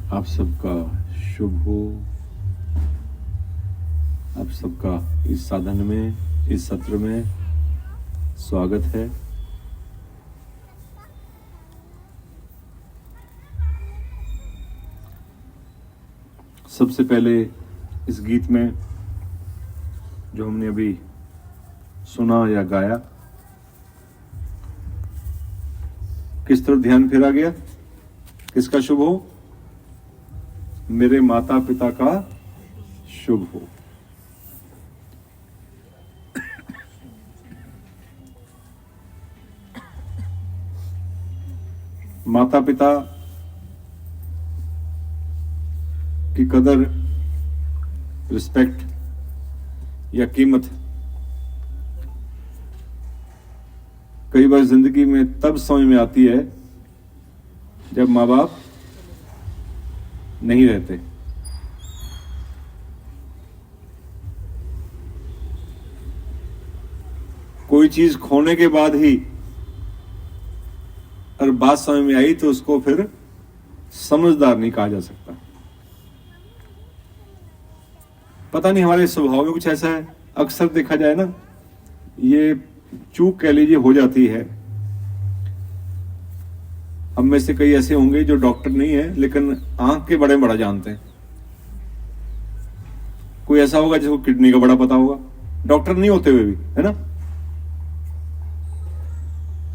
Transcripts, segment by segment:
आप सबका शुभ हो। आप सबका इस साधन में, इस सत्र में स्वागत है। सबसे पहले इस गीत में जो हमने अभी सुना या गाया, किस तरफ ध्यान फेरा गया? किसका शुभ हो? मेरे माता पिता का शुभ हो। माता पिता की कदर, रिस्पेक्ट या कीमत कई बार जिंदगी में तब समझ में आती है जब माँ बाप नहीं रहते। कोई चीज खोने के बाद ही अगर बात समझ में आई तो उसको फिर समझदार नहीं कहा जा सकता। पता नहीं हमारे स्वभाव में कुछ ऐसा है, अक्सर देखा जाए ना, ये चूक कह लीजिए हो जाती है। हम में से कई ऐसे होंगे जो डॉक्टर नहीं है लेकिन आंख के बड़े बड़ा जानते हैं। कोई ऐसा होगा जिसको किडनी का बड़ा पता होगा, डॉक्टर नहीं होते हुए भी, है ना।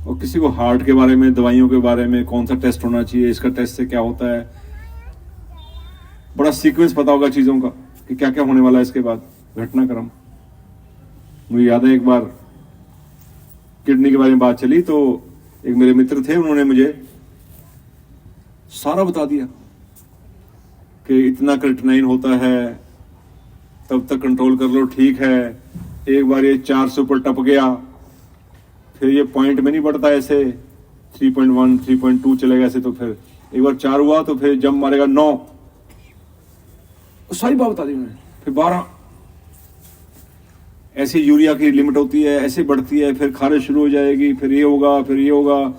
और किसी को हार्ट के बारे में, दवाइयों के बारे में, कौन सा टेस्ट होना चाहिए, इसका टेस्ट से क्या होता है, बड़ा सीक्वेंस पता होगा चीजों का कि क्या क्या होने वाला है इसके बाद, घटनाक्रम। मुझे याद है एक बार किडनी के बारे में बात चली तो एक मेरे मित्र थे, उन्होंने मुझे सारा बता दिया कि इतना क्रिएटिनिन होता है, तब तक कंट्रोल कर लो, ठीक है। एक बार ये 4 से ऊपर टप गया, फिर ये पॉइंट में नहीं बढ़ता, ऐसे 3.1 3.2 चलेगा ऐसे, तो फिर एक बार 4 हुआ तो फिर जंप मारेगा 9, सारी बात बता दी उन्होंने। फिर 12, ऐसे यूरिया की लिमिट होती है, ऐसे बढ़ती है, फिर खारिश शुरू हो जाएगी, फिर ये होगा, फिर ये होगा,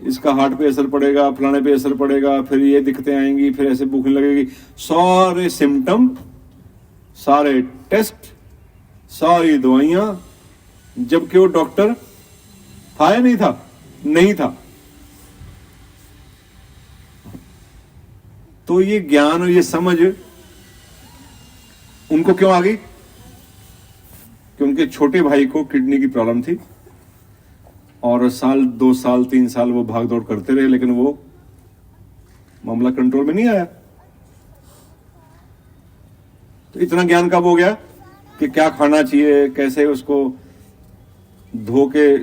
इसका हार्ट पे असर पड़ेगा, फलाने पे असर पड़ेगा, फिर ये दिक्कतें आएंगी, फिर ऐसे भूख लगेगी। सारे सिम्टम, सारे टेस्ट, सारी दवाइयां, जबकि वो डॉक्टर था या नहीं था? नहीं था। तो ये ज्ञान और ये समझ उनको क्यों आ गई? कि उनके छोटे भाई को किडनी की प्रॉब्लम थी और साल 2 साल 3 साल वो भाग दौड़ करते रहे, लेकिन वो मामला कंट्रोल में नहीं आया। तो इतना ज्ञान कब हो गया कि क्या खाना चाहिए, कैसे उसको धो के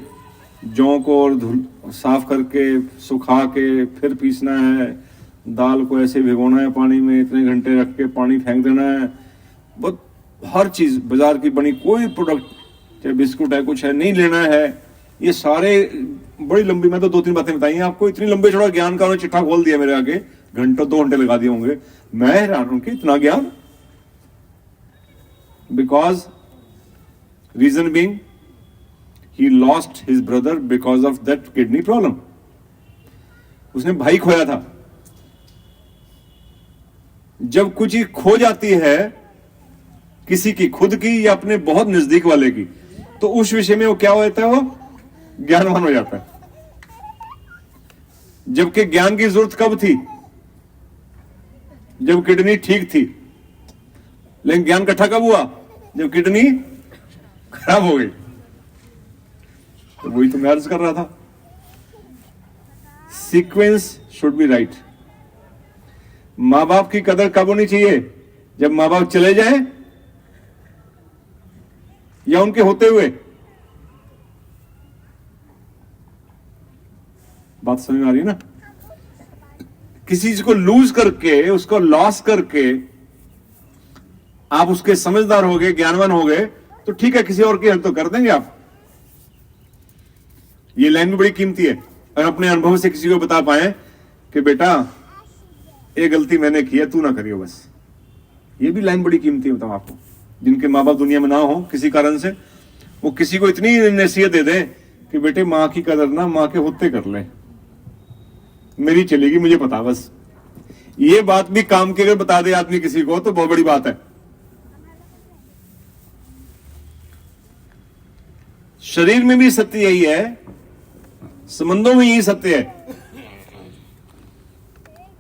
जौ को और साफ करके सुखा के फिर पीसना है, दाल को ऐसे भिगोना है पानी में, इतने घंटे रख के पानी फेंक देना है। बहुत हर चीज बाजार की बनी कोई प्रोडक्ट, चाहे बिस्कुट है, कुछ है, नहीं लेना है। ये सारे बड़ी लंबी, मैं तो 2-3 बातें बताई हैं आपको, इतनी लंबे चौड़ा ज्ञान का उन्होंने चिट्ठा खोल दिया मेरे आगे, घंटों 2 घंटे लगा दिए होंगे। मैं हैरान हूं कि इतना ज्ञान। Because reason being he lost his brother because of that kidney problem. उसने भाई खोया था। जब कुछ चीज खो जाती है किसी की, खुद की या अपने बहुत नजदीक वाले की, तो उस विषय में वो क्या होता है? वो ज्ञानवान हो जाता है। जबकि ज्ञान की जरूरत कब थी? जब किडनी ठीक थी। लेकिन ज्ञान इकट्ठा कब हुआ? जब किडनी खराब हो गई। तो वही तो मैं अर्ज कर रहा था, सीक्वेंस शुड बी राइट। मां बाप की कदर कब होनी चाहिए? जब मां बाप चले जाएं या उनके होते हुए? बात समझ में आ रही है ना? किसी चीज को लूज करके, उसको लॉस करके आप उसके समझदार हो गए, ज्ञानवान हो गए, तो ठीक है, किसी और की हेल्प तो कर देंगे आप। ये लाइन भी बड़ी कीमती है। अगर अपने अनुभव से किसी को बता पाए कि बेटा ये गलती मैंने की है, तू ना करियो बस, ये भी लाइन बड़ी कीमती है। बताऊं आपको, जिनके माँ बाप दुनिया में ना हो किसी कारण से, वो किसी को इतनी नसीहत दे दे कि बेटे माँ की कदर ना माँ के होते कर ले, मेरी चलेगी, मुझे पता बस। ये बात भी काम की अगर बता दे आदमी किसी को तो बहुत बड़ी बात है। शरीर में भी सत्य यही है, संबंधों में यही सत्य है।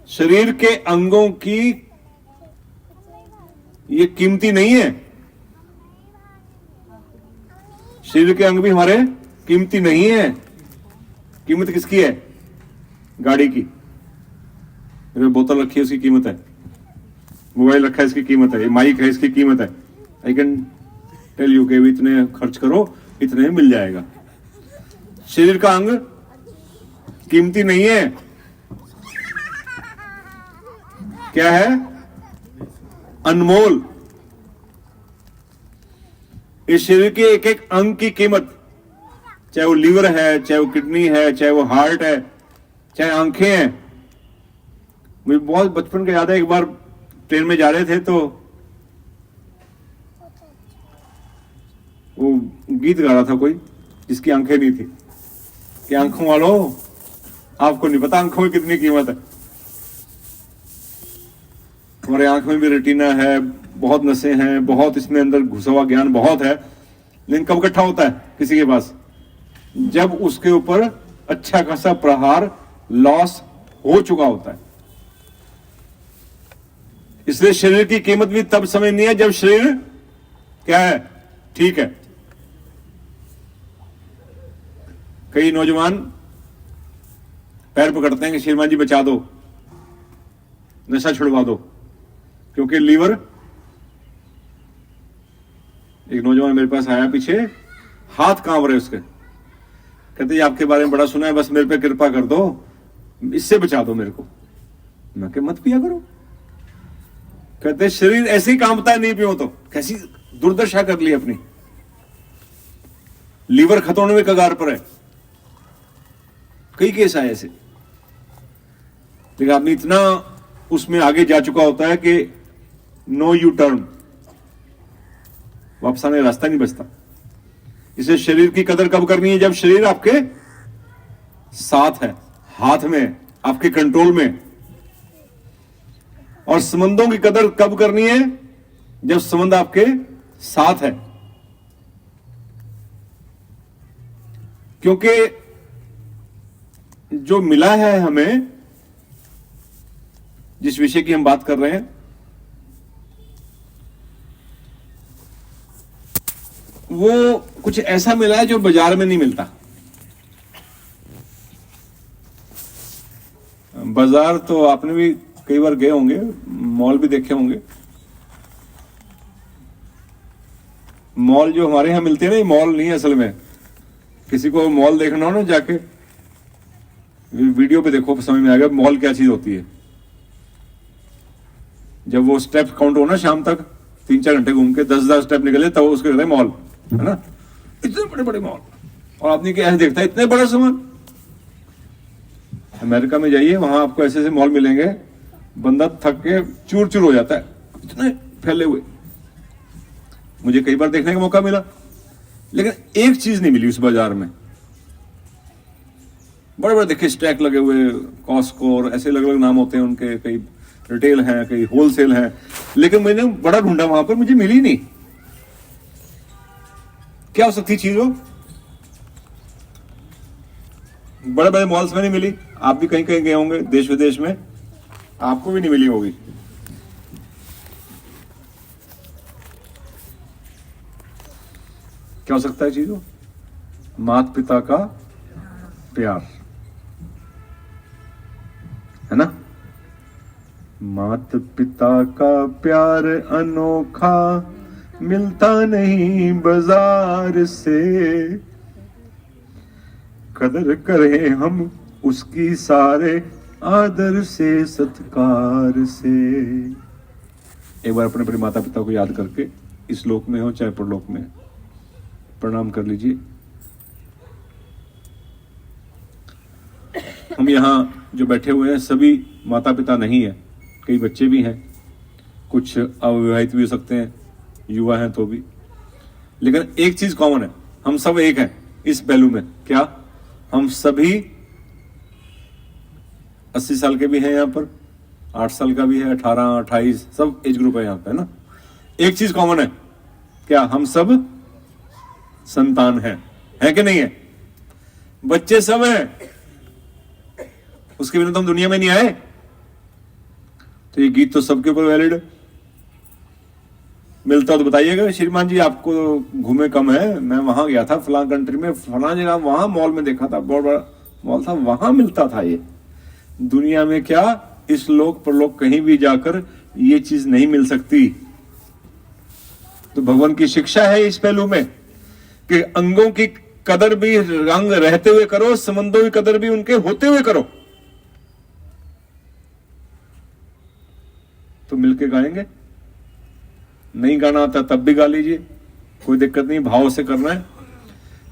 शरीर के अंगों की ये कीमती नहीं है। शरीर के अंग भी हमारे कीमती नहीं है। कीमत किसकी है? गाड़ी की। मेरे बोतल रखी है, उसकी कीमत है। मोबाइल रखा है, इसकी कीमत है। ये माइक है, इसकी कीमत है। आई कैन टेल यू के इतने खर्च करो, इतने में मिल जाएगा। शरीर का अंग कीमती नहीं है। क्या है? अनमोल। इस शरीर के एक एक अंग की कीमत, चाहे वो लीवर है, चाहे वो किडनी है, चाहे वो हार्ट है, चाहे आंखें हैं। मुझे बहुत बचपन का याद है, एक बार ट्रेन में जा रहे थे तो वो गीत गा रहा था कोई जिसकी आंखें नहीं थी कि आंखों वालों आपको नहीं पता आंखों में कितनी कीमत है। हमारे आंख में भी रेटिना है, बहुत नसें हैं, बहुत इसमें अंदर घुसा हुआ ज्ञान बहुत है। लेकिन कब इकट्ठा होता है किसी के पास? जब उसके ऊपर अच्छा खासा प्रहार लॉस हो चुका होता है। इसलिए शरीर की कीमत भी तब समझनी है जब शरीर क्या है? ठीक है। कई नौजवान पैर पकड़ते हैं कि श्रीमान जी बचा दो, नशा छुड़वा दो, क्योंकि लीवर। एक नौजवान मेरे पास आया पीछे, हाथ कांप रहे उसके, कहते ये आपके बारे में बड़ा सुना है, बस मेरे पे कृपा कर दो, इससे बचा दो मेरे को। मैं कह मत पिया करो। कहते शरीर ऐसे ही कांपता है, नहीं पियो तो। कैसी दुर्दशा कर ली अपनी। लीवर खत्म होने में कगार पर है। कई केस आए ऐसे। लेकिन आदमी इतना उसमें आगे जा चुका होता है कि नो यू टर्न, वापस आने रास्ता नहीं बचता। इसे शरीर की कदर कब करनी है? जब शरीर आपके साथ है, हाथ में, आपके कंट्रोल में। और संबंधों की कदर कब करनी है? जब संबंध आपके साथ है। क्योंकि जो मिला है हमें, जिस विषय की हम बात कर रहे हैं, वो कुछ ऐसा मिला है जो बाजार में नहीं मिलता। बाजार तो आपने भी कई बार गए होंगे, मॉल भी देखे होंगे। मॉल जो हमारे यहां मिलते हैं ना, ये मॉल नहीं है असल में। किसी को मॉल देखना हो ना, जाके वीडियो पे देखो, समझ में आएगा मॉल क्या चीज होती है। जब वो स्टेप काउंट हो ना, शाम तक 3-4 घंटे घूम के 10,000 स्टेप निकले, तब उसको कहते हैं मॉल, है ना। इतने बड़े बड़े मॉल, और आदमी क्या ऐसे देखता है, इतने बड़ा सामान। अमेरिका में जाइए, वहां आपको ऐसे ऐसे मॉल मिलेंगे, बंदा थक के चूर चूर हो जाता है, इतने फैले हुए। मुझे कई बार देखने का मौका मिला, लेकिन एक चीज नहीं मिली उस बाजार में। बड़े बड़े देखे स्टैक लगे हुए, कॉस्को और ऐसे अलग अलग नाम होते हैं उनके, कई रिटेल हैं, कई होलसेल हैं। लेकिन मैंने बड़ा ढूंढा वहां पर, मुझे मिली नहीं। क्या हो सकती चीज हो? बड़े बड़े मॉल्स में नहीं मिली। आप भी कहीं कहीं गए होंगे देश विदेश में, आपको भी नहीं मिली होगी। क्या हो सकता है चीज हो? माता पिता का प्यार, है ना। माता पिता का प्यार अनोखा, मिलता नहीं बाजार से। कदर करें हम उसकी सारे, आदर से सत्कार से। एक बार अपने अपने माता पिता को याद करके, इस लोक में हो चाहे परलोक में, प्रणाम कर लीजिए। हम यहाँ जो बैठे हुए हैं सभी माता पिता नहीं है, कई बच्चे भी हैं, कुछ अविवाहित भी हो सकते हैं, युवा हैं तो भी। लेकिन एक चीज कॉमन है, हम सब एक हैं इस पहलू में। क्या? हम सभी 80 साल के भी हैं यहाँ पर, 8 साल का भी है, 18, 28, सब एज ग्रुप है यहाँ पे, है ना। एक चीज कॉमन है, क्या हम सब संतान है कि नहीं है? बच्चे सब हैं, उसके बिना तो हम दुनिया में नहीं आए। तो ये गीत तो सबके ऊपर वैलिड है। मिलता तो बताइएगा, श्रीमान जी आपको घूमे कम है, मैं वहां गया था फलां कंट्री में, फलां जगह, वहां मॉल में देखा था, बहुत बड़ा मॉल था, वहां मिलता था। ये दुनिया में क्या, इस लोक परलोक कहीं भी जाकर ये चीज नहीं मिल सकती। तो भगवान की शिक्षा है इस पहलू में कि अंगों की कदर भी अंग रहते हुए करो, संबंधों की कदर भी उनके होते हुए करो। तो मिलके गाएंगे, नहीं गाना आता तब भी गा लीजिए, कोई दिक्कत नहीं, भाव से करना है।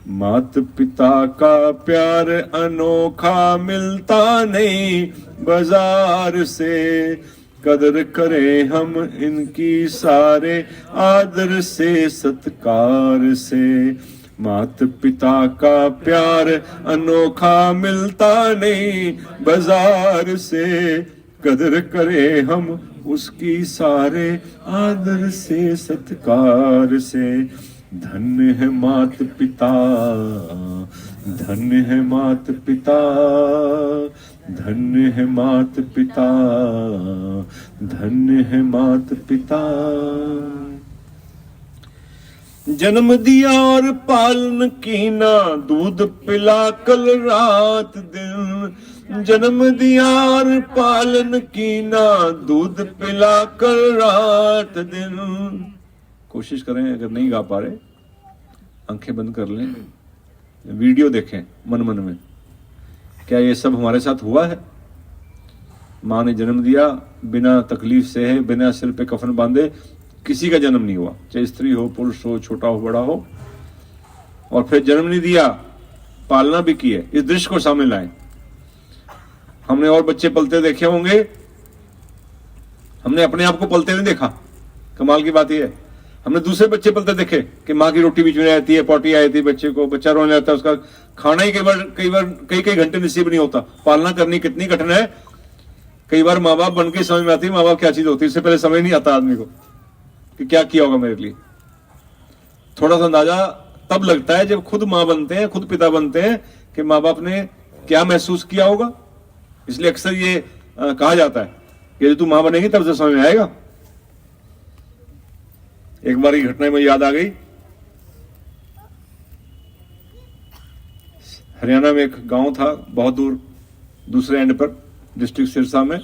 मात पिता का प्यार अनोखा मिलता नहीं बाजार से, कदर करें हम इनकी सारे आदर से सत्कार से। मात पिता का प्यार अनोखा मिलता नहीं बाजार से, कदर करें हम उसकी सारे आदर से सत्कार से। धन्य है मात पिता, धन्य है मात पिता, धन्य है मात पिता, धन्य है मात पिता। जन्म दिया और पालन कीना, दूध पिला कल रात दिन। जन्म दिया और पालन कीना, दूध पिला कल रात दिन। कोशिश करें, अगर नहीं गा पा रहे आंखें बंद कर लें, वीडियो देखें मन मन में, क्या ये सब हमारे साथ हुआ है? माँ ने जन्म दिया, बिना तकलीफ से है, बिना सिर पे कफन बांधे किसी का जन्म नहीं हुआ, चाहे स्त्री हो, पुरुष हो, छोटा हो, बड़ा हो। और फिर जन्म नहीं दिया, पालना भी की है। इस दृश्य को सामने लाएं। हमने और बच्चे पलते देखे होंगे, हमने अपने आप को पलते नहीं देखा। कमाल की बात यह है, हमने दूसरे बच्चे पलते देखे कि माँ की रोटी बीच में रहती है, पोटी आई थी, बच्चे को बच्चा रोने लगता है, उसका खाना ही कई घंटे नसीब नहीं होता। पालना करनी कितनी कठिन है। कई बार माँ बाप बन के समझ में आती है माँ बाप क्या चीज होती है, इससे पहले समझ नहीं आता आदमी को कि क्या किया होगा मेरे लिए। थोड़ा सा अंदाजा तब लगता है जब खुद माँ बनते हैं, खुद पिता बनते हैं, कि माँ बाप ने क्या महसूस किया होगा। इसलिए अक्सर ये कहा जाता है कि जब तू माँ बनेगी तब से समझ में आएगा। एक बार की घटना मुझे याद आ गई। हरियाणा में एक गांव था, बहुत दूर दूसरे एंड पर, डिस्ट्रिक्ट सिरसा में,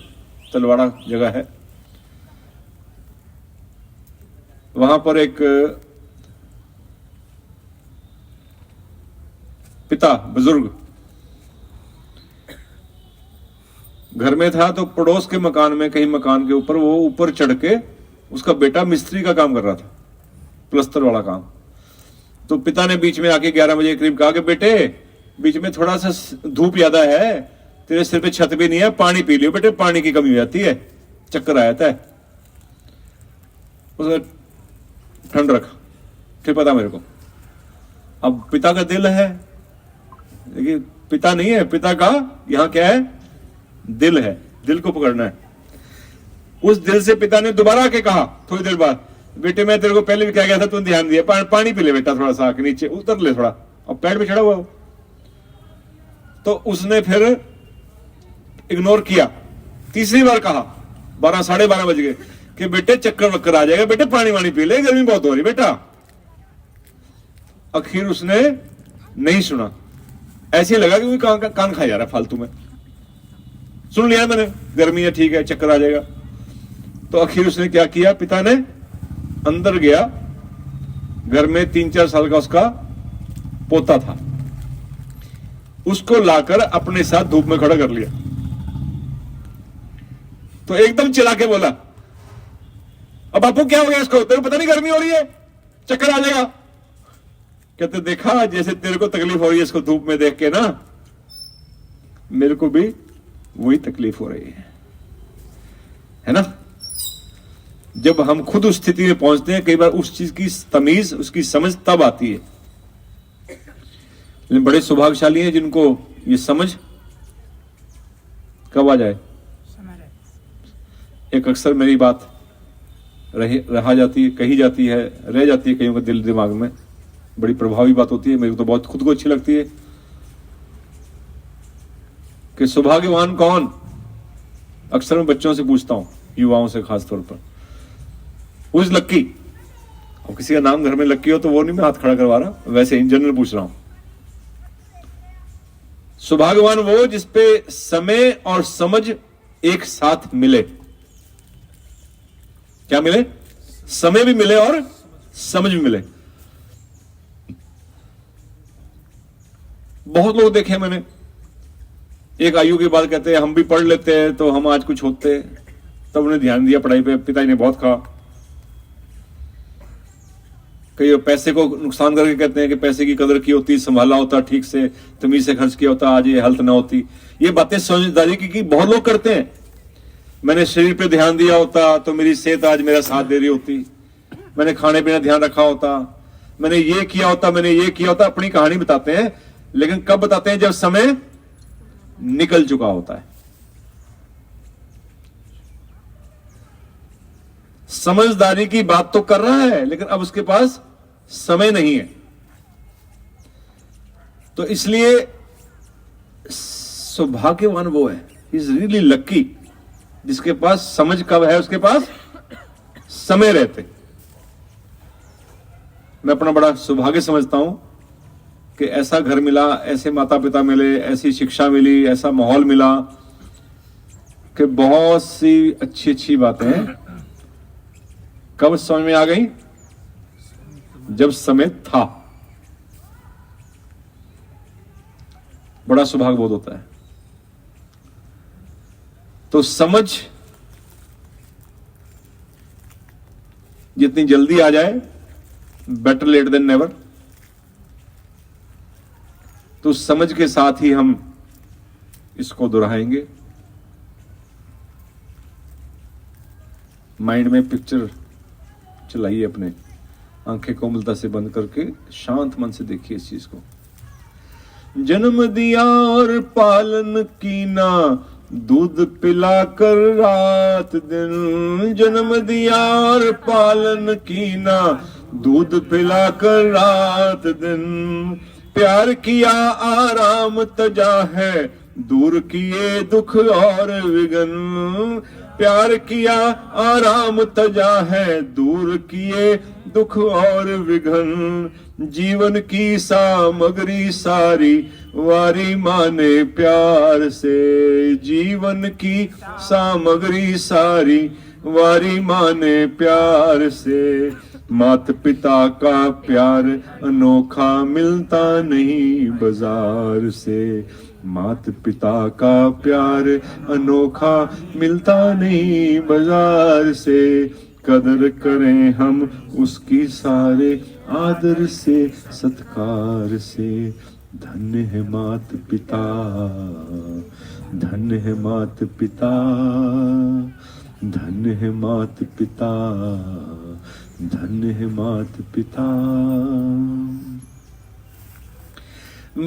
तलवाड़ा जगह है। वहां पर एक पिता बुजुर्ग घर में था, तो पड़ोस के मकान में, कहीं मकान के ऊपर, वो ऊपर चढ़ के उसका बेटा मिस्त्री का काम कर रहा था, प्लस्तर वाला काम। तो पिता ने बीच में आके 11 बजे करीब कहा कि बेटे, बीच में थोड़ा सा धूप ज्यादा है, तेरे सिर पे छत भी नहीं है, पानी पी लियो बेटे, पानी की कमी हो जाती है, चक्कर आ जाता है। उसने ठंड रखा, फिर पता मेरे को। अब पिता का दिल है, देखिए पिता नहीं है, पिता का यहां क्या है, दिल है, दिल को पकड़ना है। उस दिल से पिता ने दोबारा आके कहा थोड़ी देर बाद, बेटे मैं तेरे को पहले भी कह गया था, तूने ध्यान दिया, पानी पी ले बेटा, थोड़ा सा आके नीचे उतर ले थोड़ा, और पैर पे चढ़ा हुआ हो। तो उसने फिर इग्नोर किया। तीसरी बार कहा, 12 साढ़े 12 बज गए, कि बेटे चक्कर वक्कर आ जाएगा, बेटे पानी वानी पी ले, गर्मी बहुत हो रही बेटा। आखिर उसने नहीं सुना, ऐसे लगा कि कोई कान खा जा रहा है फालतू में। सुन लिया मैंने, गर्मी है, ठीक है, चक्कर आ जाएगा। तो आखिर उसने क्या किया, पिता ने अंदर गया, घर में 3-4 साल का उसका पोता था, उसको लाकर अपने साथ धूप में खड़ा कर लिया। तो एकदम चिल्ला के बोला, अब बापू क्या हो गया इसको, तेरे को पता नहीं गर्मी हो रही है, चक्कर आ जाएगा। कहते देखा, जैसे तेरे को तकलीफ हो रही है इसको धूप में देख के ना, मेरे को भी वही तकलीफ हो रही है ना। जब हम खुद उस स्थिति में पहुंचते हैं, कई बार उस चीज की तमीज, उसकी समझ तब आती है। लेकिन बड़े सौभाग्यशाली हैं जिनको ये समझ कब आ जाए, एक अक्सर मेरी बात रह जाती है, कही जाती है, रह जाती है कईयों के दिल दिमाग में, बड़ी प्रभावी बात होती है, मेरे को तो बहुत खुद को अच्छी लगती है कि सौभाग्यवान कौन। अक्सर मैं बच्चों से पूछता हूं, युवाओं से खास तौर पर, हु इज लक्की। और किसी का नाम घर में लक्की हो तो वो नहीं मैं हाथ खड़ा करवा रहा, वैसे इन जनरल पूछ रहा हूं। सौभाग्यवान वो जिसपे समय और समझ एक साथ मिले। क्या मिले? समय भी मिले और समझ भी मिले। बहुत लोग देखे मैंने, एक आयु के बाद कहते हैं हम भी पढ़ लेते हैं तो हम आज कुछ होते, तब उन्हें ध्यान दिया पढ़ाई पे, पिताजी ने बहुत कहा। कई पैसे को नुकसान करके कहते हैं कि पैसे की कदर की होती, संभाला होता, ठीक से तमीज से खर्च किया होता, आज ये हालत ना होती। ये बातें समझदारी की बहुत लोग करते हैं। मैंने शरीर पे ध्यान दिया होता तो मेरी सेहत आज मेरा साथ दे रही होती, मैंने खाने पीने ध्यान रखा होता, मैंने ये किया होता, मैंने ये किया होता। अपनी कहानी बताते हैं, लेकिन कब बताते हैं? जब समय निकल चुका होता है। समझदारी की बात तो कर रहा है, लेकिन अब उसके पास समय नहीं है। तो इसलिए सौभाग्यवान वो है, इज रियली लक्की, जिसके पास समझ कब है, उसके पास समय रहते। मैं अपना बड़ा सौभाग्य समझता हूं कि ऐसा घर मिला, ऐसे माता पिता मिले, ऐसी शिक्षा मिली, ऐसा माहौल मिला कि बहुत सी अच्छी अच्छी बातें कब समझ में आ गई? जब समय था। बड़ा सौभाग्य बोध होता है। तो समझ जितनी जल्दी आ जाए, बेटर लेट देन नेवर। तो समझ के साथ ही हम इसको दोहराएंगे। माइंड में पिक्चर चलाइए, अपने आंखें कोमलता से बंद करके शांत मन से देखिए इस चीज को। जन्म दिया और पालन कीना, दूध पिलाकर रात दिन। जन्म दिया और पालन कीना, दूध पिलाकर रात दिन। प्यार किया आराम तजा है, दूर किए दुख और विघन। प्यार किया आराम तजा है, दूर किए दुख और विघन। जीवन की सामग्री सारी वारी माने प्यार से। जीवन की सामग्री सारी वारी माने प्यार से। माता पिता का प्यार अनोखा मिलता नहीं बाजार से। माता पिता का प्यार अनोखा मिलता नहीं बाजार से। कदर करें हम उसकी सारे आदर से सत्कार से। धन्य है माता पिता, धन्य है माता पिता, धन्य है माता पिता, धन्य है माता पिता।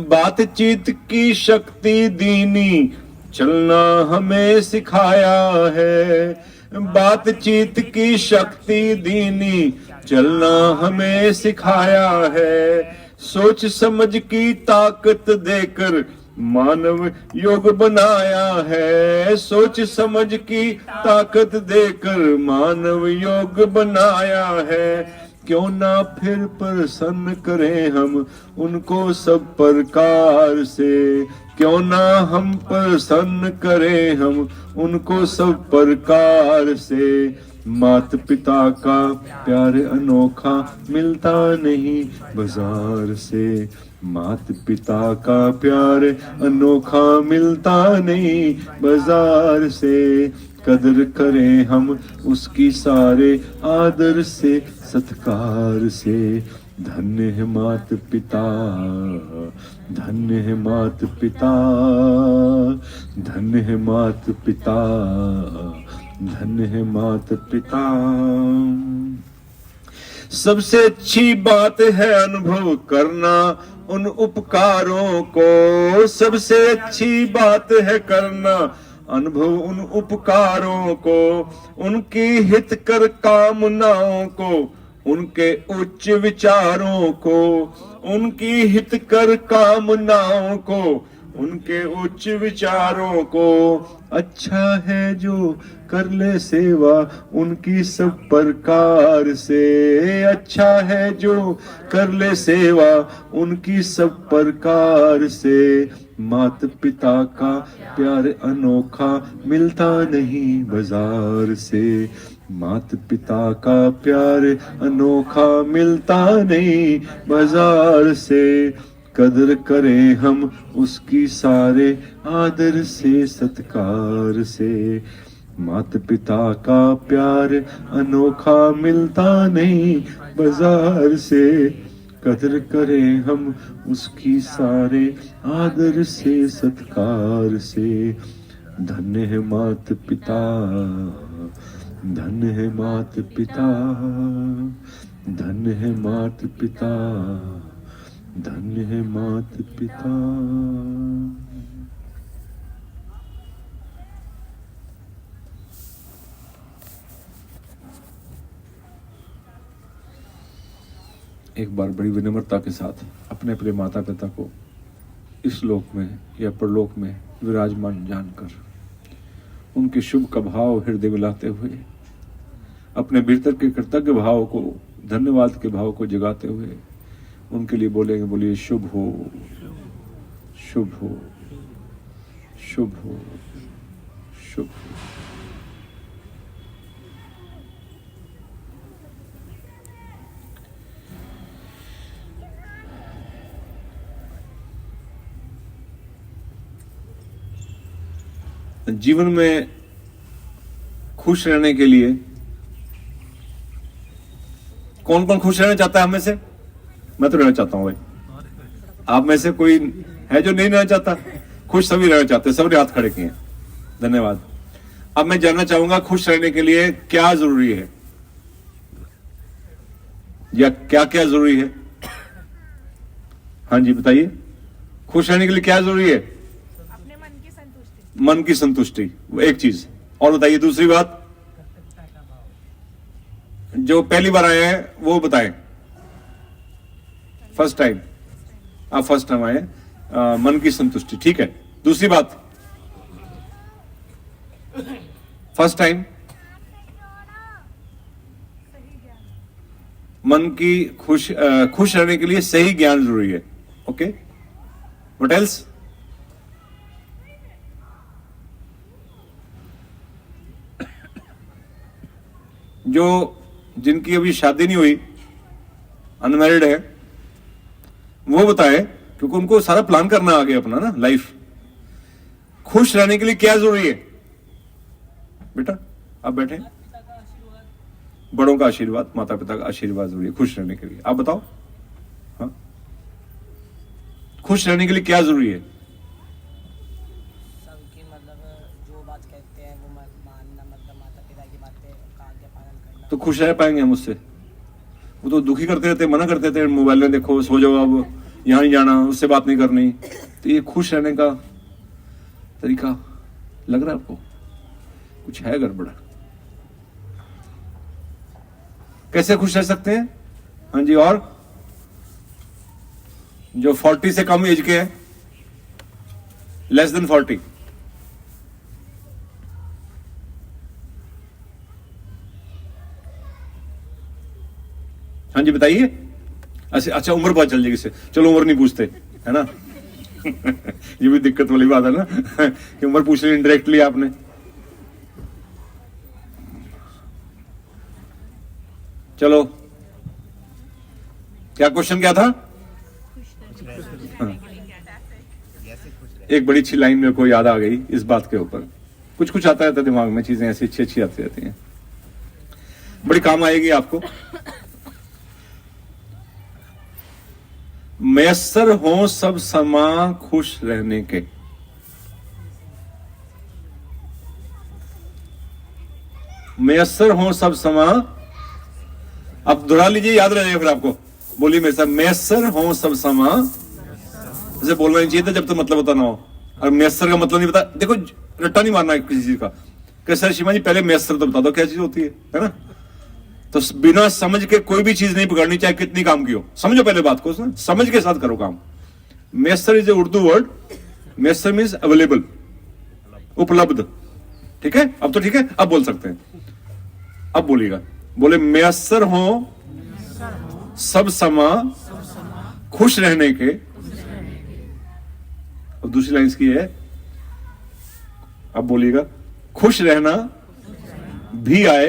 बातचीत की शक्ति दीनी चलना हमें सिखाया है। बातचीत की शक्ति दीनी चलना हमें सिखाया है। सोच समझ की ताकत देकर मानव योग बनाया है। सोच समझ की ताकत देकर मानव योग बनाया है। क्यों ना फिर प्रसन्न करें हम उनको सब प्रकार से। क्यों ना हम प्रसन्न करें हम उनको सब प्रकार से। माता पिता का प्यार अनोखा मिलता नहीं बाजार से। माता पिता का प्यार अनोखा मिलता नहीं बाजार से। कदर करें हम उसकी सारे आदर से सत्कार से। धन्य है माता पिता, धन्य है माता पिता, धन्य है माता पिता, धन्य है माता पिता। सबसे अच्छी बात है अनुभव करना उन उपकारों को। सबसे अच्छी बात है करना अनुभव उन उपकारों को, उनकी हित कर कामनाओं को, उनके उच्च विचारों को, उनकी हित कर कामनाओं को, उनके उच्च विचारों को। अच्छा है जो कर ले सेवा उनकी सब प्रकार से, अच्छा है जो कर ले सेवा उनकी सब प्रकार से। माता पिता का प्यार अनोखा मिलता नहीं बाजार से, माता पिता का प्यार अनोखा मिलता नहीं बाजार से। कदर करें हम उसकी सारे आदर से सत्कार से, माता पिता का प्यार अनोखा मिलता नहीं बाजार से। कदर करें हम उसकी सारे आदर से सत्कार से। धन्य है माता पिता, धन्य है माता पिता, धन्य है माता पिता, धन्य है माता पिता। एक बार बड़ी विनम्रता के साथ अपने अपने माता पिता को इस लोक में या परलोक में विराजमान जानकर उनके शुभ का भाव हृदय में लाते हुए, अपने भीतर के कृतज्ञ भाव को, धन्यवाद के भाव को जगाते हुए उनके लिए बोलेंगे, बोलिए शुभ हो, शुभ हो, शुभ हो, शुभ हो। जीवन में खुश रहने के लिए कौन कौन खुश रहना चाहता है? हम में से? मैं तो रहना चाहता हूं भाई। आप में से कोई है जो नहीं रहना चाहता? खुश सभी रहना चाहते हैं, सबने हाथ खड़े किए हैं, धन्यवाद। अब मैं जानना चाहूंगा खुश रहने के लिए क्या जरूरी है, या क्या क्या जरूरी है? हाँ जी बताइए, खुश रहने के लिए क्या जरूरी है? अपने मन की संतुष्टि। मन की संतुष्टि, वो एक चीज। और बताइए दूसरी बात, जो पहली बार आए हैं वो बताएं। फर्स्ट टाइम, आप फर्स्ट टाइम आए, मन की संतुष्टि, ठीक है। दूसरी बात, फर्स्ट टाइम मन की खुश रहने के लिए सही ज्ञान जरूरी है। Okay, what else? जो जिनकी अभी शादी नहीं हुई, अनमैरिड है, वो बताए, क्योंकि उनको सारा प्लान करना आ गया अपना ना लाइफ। खुश रहने के लिए क्या जरूरी है बेटा? आप बैठे, बड़ों का आशीर्वाद, माता पिता का आशीर्वाद जरूरी है खुश रहने के लिए। आप बताओ, हाँ, खुश रहने के लिए क्या जरूरी है? सबकी मतलब जो बात कहते हैं वो मानना, मतलब माता पिता की बातें का आज्ञा पालन करना। तो खुश रह पाएंगे हम उससे? वो तो दुखी करते रहते, मना करते थे, मोबाइल में देखो, सो जाओ, अब यहाँ नहीं जाना, उससे बात नहीं करनी। तो ये खुश रहने का तरीका लग रहा है आपको? कुछ है गड़बड़। कैसे खुश रह सकते हैं? हाँ जी, और जो 40 से कम एज के हैं, लेस देन 40, हाँ जी बताइए। अच्छा, उम्र पता चल जाएगी इससे, चलो उम्र नहीं पूछते, है ना? ये भी दिक्कत वाली बात है ना कि उम्र पूछ ली इनडायरेक्टली आपने। चलो, क्या क्वेश्चन क्या था? हाँ। एक बड़ी अच्छी लाइन मेरे को याद आ गई इस बात के ऊपर। कुछ कुछ आता रहता है दिमाग में, चीजें ऐसी अच्छी अच्छी आती रहती हैं, बड़ी काम आएगी आपको। मैसर हो सब समा खुश रहने के। मैसर हो सब समा, अब दोहरा लीजिए, याद रहेगा फिर आपको। बोलिए मेरे साथ, मैसर हो सब समा। जैसे बोलना नहीं चाहिए था जब तक मतलब होता ना हो। और मैसर का मतलब नहीं पता, देखो रट्टा नहीं मारना है किसी चीज का कि सर शिवा जी पहले मैसर तो बता दो क्या चीज होती है ना। तो बिना समझ के कोई भी चीज नहीं पकड़नी, चाहे कितनी काम की हो। समझो पहले बात को, समझ के साथ करो काम। मैसर इज ए उर्दू वर्ड। मैसर मीन्स अवेलेबल, उपलब्ध। ठीक है, अब तो ठीक है, अब बोल सकते हैं। अब बोलिएगा, बोले मैसर हो सब समा खुश रहने के। अब दूसरी लाइन की है, अब बोलिएगा, खुश रहना भी आए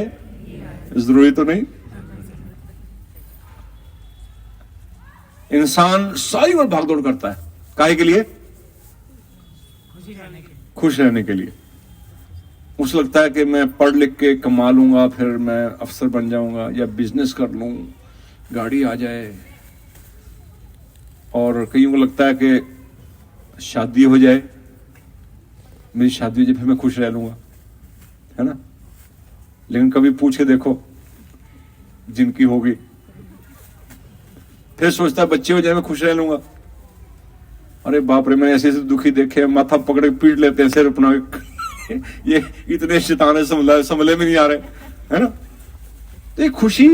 जरूरी तो नहीं। इंसान सारी बार भागदौड़ करता है, काहे के लिए? खुश रहने के लिए। उसे लगता है कि मैं पढ़ लिख के कमा लूंगा, फिर मैं अफसर बन जाऊंगा, या बिजनेस कर लूं, गाड़ी आ जाए, और कईयों को लगता है कि शादी हो जाए, मेरी शादी हो जाए, फिर मैं खुश रह लूंगा, है ना। लेकिन कभी पूछ के देखो जिनकी होगी, फिर सोचता है बच्चे हो जाए मैं खुश रह लूंगा। अरे बाप रे, मैंने ऐसे ऐसे दुखी देखे, माथा पकड़े पीट लेते हैं सिर अपना ये इतने शैतान संभले में नहीं आ रहे, है ना। तो ये खुशी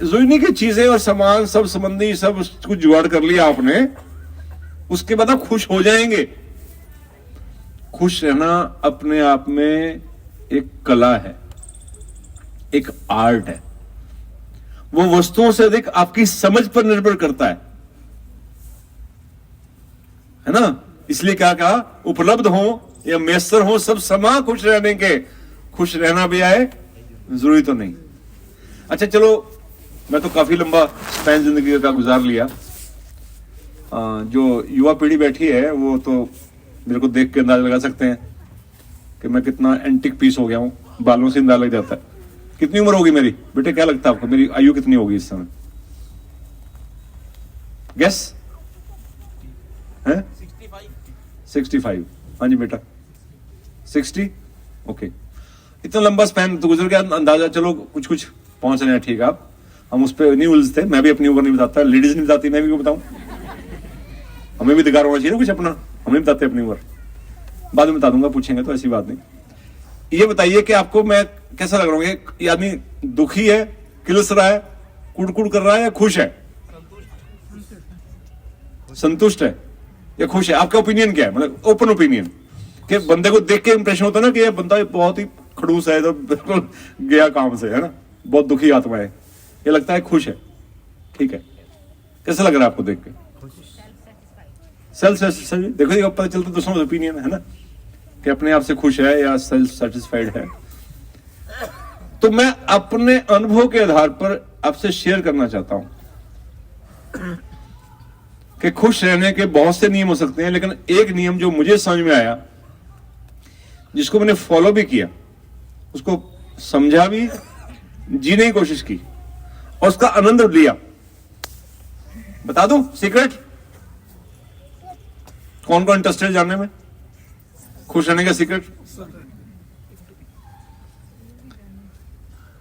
जुनी की चीजें और सामान सब संबंधी सब कुछ जुगाड़ कर लिया आपने, उसके बाद आप खुश हो जाएंगे। खुश रहना अपने आप में एक कला है, एक आर्ट है। वो वस्तुओं से अधिक आपकी समझ पर निर्भर करता है ना। इसलिए क्या कहा, उपलब्ध हो या मैसर हो सब समा खुश रहने के। खुश रहना भी आए जरूरी तो नहीं। अच्छा चलो, मैं तो काफी लंबा स्पैन जिंदगी का गुजार लिया। जो युवा पीढ़ी बैठी है वो तो मेरे को देख के अंदाजा लगा सकते हैं कि मैं कितना एंटिक पीस हो गया हूं। बालों से अंदाजा लग जाता है। कितनी उम्र होगी मेरी बेटे, क्या लगता है आपको मेरी आयु कितनी होगी इस समय? गेस है? 65। हाँ जी बेटा, 60। ओके, इतना लंबा स्पैन तो गुजर गया, अंदाजा चलो कुछ कुछ पहुंच रहे हैं। ठीक है, आप हम उस पर नहीं उलझते। मैं भी अपनी उम्र नहीं बताता, लेडीज नहीं बताती, मैं भी क्यों बताऊं? हमें भी अधिकार होना चाहिए ना कुछ अपना। हमें बताते अपनी उम्र, बाद में बता दूंगा, पूछेंगे तो, ऐसी बात नहीं। ये बताइए कि आपको मैं कैसा लग रहा हूँ? ये आदमी दुखी है, किलस रहा है, कुड़कुड़ कर रहा है, या खुश है? संतुष्ट है या खुश है? आपका ओपिनियन क्या है? मतलब ओपन ओपिनियन, कि बंदे को देख के इंप्रेशन होता है ना कि ये बंदा बहुत ही खड़ूस है, तो बिल्कुल गया काम से, है ना, बहुत दुखी आत्मा है। ये लगता है खुश है, ठीक है। कैसा लग रहा है आपको देख के? Self satisfied. देखो ये पता चलता दूसरों का ओपिनियन, है ना, कि अपने आप से खुश है या सेल्फ सेटिस्फाइड है। तो मैं अपने अनुभव के आधार पर आपसे शेयर करना चाहता हूं कि खुश रहने के बहुत से नियम हो सकते हैं, लेकिन एक नियम जो मुझे समझ में आया, जिसको मैंने फॉलो भी किया, उसको समझा भी, जीने की कोशिश की और उसका आनंद लिया। बता दूं सीक्रेट? कौन कौन इंटरेस्टेड जानने में खुश रहने का सीक्रेट?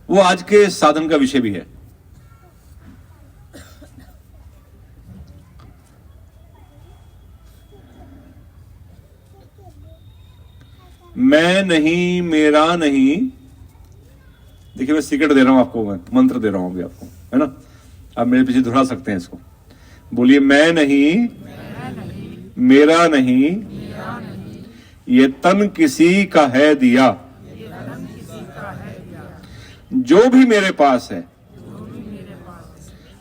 वो आज के साधन का विषय भी है। मैं नहीं, मेरा नहीं। देखिए मैं सीक्रेट दे रहा हूं आपको, मैं मंत्र दे रहा हूं अभी आपको, है ना। आप मेरे पीछे दोहरा सकते हैं इसको। बोलिए, मैं नहीं, मेरा नहीं, ये तन किसी का है दिया, जो भी मेरे पास है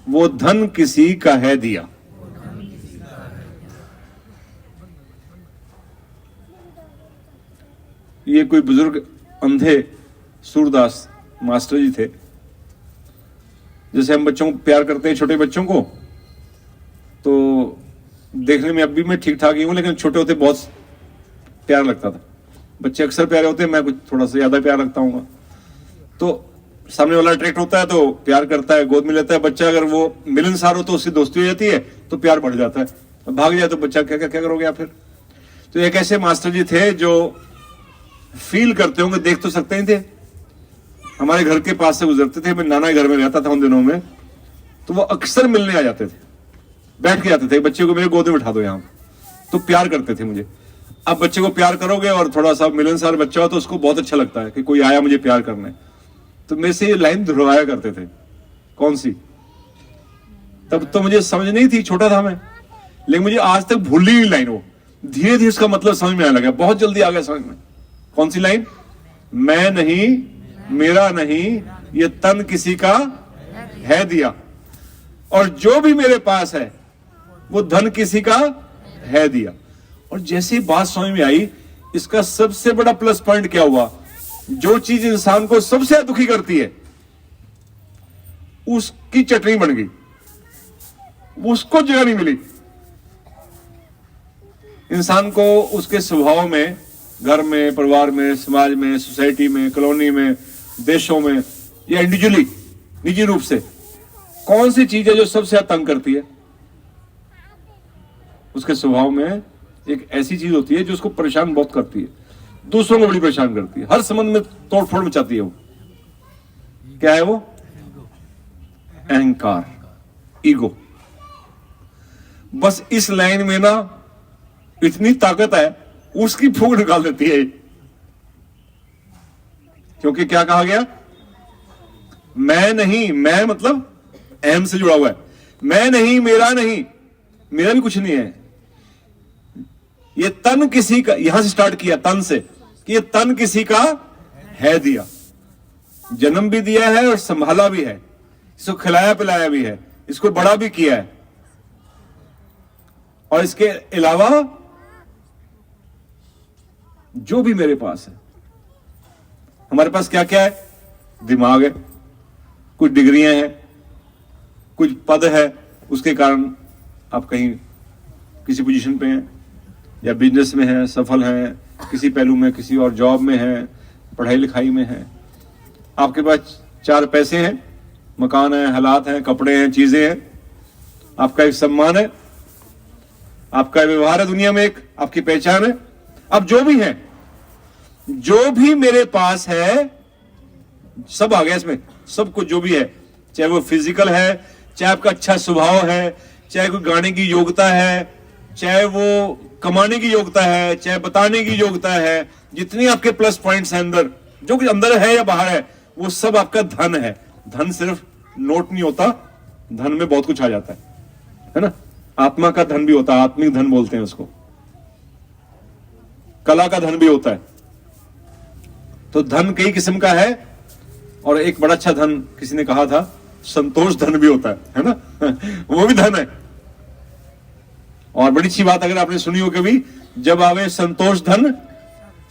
वो धन किसी का है दिया। ये कोई बुजुर्ग अंधे सूरदास मास्टर जी थे। जैसे हम बच्चों को प्यार करते हैं, छोटे बच्चों को, तो देखने में अभी मैं ठीक ठाक ही हूं, लेकिन छोटे होते बहुत प्यार लगता था। बच्चे अक्सर प्यारे होते हैं, मैं कुछ थोड़ा सा ज्यादा प्यार रखता हूँ। तो सामने वाला अट्रैक्ट होता है तो प्यार करता है, गोद में लेता है। बच्चा अगर वो मिलनसार हो तो उससे दोस्ती हो जाती है, तो प्यार बढ़ जाता है। भाग जाए तो बच्चा क्या क्या क्या करोगे आप फिर? तो एक ऐसे मास्टर जी थे जो फील करते होंगे, देख तो सकते ही थे। हमारे घर के पास से गुजरते थे, मैं नाना के घर में रहता था उन दिनों में, तो वो अक्सर मिलने आ जाते थे, बैठ के जाते थे, बच्चे को मेरे गोद में बैठा दो यहाँ, तो प्यार करते थे मुझे। आप बच्चे को प्यार करोगे और थोड़ा सा मिलनसार बच्चा हो तो उसको बहुत अच्छा लगता है कि कोई आया मुझे प्यार करने। तो मेरे से ये लाइन दोहराया करते थे। कौन सी? तब तो मुझे समझ नहीं थी, छोटा था मैं, लेकिन मुझे आज तक भूली नहीं लाइन वो। धीरे धीरे उसका मतलब समझ में आने लगा, बहुत जल्दी आ गया समझ में। कौन सी लाइन? मैं नहीं, मेरा नहीं, ये तन किसी का है दिया, और जो भी मेरे पास है वो धन किसी का है दिया। और जैसे बात समझ में आई, इसका सबसे बड़ा प्लस पॉइंट क्या हुआ? जो चीज इंसान को सबसे दुखी करती है उसकी चटनी बन गई, उसको जगह नहीं मिली। इंसान को उसके स्वभाव में, घर में, परिवार में, समाज में, सोसाइटी में, कॉलोनी में, देशों में, या इंडिविजुअली, निजी रूप से, कौन सी चीज है जो सबसे ज्यादा तंग करती है? उसके स्वभाव में एक ऐसी चीज होती है जो उसको परेशान बहुत करती है, दूसरों को बड़ी परेशान करती है, हर संबंध में तोड़फोड़ मचाती है। वो क्या है? वो अहंकार, ईगो। बस इस लाइन में ना इतनी ताकत है, उसकी फूंक निकाल देती है। क्योंकि क्या कहा गया? मैं नहीं, मैं मतलब अहम से जुड़ा हुआ है। मैं नहीं, मेरा नहीं, मेरा भी कुछ नहीं है। ये तन किसी का, यहां से स्टार्ट किया तन से, कि ये तन किसी का है दिया, जन्म भी दिया है और संभाला भी है, इसको खिलाया पिलाया भी है, इसको बड़ा भी किया है। और इसके अलावा जो भी मेरे पास है, हमारे पास क्या क्या है? दिमाग है, कुछ डिग्रियां हैं, कुछ पद है, उसके कारण आप कहीं किसी पोजीशन पे हैं, या बिजनेस में हैं, सफल हैं, किसी पहलू में, किसी और जॉब में हैं, पढ़ाई लिखाई में हैं। आपके पास 4 पैसे हैं, मकान है, हालात हैं, कपड़े हैं, चीजें हैं, आपका एक सम्मान है, आपका व्यवहार है दुनिया में, एक आपकी पहचान है। अब जो भी है, जो भी मेरे पास है, सब आ गया इसमें, सब कुछ जो भी है, चाहे वो फिजिकल है, चाहे आपका अच्छा स्वभाव है, चाहे कोई गाने की योग्यता है, चाहे वो कमाने की योग्यता है, चाहे बताने की योग्यता है, जितनी आपके प्लस पॉइंट्स हैं अंदर, जो कुछ अंदर है या बाहर है, वो सब आपका धन है। धन सिर्फ नोट नहीं होता, धन में बहुत कुछ आ जाता है ना? आत्मा का धन भी होता है, आत्मिक धन बोलते हैं उसको, कला का धन भी होता है। तो धन कई किस्म का है, और एक बड़ा अच्छा धन किसी ने कहा था, संतोष धन भी होता है ना? वो भी धन है। और बड़ी अच्छी बात अगर आपने सुनी हो कभी, जब आवे संतोष धन,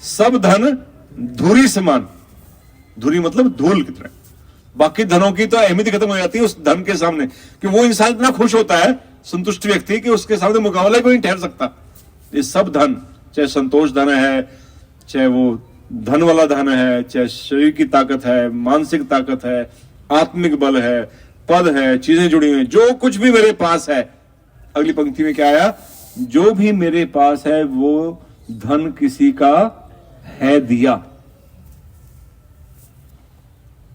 सब धन धूरी समान। धूरी मतलब धूल की तरह। बाकी धनों की तो अहमियत खत्म हो जाती है उस धन के सामने, कि वो इंसान इतना खुश होता है, संतुष्ट व्यक्ति, कि उसके सामने मुकाबला कोई नहीं ठहर सकता। ये सब धन, चाहे संतोष धन है, चाहे वो धन वाला धन है, चाहे शरीर की ताकत है, मानसिक ताकत है, आत्मिक बल है, पद है, चीजें जुड़ी हुई, जो कुछ भी मेरे पास है। अगली पंक्ति में क्या आया? जो भी मेरे पास है वो धन किसी का है दिया।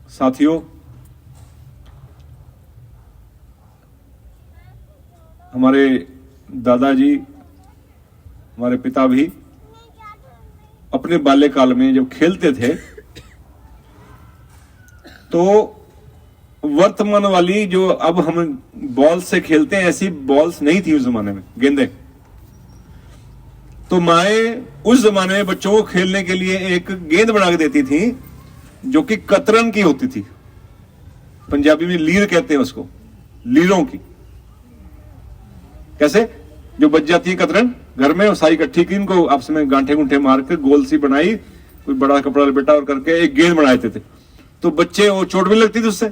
साथियों, हमारे दादाजी, हमारे पिता भी अपने बाल्यकाल में जब खेलते थे, तो वर्तमान वाली जो अब हम बॉल से खेलते हैं, ऐसी बॉल्स नहीं थी उस जमाने में, गेंदे। तो माएं उस जमाने में बच्चों को खेलने के लिए एक गेंद बना के देती थी, जो कि कतरन की होती थी। पंजाबी में लीर कहते हैं उसको, लीरों की। कैसे? जो बच जाती है कतरन घर में, सारी इकट्ठी की, इनको आपस में गांठे गुंठे मार कर गोल सी बनाई, कोई बड़ा कपड़ा लपेटा और करके एक गेंद बना देते थे। तो बच्चे, वो चोट भी लगती थी उससे,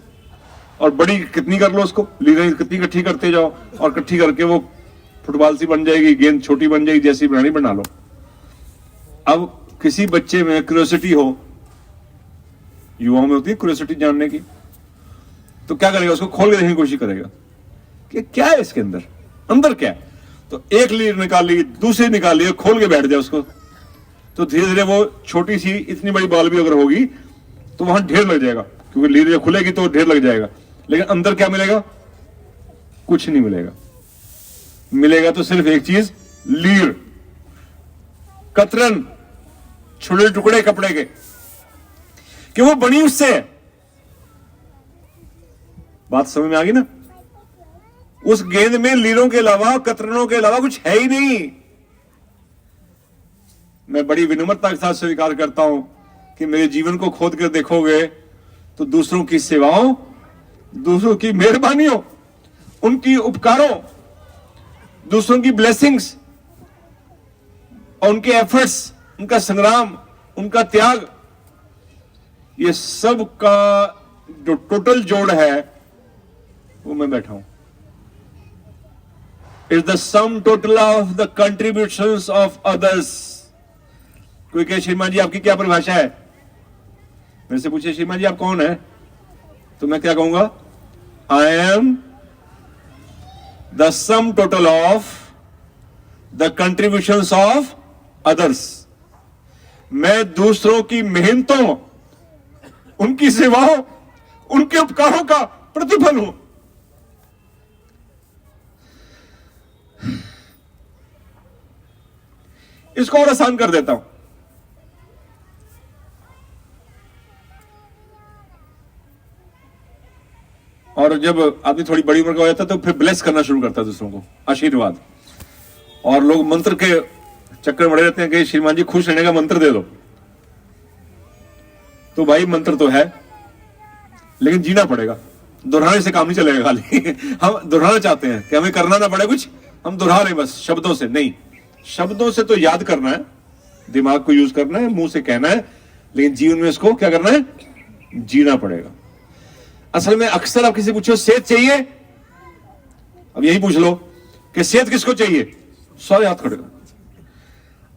और बड़ी कितनी कर लो उसको, लीरें कितनी इकट्ठी करते जाओ, और इकट्ठी करके वो फुटबॉल सी बन जाएगी, गेंद छोटी बन जाएगी, जैसी बनानी बना लो। अब किसी बच्चे में क्यूरियोसिटी हो, युवाओं में होती है क्यूरियोसिटी जानने की, तो क्या करेगा? उसको खोल के देखने की कोशिश करेगा कि क्या है इसके अंदर, अंदर क्या है। तो एक लीर निकाल ली, दूसरी निकाल ली, खोल के बैठ जाए उसको, तो धीरे धीरे वो छोटी सी, इतनी बड़ी बॉल भी अगर होगी तो वहां ढेर लग जाएगा, क्योंकि लीर जब खुलेगी तो ढेर लग जाएगा। लेकिन अंदर क्या मिलेगा? कुछ नहीं मिलेगा। मिलेगा तो सिर्फ एक चीज, लीर, कतरन, छोटे टुकड़े कपड़े के, कि वो बनी उससे है। बात समझ में आ गई ना? उस गेंद में लीरों के अलावा, कतरनों के अलावा कुछ है ही नहीं। मैं बड़ी विनम्रता के साथ स्वीकार करता हूं कि मेरे जीवन को खोद कर देखोगे तो दूसरों की सेवाओं, दूसरों की मेहरबानियों, उनकी उपकारों, दूसरों की ब्लेसिंग्स और उनके एफर्ट्स, उनका संग्राम, उनका त्याग, ये सब का जो टोटल जोड़ है वो मैं बैठा हूं। It's the sum total of the contributions of others. कोई कहे श्रीमान जी आपकी क्या परिभाषा है? मेरे से पूछे श्रीमान जी आप कौन है, तो मैं क्या कहूंगा? I am the sum total of the contributions of others. मैं दूसरों की मेहनतों, उनकी सेवाओं, उनके उपकारों का प्रतिफल हूं। इसको और आसान कर देता हूं। और जब आदमी थोड़ी बड़ी उम्र का हो जाता है तो फिर ब्लेस करना शुरू करता है दूसरों को, आशीर्वाद। और लोग मंत्र के चक्कर बड़े रहते हैं कि श्रीमान जी खुश रहने का मंत्र दे दो। तो भाई मंत्र तो है, लेकिन जीना पड़ेगा। दोहराने से काम नहीं चलेगा खाली। हम दोहराना चाहते हैं कि हमें करना ना पड़े कुछ, हम दोहरा रहे बस शब्दों से। नहीं, शब्दों से तो याद करना है, दिमाग को यूज करना है, मुंह से कहना है, लेकिन जीवन में इसको क्या करना है? जीना पड़ेगा। असल में अक्सर आप किसी पूछो सेहत चाहिए, अब यही पूछ लो कि सेहत किसको चाहिए, सारे हाथ खड़े।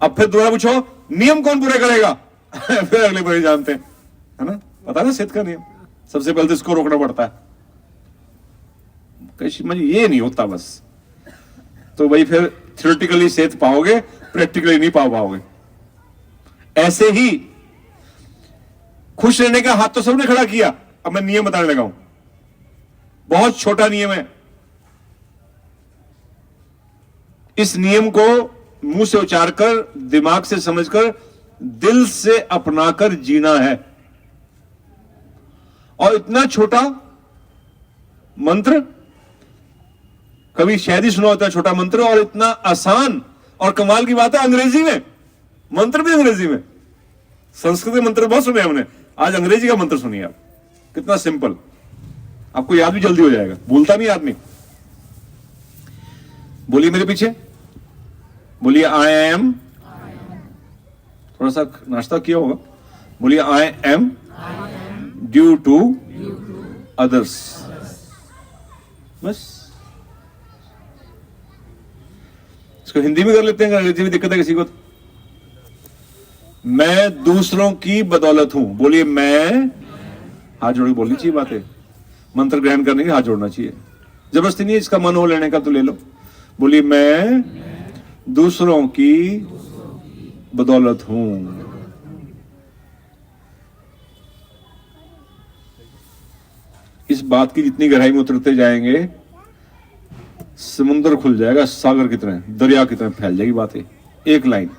अब फिर दोबारा पूछो नियम कौन पूरे करेगा? फिर अगले बार जानते हैं, है ना? पता ना सेहत का नियम, सबसे पहले तो इसको रोकना पड़ता है। ये नहीं होता बस, तो भाई फिर थ्योरेटिकली सेहत पाओगे, प्रैक्टिकली नहीं पाओगे। ऐसे ही खुश रहने का हाथ तो सबने खड़ा किया। अब मैं नियम बताने लगा हूं, बहुत छोटा नियम है। इस नियम को मुंह से उच्चार कर, दिमाग से समझकर, दिल से अपनाकर जीना है। और इतना छोटा मंत्र कभी शायद ही सुना होता है, छोटा मंत्र, और इतना आसान। और कमाल की बात है अंग्रेजी में, मंत्र भी अंग्रेजी में। संस्कृत के मंत्र बहुत सुने हमने, आज अंग्रेजी का मंत्र सुनिए आप, कितना सिंपल, आपको याद भी जल्दी हो जाएगा, भूलता नहीं आदमी। बोलिए मेरे पीछे, बोलिए आई एम, थोड़ा सा नाश्ता किया होगा, बोलिए I am due to others. बस इसको हिंदी में कर लेते हैं, अंग्रेजी में दिक्कत है किसी को? मैं दूसरों की बदौलत हूं। बोलिए मैं, हाथ जोड़ के बोलनी चाहिए बातें, मंत्र ग्रहण करने के हाथ जोड़ना चाहिए, जबरदस्ती नहीं है, इसका मन हो लेने का तो ले लो। बोलिए मैं दूसरों की बदौलत हूं। इस बात की जितनी गहराई में उतरते जाएंगे, समुद्र खुल जाएगा, सागर की तरह, दरिया की तरह फैल जाएगी बातें। एक लाइन,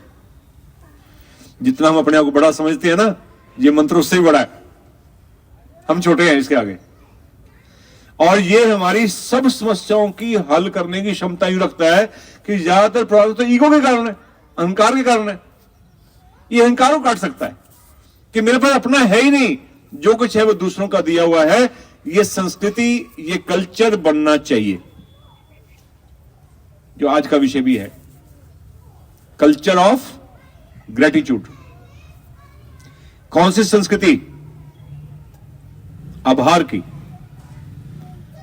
जितना हम अपने आप को बड़ा समझते हैं ना, ये मंत्र उससे भी बड़ा है, हम छोटे हैं इसके आगे। और ये हमारी सब समस्याओं की हल करने की क्षमता यूं रखता है कि ज्यादातर प्रॉब्लम तो ईगो के कारण है, अहंकार के कारण है। ये अहंकार को काट सकता है कि मेरे पास अपना है ही नहीं, जो कुछ है वो दूसरों का दिया हुआ है। ये संस्कृति, ये कल्चर बनना चाहिए, जो आज का विषय भी है, कल्चर ऑफ ग्रेटिट्यूड। कौन सी संस्कृति? आभार की।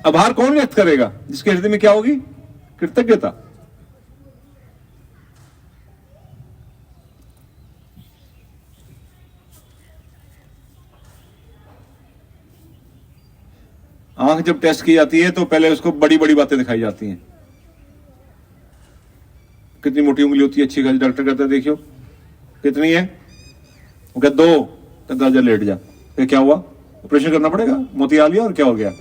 आभार कौन व्यक्त करेगा? जिसके हृदय में क्या होगी? कृतज्ञता। आंख जब टेस्ट की जाती है तो पहले उसको बड़ी बड़ी बातें दिखाई जाती हैं। कितनी मोटी उंगली होती है, अच्छी खासी, डॉक्टर कहता है देखियो कितनी है, वो कहता 2, कहता जा लेट जा। क्या हुआ? ऑपरेशन करना पड़ेगा, मोती आ लिया और क्या हो गया?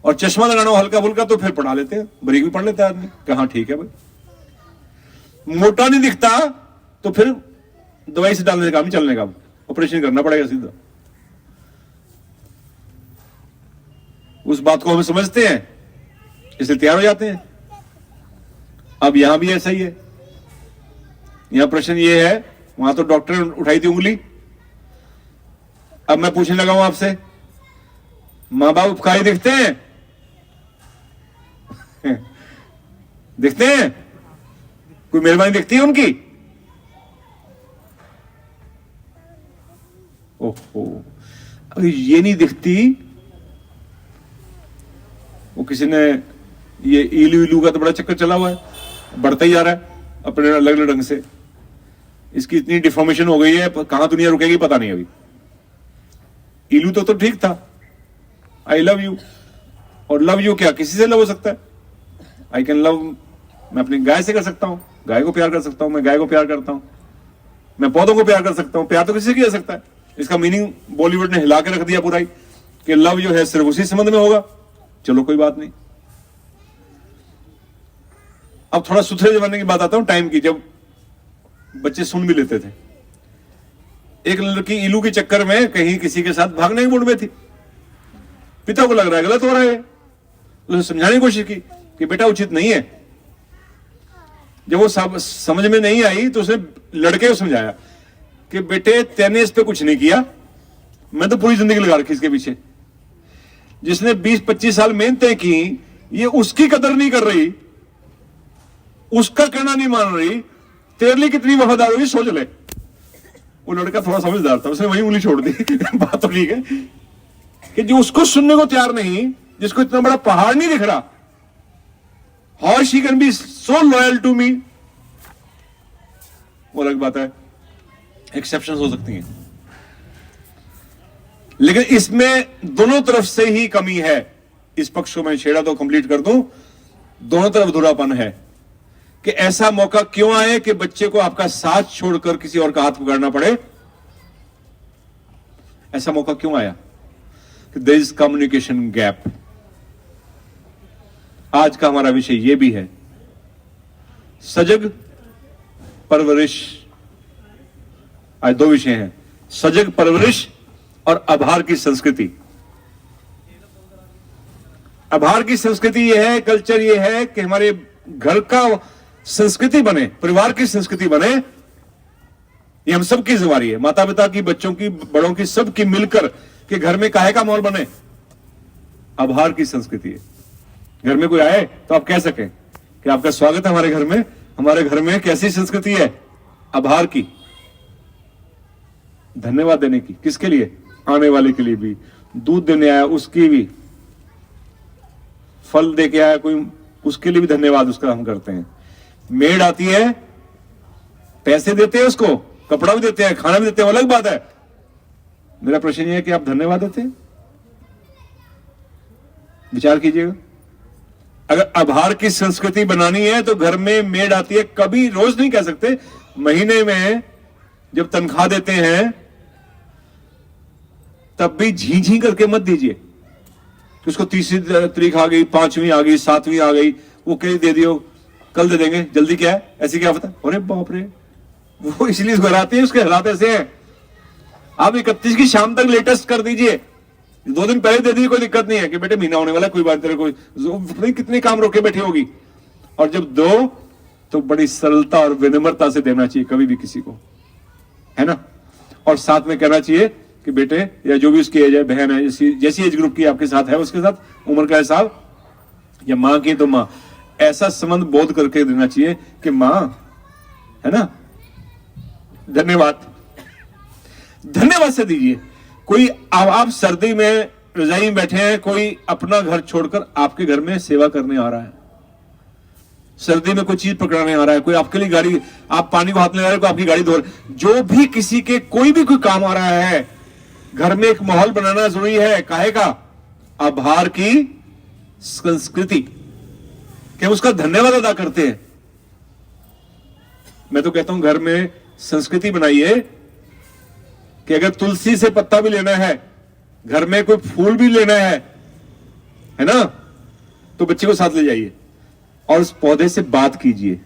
और चश्मा लगाना हल्का फुल्का तो फिर पढ़ा लेते हैं, बरीक भी पढ़ लेता है आदमी, कहा ठीक है भाई। मोटा नहीं दिखता तो फिर दवाई से डालने का काम, चलने का, ऑपरेशन करना पड़ेगा सीधा। उस बात को हम समझते हैं, इसलिए तैयार हो जाते हैं। अब यहां भी ऐसा ही है। यहां प्रश्न ये है, वहां तो डॉक्टर ने उठाई थी उंगली, अब मैं पूछने लगा हूं आपसे, मां बाप काहे दिखते हैं? दिखते हैं? कोई मेहरबानी दिखती है उनकी? ओहो, अगर ये नहीं दिखती, वो किसी ने, ये इलू इलू का तो बड़ा चक्कर चला हुआ है, बढ़ता ही जा रहा है अपने अलग अलग ढंग से। इसकी इतनी डिफॉर्मेशन हो गई है, कहां दुनिया रुकेगी पता नहीं। अभी इलू तो ठीक था, आई लव यू, और लव यू क्या किसी से लव हो सकता है? आई कैन लव, मैं अपनी गाय से कर सकता हूं, गाय को प्यार कर सकता हूं, मैं गाय को प्यार करता हूं, मैं पौधों को प्यार कर सकता हूं। प्यार तो किसी से किया सकता है। इसका मीनिंग बॉलीवुड ने हिला के रख दिया पूरा ही, कि लव जो है सिर्फ उसी संबंध में होगा। चलो कोई बात नहीं। अब थोड़ा सुथरे जमाने की बात आता हूं, टाइम की, जब बच्चे सुन भी लेते थे। एक लड़की इलू के चक्कर में कहीं किसी के साथ भागने की मूड में थी, पिता को लग रहा है गलत हो रहा है, उसे समझाने की कोशिश की कि बेटा उचित नहीं है। जब वो समझ में नहीं आई तो उसने लड़के को समझाया कि बेटे तेने इस पे कुछ नहीं किया, मैं तो पूरी जिंदगी लगा रखी इसके पीछे। जिसने 20-25 साल मेहनतें की, ये उसकी कदर नहीं कर रही, उसका कहना नहीं मान रही, तेरे लिए कितनी वफादार होगी सोच ले। वो लड़का थोड़ा समझदार था, उसने वही उंगली छोड़ दी। बात तो ठीक है कि जो उसको सुनने को तैयार नहीं, जिसको इतना बड़ा पहाड़ नहीं दिख रहा, how she can be so loyal to me, वो अलग बात है, एक्सेप्शंस हो सकती हैं। लेकिन इसमें दोनों तरफ से ही कमी है। इस पक्ष को मैं छेड़ा तो कंप्लीट कर दूं, दोनों तरफ धुरापन है कि ऐसा मौका क्यों आए कि बच्चे को आपका साथ छोड़कर किसी और का हाथ पकड़ना पड़े। ऐसा मौका क्यों आया कि देयर इज कम्युनिकेशन गैप। आज का हमारा विषय यह भी है, सजग परवरिश। आज दो विषय हैं, सजग परवरिश और आभार की संस्कृति। आभार की संस्कृति यह है, कल्चर यह है कि हमारे घर का संस्कृति बने, परिवार की संस्कृति बने, ये हम सबकी जिम्मेदारी है, माता पिता की, बच्चों की, बड़ों की, सबकी मिलकर कि घर में काहे का माहौल बने। आभार की संस्कृति है। घर में कोई आए तो आप कह सकें कि आपका स्वागत है हमारे घर में। हमारे घर में कैसी संस्कृति है? आभार की, धन्यवाद देने की। किसके लिए? आने वाले के लिए भी, दूध देने आया उसकी भी, फल दे के आया कोई, उसके लिए भी धन्यवाद उसका हम करते हैं। मेड आती है, पैसे देते हैं उसको, कपड़ा भी देते हैं, खाना भी देते हैं, अलग बात है। मेरा प्रश्न यह है कि आप धन्यवाद देते हैं? विचार कीजिएगा। अगर आभार की संस्कृति बनानी है तो घर में मेड आती है, कभी रोज नहीं कह सकते, महीने में जब तनख्वाह देते हैं तब भी झी झी करके मत दीजिए। उसको तीसरी तारीख आ गई, 5वीं आ गई, 7वीं आ गई, वो कह दे दियो, कल दे देंगे, जल्दी क्या है, ऐसी क्या पता। अरे बाप रे, वो इसलिए घराते हैं, उसके हालात ऐसे हैं। आप 31 की शाम तक लेटेस्ट कर दीजिए, 2 दिन पहले दे दीजिए, कोई दिक्कत नहीं है कि बेटे महीना होने वाला, कोई बात तेरे कोई कितने काम रोके बैठी होगी। और जब दो तो बड़ी सरलता और विनम्रता से देना चाहिए कभी भी किसी को, है ना। और साथ में कहना चाहिए कि बेटे, या जो भी उसकी एज है, बहन है, जैसी एज ग्रुप की आपके साथ है, उसके साथ उम्र का हिसाब, या मां की तो मां, ऐसा संबंध बोध करके देना चाहिए कि मां, है ना, धन्यवाद, धन्यवाद से दीजिए। कोई आप सर्दी में रजाई में बैठे हैं, कोई अपना घर छोड़कर आपके घर में सेवा करने आ रहा है, सर्दी में कोई चीज पकड़ाने आ रहा है, कोई आपके लिए गाड़ी, आप पानी को हाथ में ला रहे हैं, कोई आपकी गाड़ी धो रहा है, जो भी किसी के कोई भी कोई काम आ रहा है, घर में एक माहौल बनाना जरूरी है। काहे का? आभार की संस्कृति, कि हम उसका धन्यवाद अदा करते हैं। मैं तो कहता हूं घर में संस्कृति बनाइए कि अगर तुलसी से पत्ता भी लेना है, घर में कोई फूल भी लेना है ना, तो बच्चे को साथ ले जाइए और उस पौधे से बात कीजिए।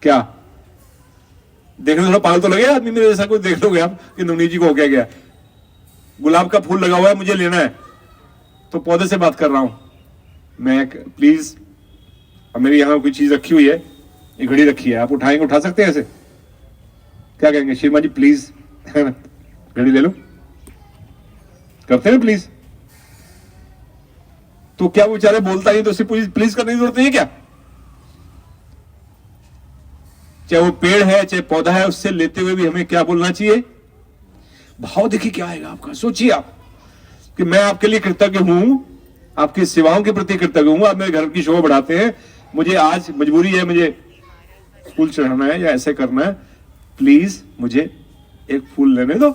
क्या देखने थोड़ा पागल तो लगे आदमी मेरे जैसा, कोई देख लोगे आप कि नवनीत जी को हो क्या गया। गुलाब का फूल लगा हुआ है, मुझे लेना है, तो पौधे से बात कर रहा हूं मैं। प्लीज, अब मेरी यहां कोई चीज रखी हुई है, ये घड़ी रखी है, आप उठाएंगे, उठा सकते हैं ऐसे? क्या कहेंगे, श्रीमान जी प्लीज घड़ी ले लो, करते हैं प्लीज? तो क्या वो बेचारा बोलता ही तो उसे प्लीज करने की जरूरत नहीं है क्या? चाहे वो पेड़ है चाहे पौधा है, उससे लेते हुए भी हमें क्या बोलना चाहिए? भाव देखिए क्या आएगा आपका। सोचिए आप कि मैं आपके लिए कृतज्ञ हूं, आपकी सेवाओं के प्रति कृतज्ञ हूं, आप मेरे घर की शोभा बढ़ाते हैं, मुझे आज मजबूरी है, मुझे फूल चढ़ाना है या ऐसे करना है, प्लीज मुझे एक फूल लेने दो।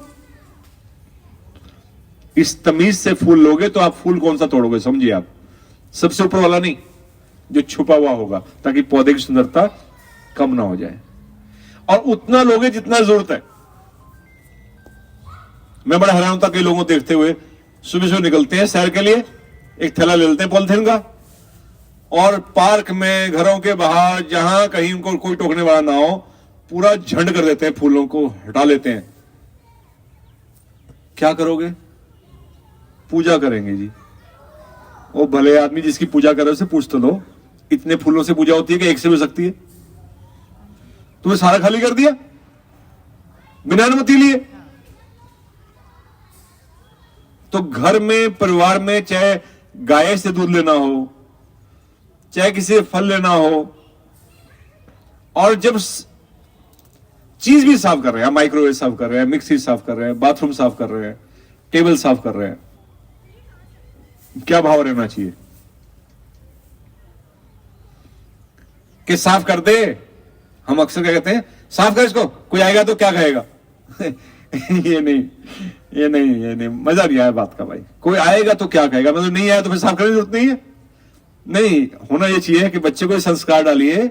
इस तमीज से फूल लोगे तो आप फूल कौन सा तोड़ोगे? समझिए आप, सबसे ऊपर वाला नहीं, जो छुपा हुआ होगा, ताकि पौधे की सुंदरता कम ना हो जाए, और उतना लोगे जितना जरूरत है। मैं बड़ा हैरान होता कई लोगों को देखते हुए, सुबह सुबह निकलते हैं सैर के लिए, एक थैला ले लेते हैं पॉलिथीन का, और पार्क में, घरों के बाहर, जहां कहीं उनको कोई टोकने वाला ना हो, पूरा झंड कर देते हैं, फूलों को हटा लेते हैं। क्या करोगे? पूजा करेंगे जी। वो भले आदमी जिसकी पूजा करे उसे पूछ तो लो, इतने फूलों से पूजा होती है कि एक से भी हो सकती है? तुम्हें सारा खाली कर दिया बिना अनुमति लिए। तो घर में, परिवार में, चाहे गाय से दूध लेना हो, चाहे किसी से फल लेना हो, और जब चीज भी साफ कर रहे हैं, माइक्रोवेव साफ कर रहे हैं, मिक्सी साफ कर रहे हैं, बाथरूम साफ कर रहे हैं, टेबल साफ कर रहे हैं, क्या भाव रहना चाहिए कि साफ कर दे? हम अक्सर क्या कहते हैं, साफ कर इसको, कोई आएगा तो क्या कहेगा? ये नहीं, मजा नहीं आया बात का भाई। कोई आएगा तो क्या कहेगा, मतलब नहीं आया तो फिर साफ करने की जरूरत नहीं है। नहीं, होना ये चाहिए कि बच्चे को संस्कार डालिए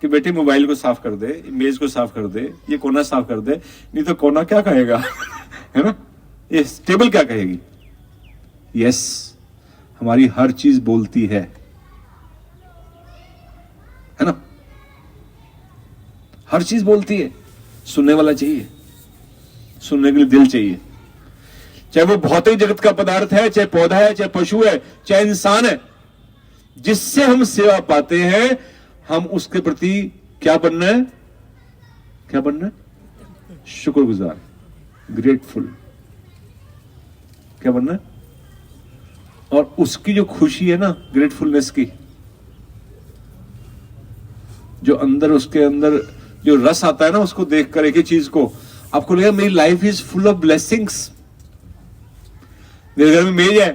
कि बेटे मोबाइल को साफ कर दे, मेज को साफ कर दे, ये कोना साफ कर दे, नहीं तो कोना क्या कहेगा है ना, ये टेबल क्या कहेगी? यस, हमारी हर चीज बोलती है ना, हर चीज बोलती है। सुनने वाला चाहिए, सुनने के लिए दिल चाहिए। चाहे वो भौतिक जगत का पदार्थ है, चाहे पौधा है, चाहे पशु है, चाहे इंसान है, जिससे हम सेवा पाते हैं, हम उसके प्रति क्या बनना है? क्या बनना है? शुक्रगुजार, ग्रेटफुल। क्या बनना है? और उसकी जो खुशी है ना, ग्रेटफुलनेस की, जो अंदर, उसके अंदर जो रस आता है ना, उसको देखकर एक ही चीज को, आपको लगेगा मेरी life is full of blessings. मेरे घर में मेज है,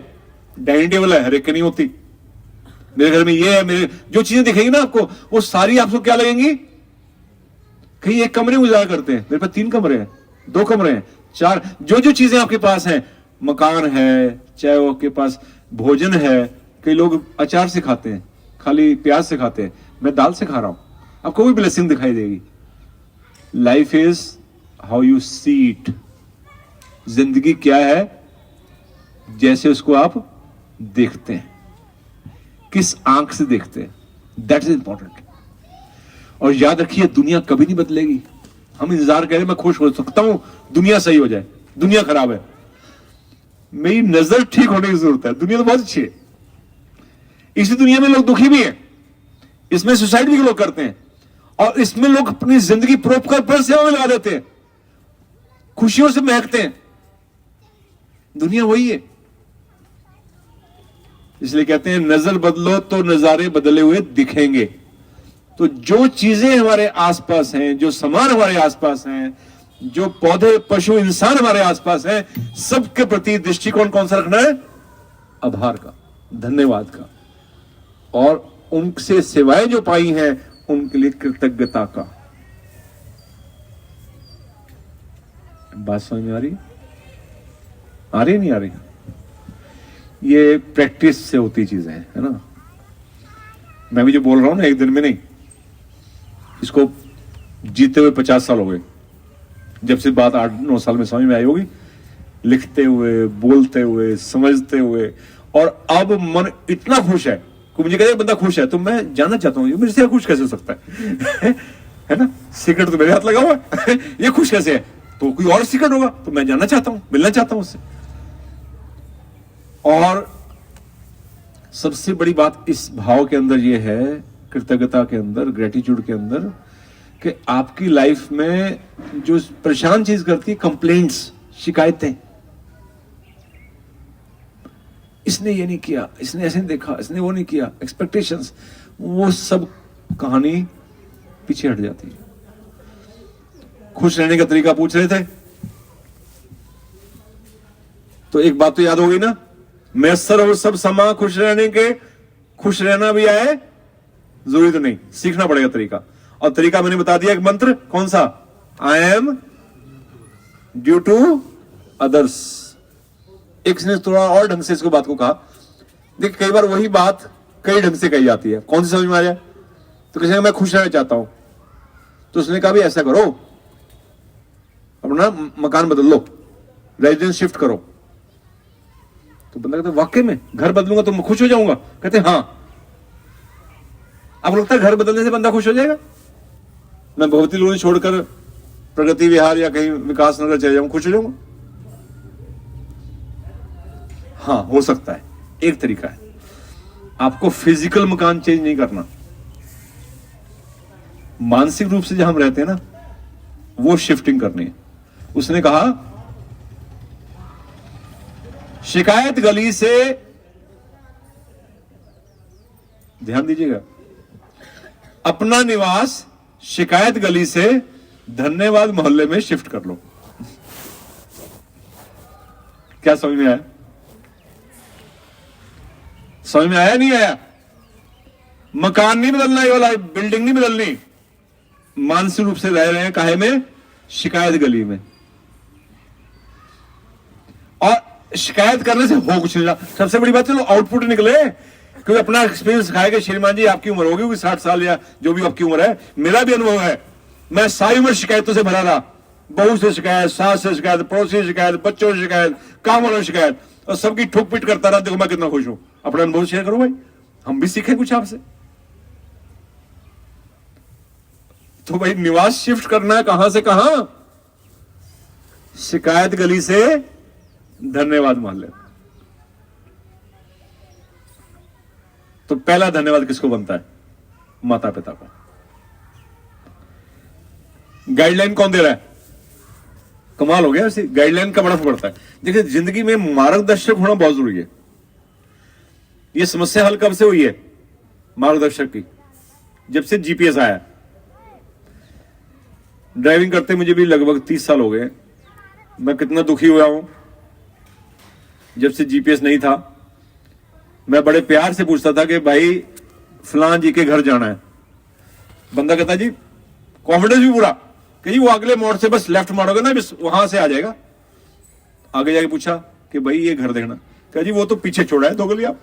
डाइनिंग टेबल है, हर एक की नहीं होती। मेरे घर में ये है, मेरे जो चीजें दिखेंगी ना आपको, वो सारी आपको क्या लगेंगी? कहीं एक कमरे में गुजारा करते हैं, मेरे पास 3 कमरे हैं, 2 कमरे हैं, 4, जो चीजें आपके पास हैं, मकान है, चाहे वो आपके पास भोजन है। कई लोग अचार से खाते हैं, खाली प्याज से खाते हैं, मैं दाल से खा रहा हूं, आपको भी ब्लेसिंग दिखाई देगी। Life is how you see it. जिंदगी क्या है? जैसे उसको आप देखते हैं, किस आंख से देखते हैं, दैट इज इंपॉर्टेंट। और याद रखिए, दुनिया कभी नहीं बदलेगी। हम इंतजार करें, मैं खुश हो सकता हूं दुनिया सही हो जाए, दुनिया खराब है, मेरी नजर ठीक होने की जरूरत है। दुनिया तो बहुत अच्छी है, इसी दुनिया में लोग दुखी भी हैं, इसमें सुसाइड भी लोग करते हैं, और इसमें लोग अपनी जिंदगी परोपकार पर सेवा में लगा देते हैं, खुशियों से महकते हैं। दुनिया वही है। इसलिए कहते हैं, नजर बदलो तो नजारे बदले हुए दिखेंगे। तो जो चीजें हमारे आसपास हैं, जो सामान हमारे आसपास हैं, जो पौधे, पशु, इंसान हमारे आसपास हैं, सबके प्रति दृष्टिकोण कौन सा रखना है? आभार का, धन्यवाद का, और उनसे सेवाएं जो पाई हैं उनके लिए कृतज्ञता का। बात समझ में आ रही? आ रही नहीं आ रही? ये प्रैक्टिस से होती चीजें है ना। मैं भी जो बोल रहा हूं ना, एक दिन में नहीं, इसको जीते हुए 50 साल हो गए। जब से बात 8-9 साल में समझ में आई होगी, लिखते हुए, बोलते हुए, समझते हुए, और अब मन इतना खुश है कि मुझे कहते बंदा खुश है, तो मैं जानना चाहता हूं ये मेरे से खुश कैसे हो सकता है है ना, सीक्रेट तो मेरे हाथ लगा हुआ है ये खुश कैसे है, तो कोई और सीक्रेट होगा, तो मैं जानना चाहता हूं, मिलना चाहता हूं उससे। और सबसे बड़ी बात इस भाव के अंदर ये है, कृतज्ञता के अंदर, ग्रेटिट्यूड के अंदर, कि आपकी लाइफ में जो परेशान चीज करती है, कंप्लेंट्स, शिकायतें, इसने ये नहीं किया, इसने ऐसे नहीं देखा, इसने वो नहीं किया, एक्सपेक्टेशंस, वो सब कहानी पीछे हट जाती है। खुश रहने का तरीका पूछ रहे थे, तो एक बात तो याद हो गई ना, मैसर और सब समा खुश रहने के, खुश रहना भी आए जरूरी तो नहीं, सीखना पड़ेगा तरीका। और तरीका मैंने बता दिया, एक मंत्र, कौन सा, I am due to others. एक ने थोड़ा और ढंग से इसको बात को कहा, देखिए कई बार वही बात कई ढंग से कही जाती है, कौन सी समझ में आ जाए, तो किसी ने मैं खुश रहना चाहता हूं, तो उसने कहा भी ऐसा करो, अपना मकान बदल लो, रेजिडेंस शिफ्ट करो। तो बंदा कहता वाकई में घर बदलूंगा तो मैं खुश हो जाऊंगा, कहते हां। आपको लगता है घर बदलने से बंदा खुश हो जाएगा? मैं भगवती लोनी छोड़कर प्रगति विहार या कहीं विकास नगर चले जाऊं, खुश हो जाऊंगा? हाँ, हो सकता है। एक तरीका है, आपको फिजिकल मकान चेंज नहीं करना, मानसिक रूप से जहां हम रहते हैं ना, वो शिफ्टिंग करनी है। उसने कहा शिकायत गली से, ध्यान दीजिएगा, अपना निवास शिकायत गली से धन्यवाद मोहल्ले में शिफ्ट कर लो। क्या समझ में आया? समझ में आया नहीं आया? मकान नहीं बदलना, ये वाला बिल्डिंग नहीं बदलनी, मानसिक रूप से रह रहे हैं काहे में, शिकायत गली में। और शिकायत करने से हो कुछ नहीं रहा। सबसे बड़ी बात, चलो आउटपुट निकले, क्योंकि अपना एक्सपीरियंस खाएगा, श्रीमान जी आपकी उम्र होगी 60 साल या जो भी आपकी उम्र है, मेरा भी अनुभव है, मैं सारी उम्र शिकायतों से भरा रहा, बहू से शिकायत, सास से शिकायत, पड़ोसी से शिकायत, बच्चों से शिकायत, काम वालों से शिकायत, और सबकी ठुक पिट करता रहा। देखो मैं कितना खुश हूं। अपना अनुभव शेयर करो भाई, हम भी सीखें कुछ आपसे। तो भाई निवास शिफ्ट करना है, कहां से कहां, शिकायत गली से धन्यवाद मोहल्ले। तो पहला धन्यवाद किसको बनता है? माता पिता को। गाइडलाइन कौन दे रहा है? कमाल हो गया, ऐसी गाइडलाइन का बड़ा फर्क पड़ता है। देखिए जिंदगी में मार्गदर्शक होना बहुत जरूरी है। यह समस्या हल कब से हुई है मार्गदर्शक की? जब से जीपीएस आया। ड्राइविंग करते मुझे भी लगभग 30 साल हो गए। मैं कितना दुखी हुआ हूं जब से जीपीएस नहीं था। मैं बड़े प्यार से पूछता था कि भाई फलां जी के घर जाना है, बंदा कहता जी कॉन्फिडेंस भी पूरा कि जी वो अगले मोड़ से बस लेफ्ट मारोगे ना, बस वहां से आ जाएगा। आगे जाके पूछा कि भाई ये घर देखना, कहा जी वो तो पीछे छोड़ा है 2 गली, आप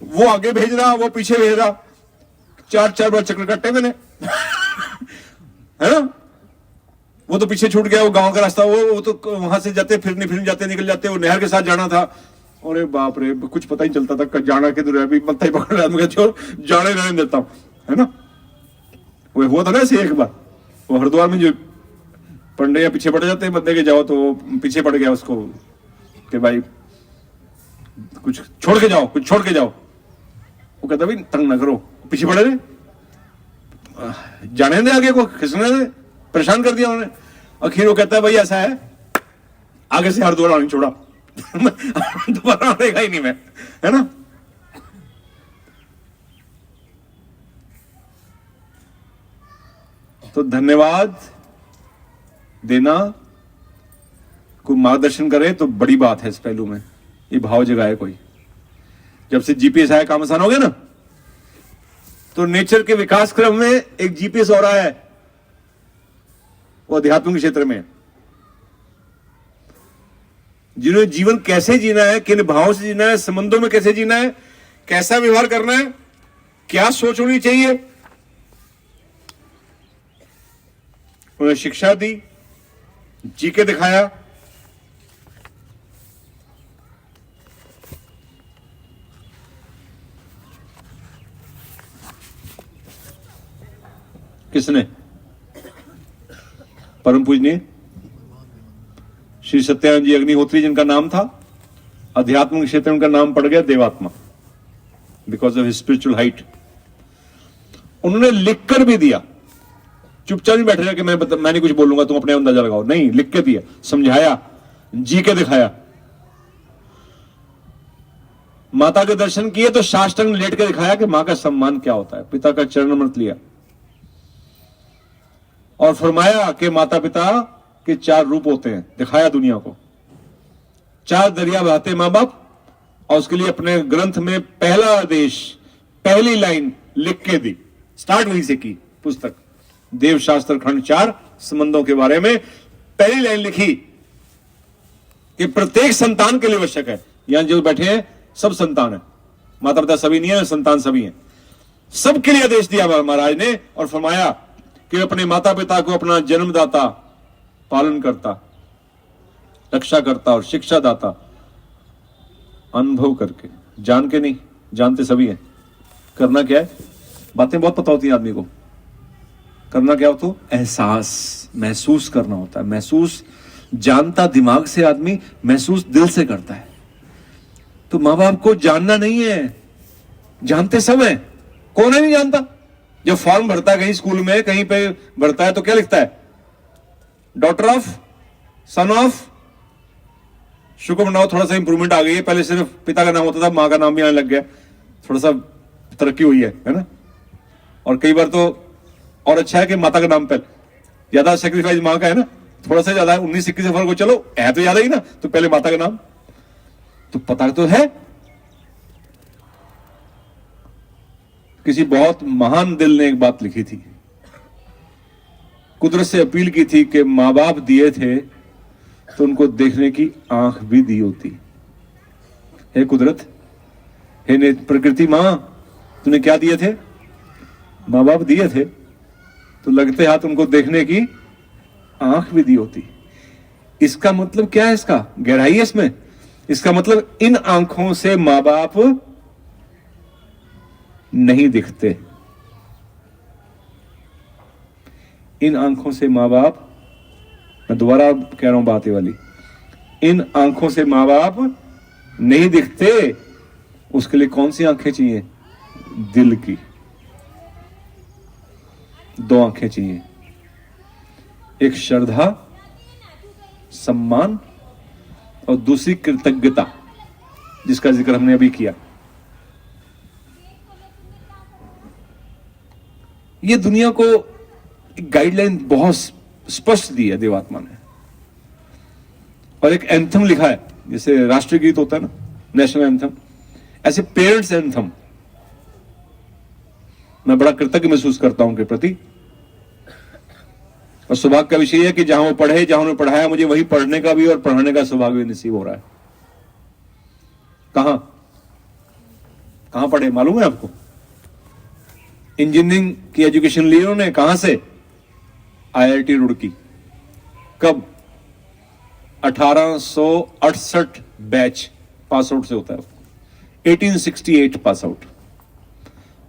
वो आगे भेज रहा, वो पीछे भेज रहा, 4 बार चक्कर कट्टे मैंने है ना। वो तो पीछे छूट गया, वो गांव का रास्ता, वो तो वहां से जाते फिरने जाते निकल जाते, वो नहर के साथ जाना था। अरे बाप रे, कुछ पता ही चलता था जाना किधर है, अभी मत्था ही पकड़ रहा था, जाने रहने देता हूं, है ना। वो हुआ था ना ऐसे एक बार, वो हरिद्वार में जो पंडे या पीछे पड़ जाते हैं बंदे के, जाओ तो वो पीछे पड़ गया उसको कि भाई कुछ छोड़ के जाओ, कुछ छोड़ के जाओ। वो कहता भाई तंग ना करो, पीछे पड़े रहे, जाने दे, आगे को खिसने दे, परेशान कर दिया उन्होंने। आखिर वो कहता है भाई ऐसा है, आगे से हरिद्वार नहीं छोड़ा दोबारा आएगा ही नहीं मैं, है ना। तो धन्यवाद देना, कोई मार्गदर्शन करे तो बड़ी बात है इस पहलू में, ये भाव जगाए कोई। जब से जीपीएस आया काम आसान हो गया ना। तो नेचर के विकास क्रम में एक जीपीएस और आया है, वो अध्यात्म के क्षेत्र में। जिन्होंने जीवन कैसे जीना है, किन भावों से जीना है, संबंधों में कैसे जीना है, कैसा व्यवहार करना है, क्या सोच होनी चाहिए, उन्हें शिक्षा दी, जी के दिखाया। किसने? परम पूजनीय श्री सत्यानंद जी अग्निहोत्री जिनका नाम था, अध्यात्म क्षेत्र में उनका नाम पड़ गया देवात्मा, बिकॉज ऑफ स्पिरिचुअल हाइट। उन्होंने लिखकर भी दिया, चुपचाप नहीं बैठे रहे कि मैं नहीं कुछ बोलूंगा तुम अपने अंदाजा लगाओ, नहीं, लिख के दिया, समझाया, जी के दिखाया। माता के दर्शन किए तो साष्टांग लेट के दिखाया कि मां का सम्मान क्या होता है, पिता का चरण अमृत लिया और फरमाया कि माता पिता के 4 रूप होते हैं, दिखाया दुनिया को। 4 दरिया बहाते मां बाप, और उसके लिए अपने ग्रंथ में पहला आदेश, पहली लाइन लिख के दी, स्टार्ट वहीं से की पुस्तक, देव शास्त्र खंड 4 संबंधों के बारे में पहली लाइन लिखी कि प्रत्येक संतान के लिए आवश्यक है। यहां जो बैठे हैं सब संतान है, माता पिता सभी नहीं है, संतान सभी हैं, सबके लिए आदेश दिया महाराज ने और फरमाया कि अपने माता पिता को अपना जन्मदाता, पालन करता, रक्षा करता और शिक्षा दाता अनुभव करके, जान के नहीं, जानते सभी हैं। करना क्या है, बातें बहुत पता होती हैं आदमी को, करना क्या होता है, एहसास, महसूस करना होता है। महसूस जानता दिमाग से आदमी, महसूस दिल से करता है। तो मां बाप को जानना नहीं है, जानते सब है, कौन है नहीं जानता। जब फॉर्म भरता है कहीं स्कूल में, कहीं पे भरता है तो क्या लिखता है, डॉटर ऑफ, सन ऑफ। शुक्र मनाओ थोड़ा सा इंप्रूवमेंट आ गई है, पहले सिर्फ पिता का नाम होता था, मां का नाम भी आने लग गया, थोड़ा सा तरक्की हुई है ना। और कई बार तो और अच्छा है कि माता का नाम पहले, ज्यादा सेक्रीफाइस मां का है ना, थोड़ा सा ज्यादा 19-21 से फर्क हो, चलो है तो ज्यादा ही ना, तो पहले माता का नाम तो पता तो है। किसी बहुत महान दिल ने एक बात लिखी थी, कुदरत से अपील की थी कि मां बाप दिए थे तो उनको देखने की आंख भी दी होती। हे कुदरत, हे प्रकृति मां, तूने क्या दिए थे, मां बाप दिए थे तो लगते हाथ उनको देखने की आंख भी दी होती। इसका मतलब क्या है, इसका गहराई है इसमें। इसका मतलब इन आंखों से मां बाप नहीं दिखते, इन आंखों से मां बाप, मैं दोबारा कह रहा हूं बात ये वाली, इन आंखों से मां बाप नहीं दिखते। उसके लिए कौन सी आंखें चाहिए, दिल की 2 आंखें चाहिए, एक श्रद्धा सम्मान और दूसरी कृतज्ञता, जिसका जिक्र हमने अभी किया। ये दुनिया को एक गाइडलाइन बहुत स्पष्ट दी है देवात्मा ने, और एक एंथम लिखा है, जैसे राष्ट्रीय गीत होता है ना, नेशनल एंथम, ऐसे पेरेंट्स एंथम मैं बड़ा कृतज्ञ महसूस करता हूं उनके प्रति। और सौभाग्य का विषय है कि जहां वो पढ़े, जहां उन्होंने पढ़ाया, मुझे वही पढ़ने का भी और पढ़ाने का सौभाग्य भी नसीब हो रहा है। कहां पढ़े मालूम है आपको, इंजीनियरिंग की एजुकेशन ली उन्होंने, कहां से, IIT रुड़की। कब, 1868 बैच पास आउट से होता है, 1868 पास आउट,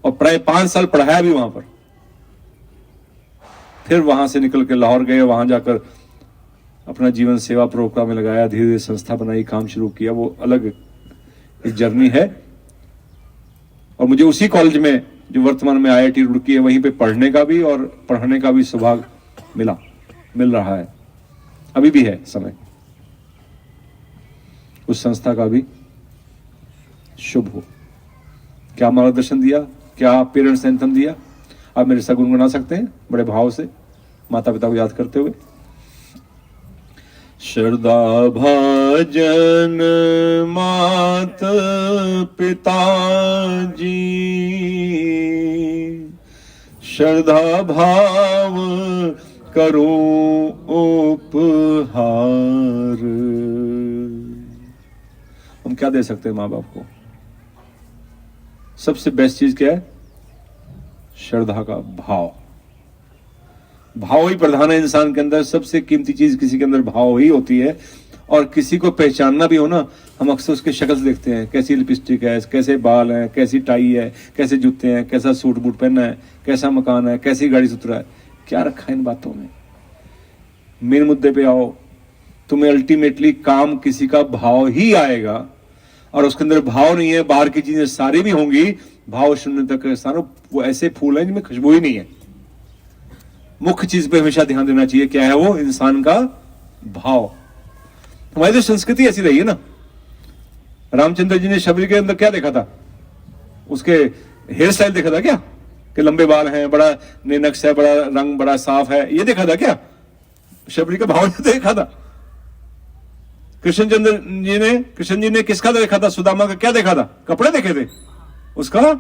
और प्राय 5 साल पढ़ाया भी वहां पर। फिर वहां से निकल के लाहौर गए, वहां जाकर अपना जीवन सेवा प्रोग्राम में लगाया, धीरे धीरे संस्था बनाई, काम शुरू किया, वो अलग एक जर्नी है। और मुझे उसी कॉलेज में जो वर्तमान में IIT रुड़की है, वहीं पे पढ़ने का भी और पढ़ाने का भी सौभाग्य मिल रहा है, अभी भी है समय। उस संस्था का भी शुभ हो। क्या मार्गदर्शन दिया, क्या पेरेंट्स एंथम दिया, आप मेरे साथ गुनगुना सकते हैं बड़े भाव से, माता पिता को याद करते हुए। श्रद्धा भाजन मात पिता जी, श्रद्धा भाव करो उपहार। हम क्या दे सकते हैं माँ बाप को, सबसे बेस्ट चीज क्या है, श्रद्धा का भाव। भाव ही प्रधान है इंसान के अंदर, सबसे कीमती चीज किसी के अंदर भाव ही होती है। और किसी को पहचानना भी हो ना, हम अक्सर उसके शक्ल से देखते हैं, कैसी लिपस्टिक है, कैसे बाल हैं, कैसी टाई है, कैसे जूते हैं, कैसा सूट बूट पहनना है, कैसा मकान है, कैसी गाड़ी से उतरा है, क्या रखा है इन बातों में। मेन मुद्दे पे आओ, तुम्हें अल्टीमेटली काम किसी का भाव ही आएगा, और उसके अंदर भाव नहीं है, बाहर की चीजें सारी भी होंगी, भाव शून्य तक स्थान, वो ऐसे फूल हैं जिनमें खुशबू ही नहीं है। मुख्य चीज पे हमेशा ध्यान देना चाहिए, क्या है वो? इंसान का भाव। हमारी तो संस्कृति ऐसी रही है ना। रामचंद्र जी ने शबरी के अंदर क्या देखा था? उसके हेयर स्टाइल देखा था क्या कि लंबे बाल हैं, बड़ा नेनक्स है, बड़ा रंग बड़ा साफ है, ये देखा था क्या? शबरी का भाव देखा था। कृष्ण जी ने किसका देखा था? सुदामा का क्या देखा था? कपड़े देखे थे, उसका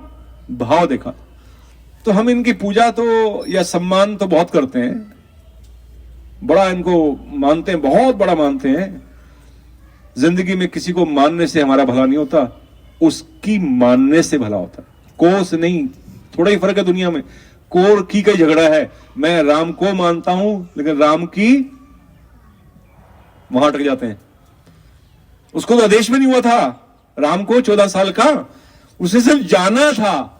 भाव देखा। तो हम इनकी पूजा तो या सम्मान तो बहुत करते हैं, बड़ा इनको मानते हैं, बहुत बड़ा मानते हैं। जिंदगी में किसी को मानने से हमारा भला नहीं होता, उसकी मानने से भला होता है। को से नहीं, थोड़ा ही फर्क है दुनिया में। कोर की का झगड़ा है, मैं राम को मानता हूं लेकिन राम की, वहां अटक जाते हैं। उसको तो आदेश में नहीं हुआ था, राम को 14 साल का, उसे सिर्फ जाना था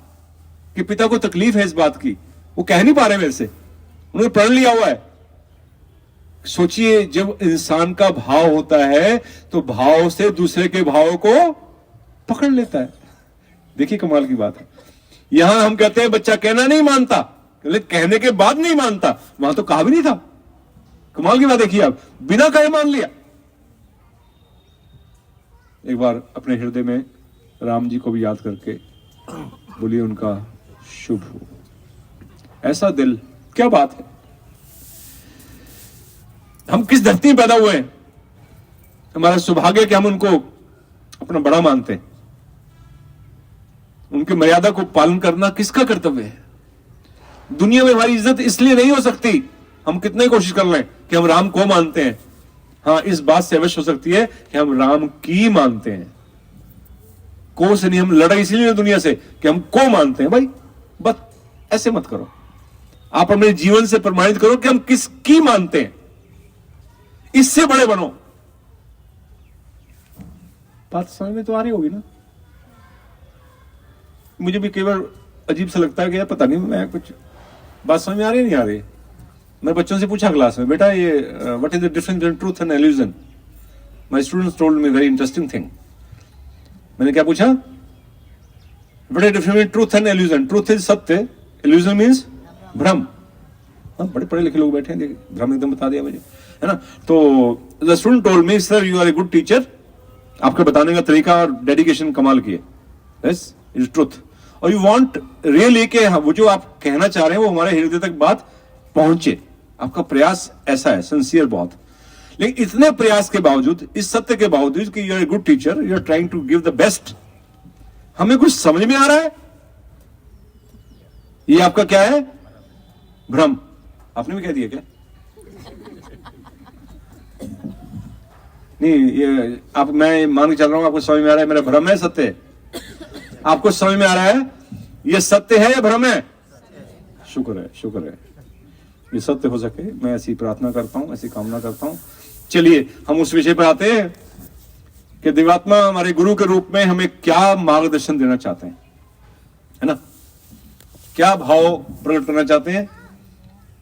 कि पिता को तकलीफ है इस बात की, वो कह नहीं पा रहे मेरे से, उन्होंने प्रण लिया हुआ है। सोचिए, जब इंसान का भाव होता है तो भाव से दूसरे के भाव को पकड़ लेता है। देखिए कमाल की बात है। यहां हम कहते हैं बच्चा कहना नहीं मानता, लेकिन कहने के बाद नहीं मानता, वहां तो कहा भी नहीं था। कमाल की बात देखिए आप, बिना कहे मान लिया। एक बार अपने हृदय में राम जी को भी याद करके बोलिए, उनका शुभ हो। ऐसा दिल, क्या बात है। हम किस धरती में पैदा हुए हैं, हमारा सौभाग्य कि हम उनको अपना बड़ा मानते हैं। उनकी मर्यादा को पालन करना किसका कर्तव्य है? दुनिया में हमारी इज्जत इसलिए नहीं हो सकती, हम कितने कोशिश कर लें कि हम राम को मानते हैं। हां, इस बात से अवश्य हो सकती है कि हम राम की मानते हैं। को से नहीं, हम लड़ाई इसलिए दुनिया से कि हम को मानते हैं। भाई बस ऐसे मत करो, आप अपने जीवन से प्रमाणित करो कि हम किसकी मानते हैं, इससे बड़े बनो। बात समझ में तो आ रही होगी ना। मुझे भी कई बार अजीब सा लगता है कि यार पता नहीं मैं कुछ बात समझ में आ रही नहीं आ रही। मैं बच्चों से पूछा क्लास में, बेटा ये what is the difference between truth and illusion? My students told me very interesting thing. मैंने क्या पूछा? What is difference between truth and illusion? Truth is सत्य, इल्यूजन मींस भ्रम। बड़े पढ़े लिखे लोग बैठे हैं, देखिए भ्रम एकदम बता दिया मुझे, है ना। तो the student told me, sir you are a good teacher, आपके बताने का तरीका और डेडिकेशन कमाल की है। Yes, it is truth. और यू वांट रियली के वो जो आप कहना चाह रहे हैं वो हमारे हृदय तक बात पहुंचे। आपका प्रयास ऐसा है, सिंसियर बहुत। लेकिन इतने प्रयास के बावजूद, इस सत्य के बावजूद कि you are a good teacher, you are trying to give the best, हमें कुछ समझ में आ रहा है। ये आपका क्या है? भ्रम। आपने भी कह दिया क्या? नहीं, ये आप, मैं मान के चल रहा हूं आपको समझ में आ रहा है मेरा भ्रम है सत्य है। आपको समझ में आ रहा है ये सत्य है या भ्रम है? शुक्र है, शुक्र है। ये सत्य हो सके, मैं ऐसी प्रार्थना करता हूं, ऐसी कामना करता हूं। चलिए हम उस विषय पर आते हैं कि दिव्यात्मा हमारे गुरु के रूप में हमें क्या मार्गदर्शन देना चाहते हैं, है ना। क्या भाव प्रकट करना चाहते हैं,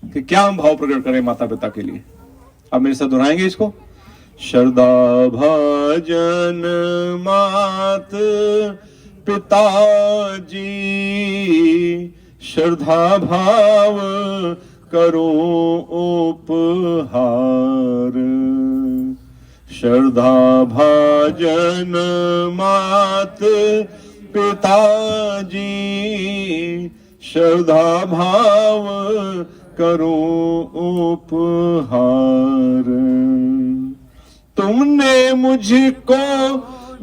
कि क्या हम भाव प्रकट करें माता पिता के लिए। आप मेरे साथ दोहराएंगे इसको। श्रद्धा भजन मात पिताजी, श्रद्धा भाव करो उपहार। श्रद्धा भजन मात पिताजी, श्रद्धा भाव करो उपहार। तुमने मुझको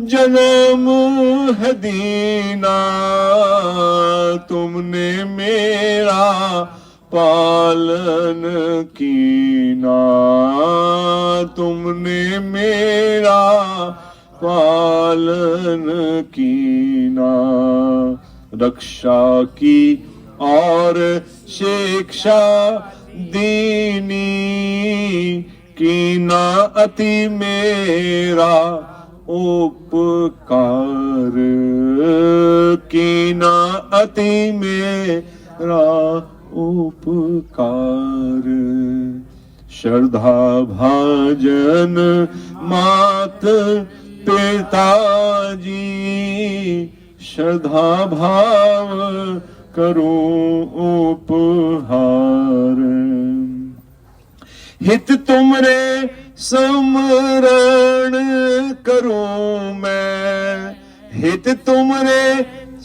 जन्म है दीना, तुमने मेरा पालन कीना, तुमने मेरा पालन कीना। रक्षा की और शिक्षा दीनी, कीना अति मेरा उपकार, कीना अति मेरा उपकार। श्रद्धा भाजन मात पिताजी, श्रद्धा भाव करो उपहार। हित तुमरे समरण करूं मैं, हित तुमरे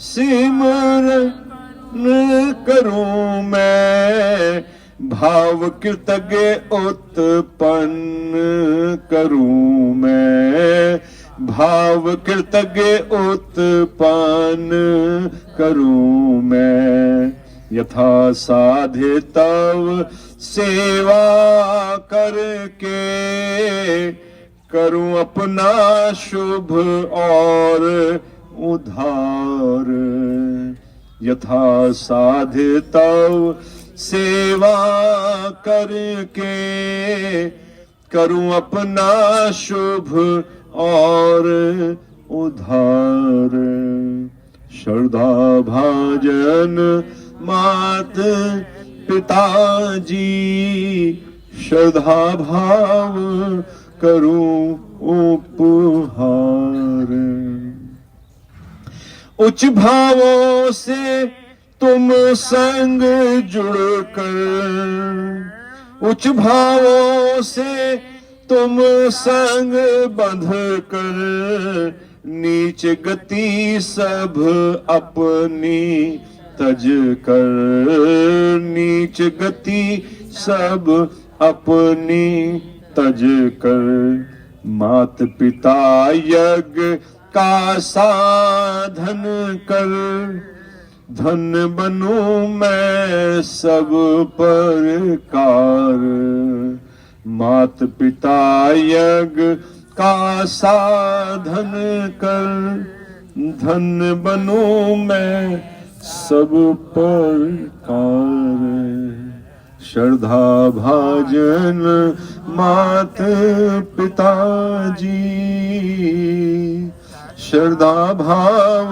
सिमरण करूं मैं, भाव कृतज्ञ उत्पन्न करूं मैं, भाव कृतज्ञ उत्पन्न करूं मैं। यथा साध्य तव सेवा करके, करूं अपना शुभ और उधार। यथा साध्य तव सेवा करके, करूं अपना शुभ और उधार। श्रद्धा भाजन मात पिताजी, श्रद्धा भाव करूं उपहार। उच्च भावों से तुम संग जुड़कर, उच्च भावों से तुम संग बंध कर, नीच गति सब अपनी तज कर, नीच गति सब अपनी तज कर। मात पिता यज्ञ का साधन कर, धन बनूं मैं सब प्रकार। मात पिता यज्ञ का साधन कर, धन बनूं मैं सब प्रकार। श्रद्धा भाजन मात पिताजी, श्रद्धा भाव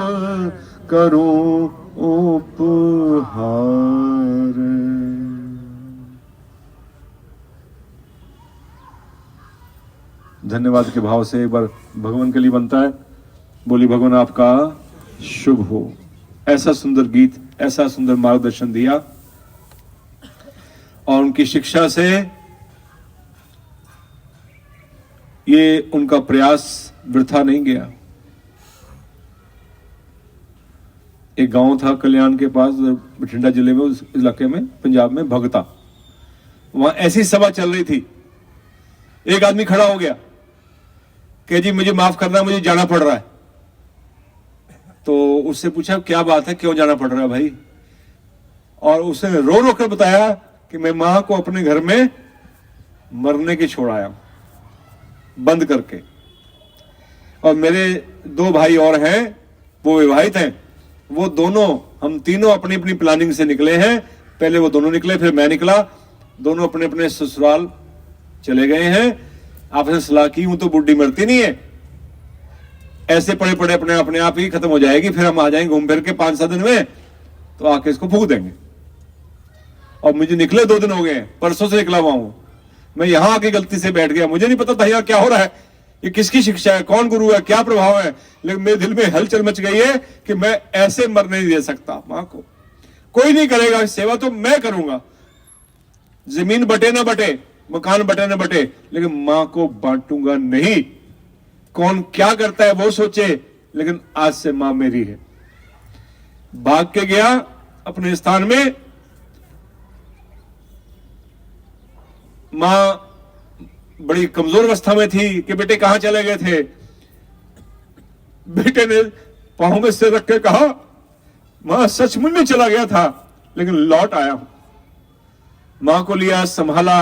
करूं उपहार। धन्यवाद के भाव से एक बार भगवान के लिए बनता है। बोली भगवान आपका शुभ हो। ऐसा सुंदर गीत, ऐसा सुंदर मार्गदर्शन दिया और उनकी शिक्षा से ये उनका प्रयास वृथा नहीं गया। एक गांव था कल्याण के पास, बठिंडा जिले में, उस इलाके में, पंजाब में, भगता। वहां ऐसी सभा चल रही थी। एक आदमी खड़ा हो गया कि जी मुझे माफ करना, मुझे जाना पड़ रहा है। तो उससे पूछा क्या बात है, क्यों जाना पड़ रहा है भाई? और उसने रो रो कर बताया कि मैं मां को अपने घर में मरने के छोड़ आया बंद करके, और मेरे दो भाई और हैं, वो विवाहित हैं। वो दोनों, हम तीनों अपनी अपनी प्लानिंग से निकले हैं। पहले वो दोनों निकले, फिर मैं निकला। दोनों अपने अपने ससुराल चले गए हैं। आपने सलाह की, हूं तो बुढ़ी मरती नहीं है, ऐसे पड़े पड़े अपने आप ही खत्म हो जाएगी, फिर हम आ जाएंगे घूम फिर के 5-7 दिन में, तो आके इसको फूक देंगे। और मुझे निकले 2 दिन हो गए, परसों से निकला हुआ हूं। मैं यहां आके गलती से बैठ गया, मुझे नहीं पता था यहाँ क्या हो रहा है, ये किसकी शिक्षा है, कौन गुरु है, क्या प्रभाव है। लेकिन मेरे दिल में हलचल मच गई है कि मैं ऐसे मरने नहीं दे सकता मां को। कोई नहीं करेगा सेवा तो मैं करूंगा। जमीन बटे ना बटे, मकान बटे ना बटे, लेकिन मां को बांटूंगा नहीं। कौन क्या करता है वो सोचे, लेकिन आज से मां मेरी है। भाग के गया अपने स्थान में। मां बड़ी कमजोर अवस्था में थी कि बेटे कहां चले गए थे। बेटे ने पांव में सिर रख के कहा, मां सचमुच में चला गया था, लेकिन लौट आया हूं। मां को लिया, संभाला,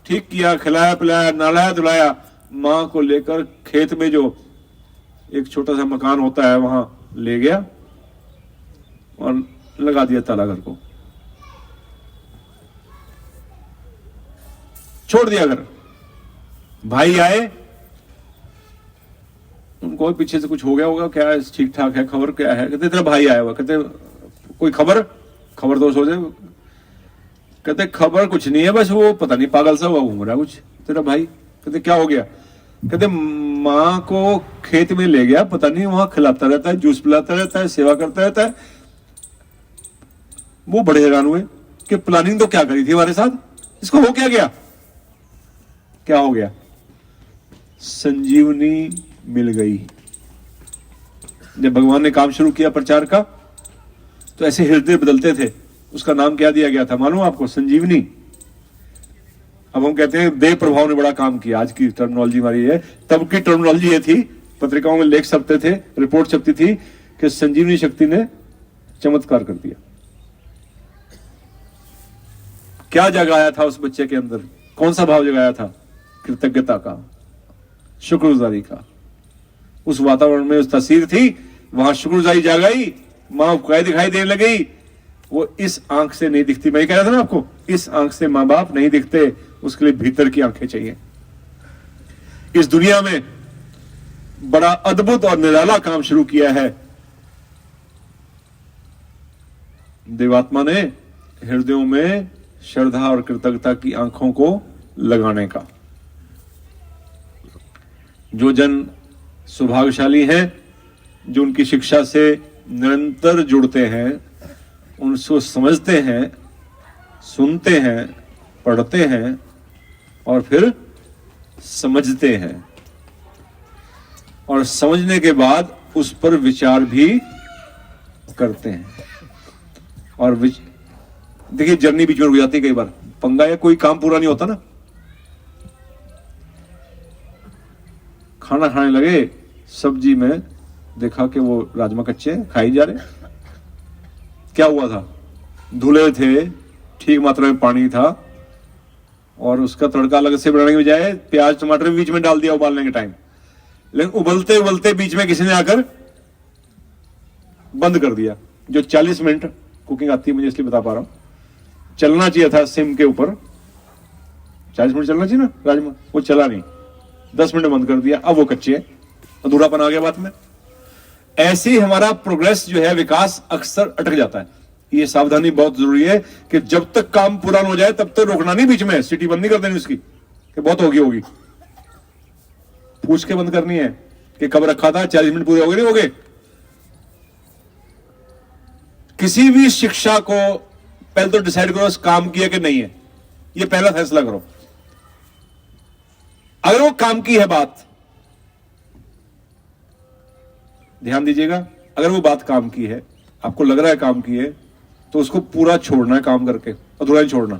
ठीक किया, खिलाया पिलाया, नहलाया धुलाया। मां को लेकर खेत में जो एक छोटा सा मकान होता है वहां ले गया और लगा दिया ताला घर को, छोड़ दिया घर। भाई आए, उनको पीछे से कुछ हो गया होगा, क्या ठीक ठाक है, खबर क्या है? कहते तेरा भाई आया हुआ। कहते कोई खबर? खबर तो सोचे, कहते खबर कुछ नहीं है, बस वो पता नहीं पागल सा हुआ घूम रहा कुछ तेरा भाई। कहते क्या हो गया? कहते माँ को खेत में ले गया, पता नहीं वहां खिलाता रहता है, जूस पिलाता रहता है, सेवा करता रहता है। वो बड़े हैरान हुए कि प्लानिंग तो क्या करी थी हमारे साथ, इसको हो क्या गया? क्या हो गया? संजीवनी मिल गई। जब भगवान ने काम शुरू किया प्रचार का, तो ऐसे हृदय बदलते थे। उसका नाम क्या दिया गया था मालूम आपको? संजीवनी। अब हम कहते हैं देव प्रभाव ने बड़ा काम किया, आज की टर्मिनोलॉजी हमारी है। तब की टर्मिनोलॉजी ये थी, पत्रिकाओं में लेख छपते थे, रिपोर्ट छपती थी कि संजीवनी शक्ति ने चमत्कार कर दिया। क्या जगाया था उस बच्चे के अंदर? कौन सा भाव जगाया था? कृतज्ञता का, शुक्रगुजारी का। उस वातावरण में उस तस्वीर थी, वहां शुक्रगुजारी जागाई, मां उपकाय दिखाई देने लगी। वो इस आंख से नहीं दिखती, मैं कह रहा था ना आपको, इस आंख से मां बाप नहीं दिखते, उसके लिए भीतर की आंखें चाहिए। इस दुनिया में बड़ा अद्भुत और निराला काम शुरू किया है देवात्मा ने, हृदयों में श्रद्धा और कृतज्ञता की आंखों को लगाने का। जो जन सौभाग्यशाली हैं, जो उनकी शिक्षा से निरंतर जुड़ते हैं, उनको समझते हैं, सुनते हैं, पढ़ते हैं और फिर समझते हैं, और समझने के बाद उस पर विचार भी करते हैं। और देखिए जर्नी बीच में रुक जाती है कई बार, पंगा या कोई काम पूरा नहीं होता ना। खाना खाने लगे, सब्जी में देखा कि वो राजमा कच्चे खाई जा रहे। क्या हुआ था? धुले थे, ठीक मात्रा में पानी था, और उसका तड़का अलग से बनाने के बजाय प्याज टमाटर बीच में डाल दिया उबालने के टाइम। लेकिन उबलते उबलते बीच में किसी ने आकर बंद कर दिया। जो 40 मिनट कुकिंग आती है मुझे, इसलिए बता पा रहा हूं, चलना चाहिए था सिम के ऊपर, 40 मिनट चलना चाहिए ना राजमा, वो चला नहीं, 10 मिनट बंद कर दिया। अब वो कच्चे है, अधूरापन आ गया बात में। ऐसे ही हमारा प्रोग्रेस जो है, विकास अक्सर अटक जाता है। ये सावधानी बहुत जरूरी है कि जब तक काम पूरा न हो जाए तब तक रोकना नहीं, बीच में सीटी बंद नहीं कर देनी उसकी कि बहुत होगी। पूछ के बंद करनी है कि कब रखा था, 40 मिनट पूरे हो गए नहीं हो गए। किसी भी शिक्षा को पहले तो डिसाइड करो काम किया कि नहीं है, ये पहला फैसला करो। अगर वो काम की है बात, ध्यान दीजिएगा, अगर वो बात काम की है, आपको लग रहा है काम की है, तो उसको पूरा छोड़ना है काम करके, अधूरा नहीं छोड़ना।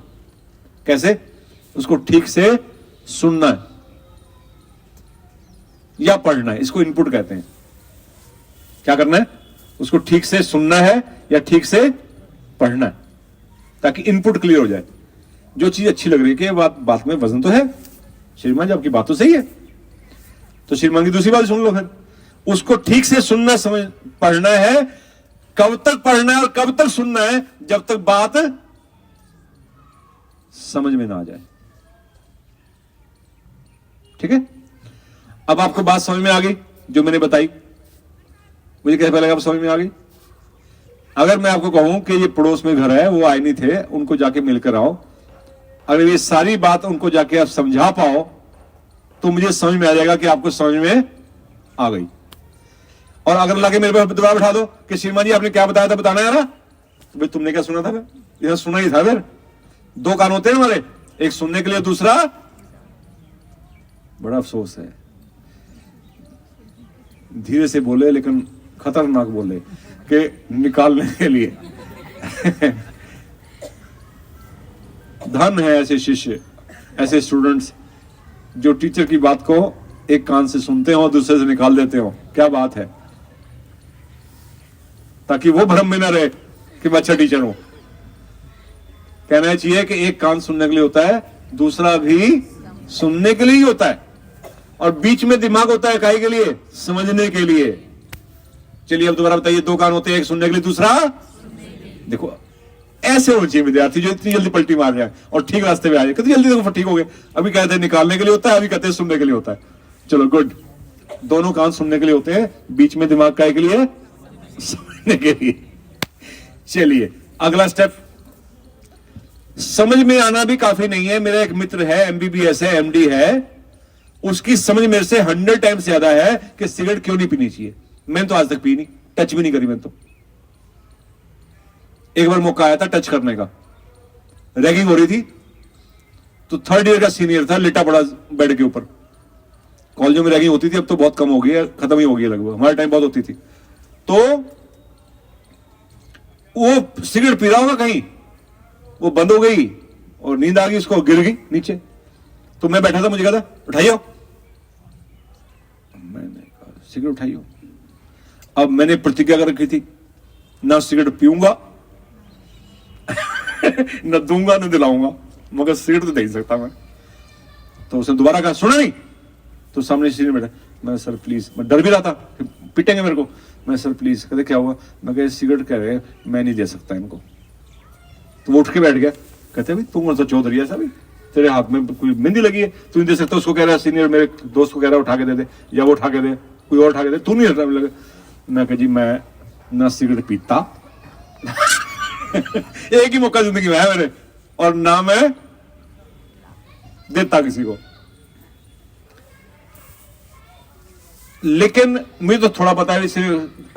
कैसे? उसको ठीक से सुनना है या पढ़ना है, इसको इनपुट कहते हैं। क्या करना है? उसको ठीक से सुनना है या ठीक से पढ़ना है, ताकि इनपुट क्लियर हो जाए। जो चीज अच्छी लग रही है कि बात में वजन तो है, श्रीमान जी आपकी बात तो सही है, तो श्रीमान की दूसरी बात सुन लो। फिर उसको ठीक से सुनना, समझ, पढ़ना है। कब तक पढ़ना है और कब तक सुनना है? जब तक बात समझ में ना आ जाए। ठीक है? अब आपको बात समझ में आ गई जो मैंने बताई? मुझे कैसे पता लगा आप समझ में आ गई? अगर मैं आपको कहूं कि ये पड़ोस में घर है, वो आए नहीं थे, उनको जाके मिलकर आओ, अगर ये सारी बात उनको जाके आप समझा पाओ, तो मुझे समझ में आ जाएगा कि आपको समझ में आ गई। और अगर लाके मेरे पर दोबारा बैठा दो कि श्रीमान जी आपने क्या बताया था, बताना है ना, तो भाई तुमने क्या सुना था? फिर यह सुना ही था। फिर दो कान होते हैं हमारे, एक सुनने के लिए, दूसरा, बड़ा अफसोस है, धीरे से बोले लेकिन खतरनाक बोले कि निकालने के लिए। धन है ऐसे शिष्य, ऐसे स्टूडेंट्स जो टीचर की बात को एक कान से सुनते हो, दूसरे से निकाल देते हो। क्या बात है? ताकि वो भ्रम में ना रहे कि मैं अच्छा टीचर हूं। कहना चाहिए कि एक कान सुनने के लिए होता है, दूसरा भी सुनने के लिए ही होता है, और बीच में दिमाग होता है काहे के लिए? समझने के लिए। चलिए अब दोबारा बताइए, दो कान होते हैं, एक सुनने के लिए, दूसरा देखो। ऐसे होने चाहिए विद्यार्थी जो इतनी जल्दी पलटी मार जाए और ठीक रास्ते पे आ जाए। कितनी जल्दी देखो ठीक हो गए, अभी कहते हैं निकालने के लिए होता है, अभी कहते हैं सुनने के लिए होता है। चलो गुड, दोनों कान सुनने के लिए होते हैं, बीच में दिमाग काहे के लिए? समझने के लिए। चलिए अगला स्टेप, समझ में आना भी काफी नहीं है। मेरा एक मित्र है, एमबीबीएस है, एमडी है, उसकी समझ मेरे से 100 टाइम्स ज्यादा है कि सिगरेट क्यों नहीं पीनी चाहिए। मैंने तो आज तक पी नहीं, टच भी नहीं करी मैंने तो। एक बार मौका आया था टच करने का, रैगिंग हो रही थी, तो 3rd ईयर का सीनियर था, लेटा पड़ा बेड के ऊपर। कॉलेजों में रैगिंग होती थी, अब तो बहुत कम हो गई है, खत्म ही हो गई है लगभग, हमारे टाइम बहुत होती थी। तो वो सिगरेट पी रहा होगा कहीं, वो बंद हो गई और नींद आ गई उसको, गिर गई नीचे। तो मैं बैठा था, मुझे कहा था उठाइयो, मैंने कहा सिगरेट उठाइयो। अब मैंने प्रतिज्ञा कर रखी थी, ना सिगरेट पीऊंगा न दूंगा न दिलाऊंगा, मगर सिगरेट तो दे नहीं सकता मैं। तो उसने दोबारा कहा, सुना नहीं? तो सामने सीनियर बैठा, मैं सर प्लीज, मैं डर भी रहा था पिटेंगे मेरे को। मैं सर प्लीज, कहते क्या हुआ? मैं कहा सिगरेट कह रहे हैं, मैं नहीं दे सकता इनको। तो वो उठ के बैठ गया, कहते भाई तू तो चौधरी ऐसा भी, तेरे हाथ में कोई मेहंदी लगी है, तू नहीं दे सकता। उसको कह रहा है सीनियर, मेरे दोस्त को कह रहा है उठा के दे दे, या वो उठा के दे, कोई और उठा के दे, तू नहीं हटा लगा। मैं कहा जी मैं ना सिगरेट पीता एक ही मौका जिंदगी में है मेरे, और ना मैं देता किसी को। लेकिन मुझे तो थोड़ा पता है, इससे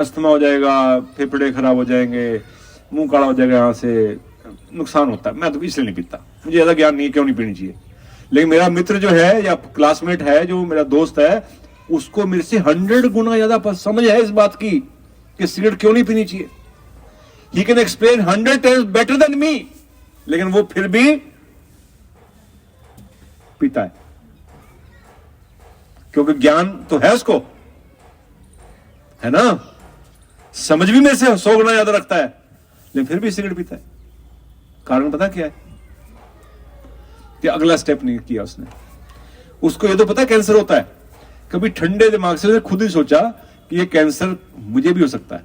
अस्थमा हो जाएगा, फेफड़े खराब हो जाएंगे, मुंह काला हो जाएगा, यहां से नुकसान होता है। मैं तो इसलिए नहीं पीता, मुझे ज्यादा ज्ञान नहीं है क्यों नहीं पीनी चाहिए। लेकिन मेरा मित्र जो है या क्लासमेट है, जो मेरा दोस्त है, उसको मेरे से 100 गुना ज्यादा समझ है इस बात की कि सिगरेट क्यों नहीं पीनी चाहिए। He can explain 100 times better than me, लेकिन वो फिर भी पीता है, क्योंकि ज्ञान तो है उसको, है ना, समझ भी मेरे से 100 गुना ज्यादा रखता है, लेकिन फिर भी सिगरेट पीता है। कारण पता क्या है? कि अगला स्टेप नहीं किया उसने। उसको ये तो पता कैंसर होता है, कभी ठंडे दिमाग से उसने खुद ही सोचा कि ये कैंसर मुझे भी हो सकता है,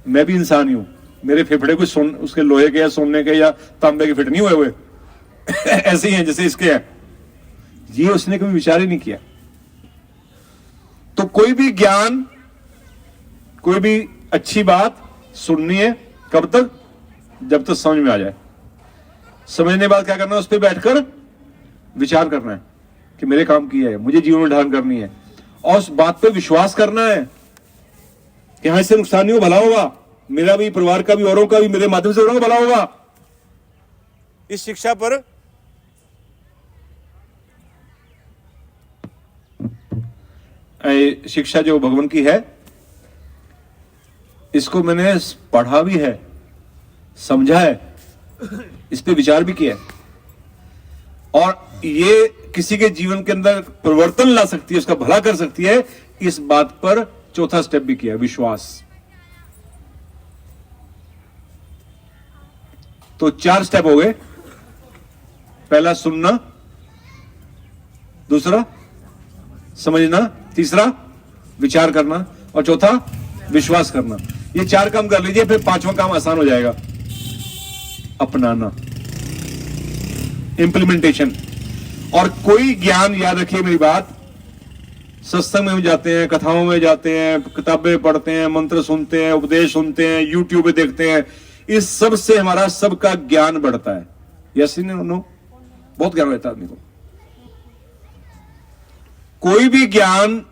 मैं भी इंसान ही हूं, मेरे फेफड़े कोई उसके लोहे के या सोने के या तांबे के फिट नहीं हुए हुए ऐसे ही हैं जैसे इसके हैं। ये उसने कभी विचार ही नहीं किया। तो कोई भी ज्ञान, कोई भी अच्छी बात सुननी है, कब तक? जब तक समझ में आ जाए। समझने के बाद क्या करना है? उस पर बैठकर विचार करना है कि मेरे काम की है, मुझे जीवन में धारण करनी है, और उस बात पे विश्वास करना है कि हाँ इससे नुकसान नहीं हो, भला होगा, मेरा भी, परिवार का भी, औरों का भी, मेरे माध्यम से औरों का भला होगा। इस शिक्षा पर शिक्षा जो भगवान की है, इसको मैंने पढ़ा भी है, समझा है, इस पे विचार भी किया है, और ये किसी के जीवन के अंदर परिवर्तन ला सकती है, उसका भला कर सकती है, इस बात पर चौथा स्टेप भी किया, विश्वास। तो 4 स्टेप हो गए। पहला सुनना, दूसरा समझना, तीसरा विचार करना, और चौथा विश्वास करना। ये 4 काम कर लीजिए, फिर 5वां काम आसान हो जाएगा, अपनाना, इंप्लीमेंटेशन। और कोई ज्ञान, याद रखिए मेरी बात, सत्संग में जाते हैं, कथाओं में जाते हैं, किताबें पढ़ते हैं, मंत्र सुनते हैं, उपदेश सुनते हैं, यूट्यूब पे देखते हैं, इस सब से हमारा सबका ज्ञान बढ़ता है। Yes no? बहुत ज्ञान रहता है आदमी को। कोई भी ज्ञान,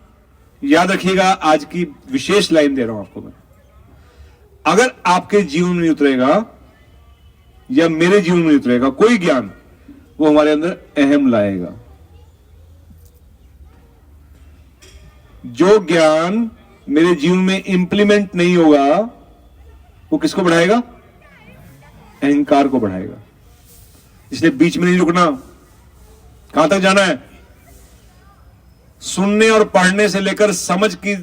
याद रखिएगा, आज की विशेष लाइन दे रहा हूं आपको मैं, अगर आपके जीवन में उतरेगा या मेरे जीवन में उतरेगा कोई ज्ञान, वो हमारे अंदर अहम लाएगा। जो ज्ञान मेरे जीवन में इंप्लीमेंट नहीं होगा, वो किसको बढ़ाएगा? अहंकार को बढ़ाएगा। इसलिए बीच में नहीं रुकना। कहां तक जाना है? सुनने और पढ़ने से लेकर समझ की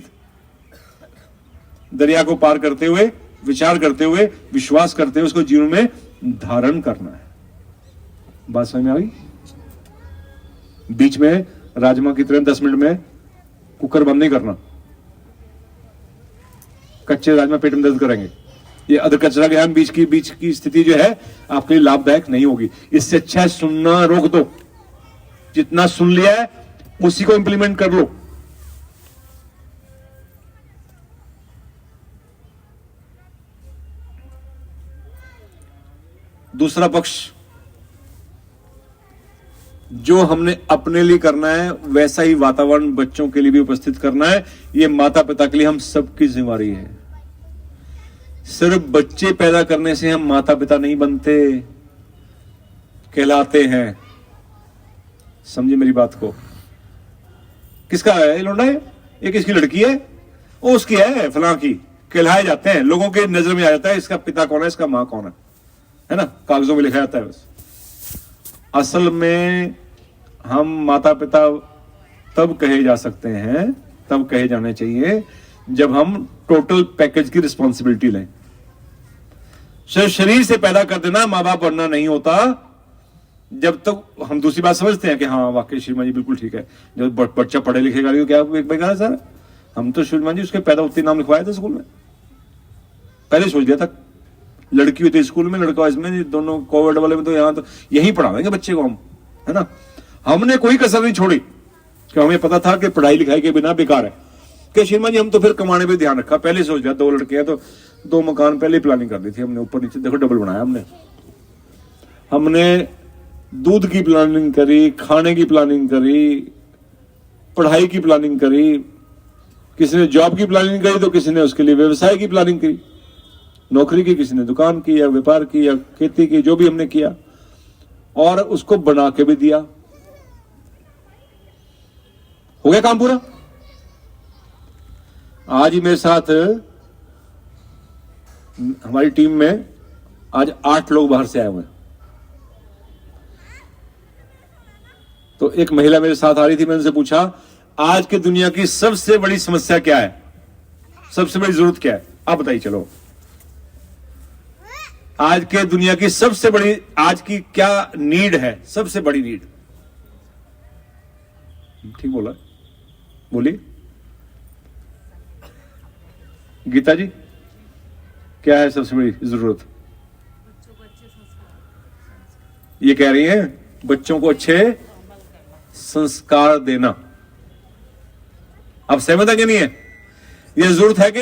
दरिया को पार करते हुए, विचार करते हुए, विश्वास करते हुए, उसको जीवन में धारण करना है। बात समझ में आ गई? बीच में राजमा की तरह 10 मिनट में कुकर बंद नहीं करना, कच्चे राजमा पेट में दर्द करेंगे। ये अदर कचरा ज्ञान बीच की स्थिति जो है आपके लिए लाभदायक नहीं होगी। इससे अच्छा है सुनना रोक दो, जितना सुन लिया है उसी को इंप्लीमेंट कर लो। दूसरा पक्ष जो हमने अपने लिए करना है वैसा ही वातावरण बच्चों के लिए भी उपस्थित करना है। ये माता पिता के लिए हम सबकी जिम्मेवारी है। सिर्फ बच्चे पैदा करने से हम माता पिता नहीं बनते, कहलाते हैं। समझे मेरी बात को? किसका है लौंडा है? ये किसकी लड़की है? वो उसकी है, फलां की। कहलाए जाते हैं, लोगों के नजर में आ जाता है इसका पिता कौन है, इसका मां कौन है ना? कागजों में लिखा जाता है बस। असल में हम माता पिता तब कहे जा सकते हैं, तब कहे जाने चाहिए जब हम टोटल पैकेज की रिस्पॉन्सिबिलिटी लें। सिर्फ शरीर से पैदा कर देना माँ बाप बनना नहीं होता। जब तक हम दूसरी बात समझते हैं कि हाँ वाकई श्रीमान जी बिल्कुल ठीक है, जब बच्चा पढ़े लिखेगा तो क्या एक भाई कहा सर हम तो श्रीमान जी उसके पैदा होते नाम लिखवाया था स्कूल में, पहले सोच दिया था। लड़की हुई थी स्कूल में, लड़का इसमें, दोनों कोविड वाले में तो यहाँ तो यहीं पढ़ाएंगे बच्चे को हम, है ना। हमने कोई कसर नहीं छोड़ी कि हमें पता था कि पढ़ाई लिखाई के बिना बेकार है कि श्रीमान जी हम तो फिर कमाने पे ध्यान रखा। पहले सोच लिया 2 लड़के हैं तो 2 मकान पहले प्लानिंग कर दी थी हमने, ऊपर नीचे देखो डबल बनाया हमने दूध की प्लानिंग करी, खाने की प्लानिंग करी, पढ़ाई की प्लानिंग करी, किसी ने जॉब की प्लानिंग करी तो किसी ने उसके लिए व्यवसाय की प्लानिंग करी, नौकरी की, किसी ने दुकान की या व्यापार की या खेती की, जो भी हमने किया और उसको बना के भी दिया। हो गया काम पूरा। आज ही मेरे साथ हमारी टीम में आज 8 लोग बाहर से आए हुए हैं। तो एक महिला मेरे साथ आ रही थी, मैंने उनसे पूछा आज की दुनिया की सबसे बड़ी समस्या क्या है, सबसे बड़ी जरूरत क्या है, आप बताइए। चलो आज के दुनिया की सबसे बड़ी आज की क्या नीड है, सबसे बड़ी नीड? ठीक बोला, बोलिए गीता जी, क्या है सबसे बड़ी जरूरत? ये कह रही हैं बच्चों को अच्छे संस्कार देना। अब सहमत है कि नहीं है? ये जरूरत है कि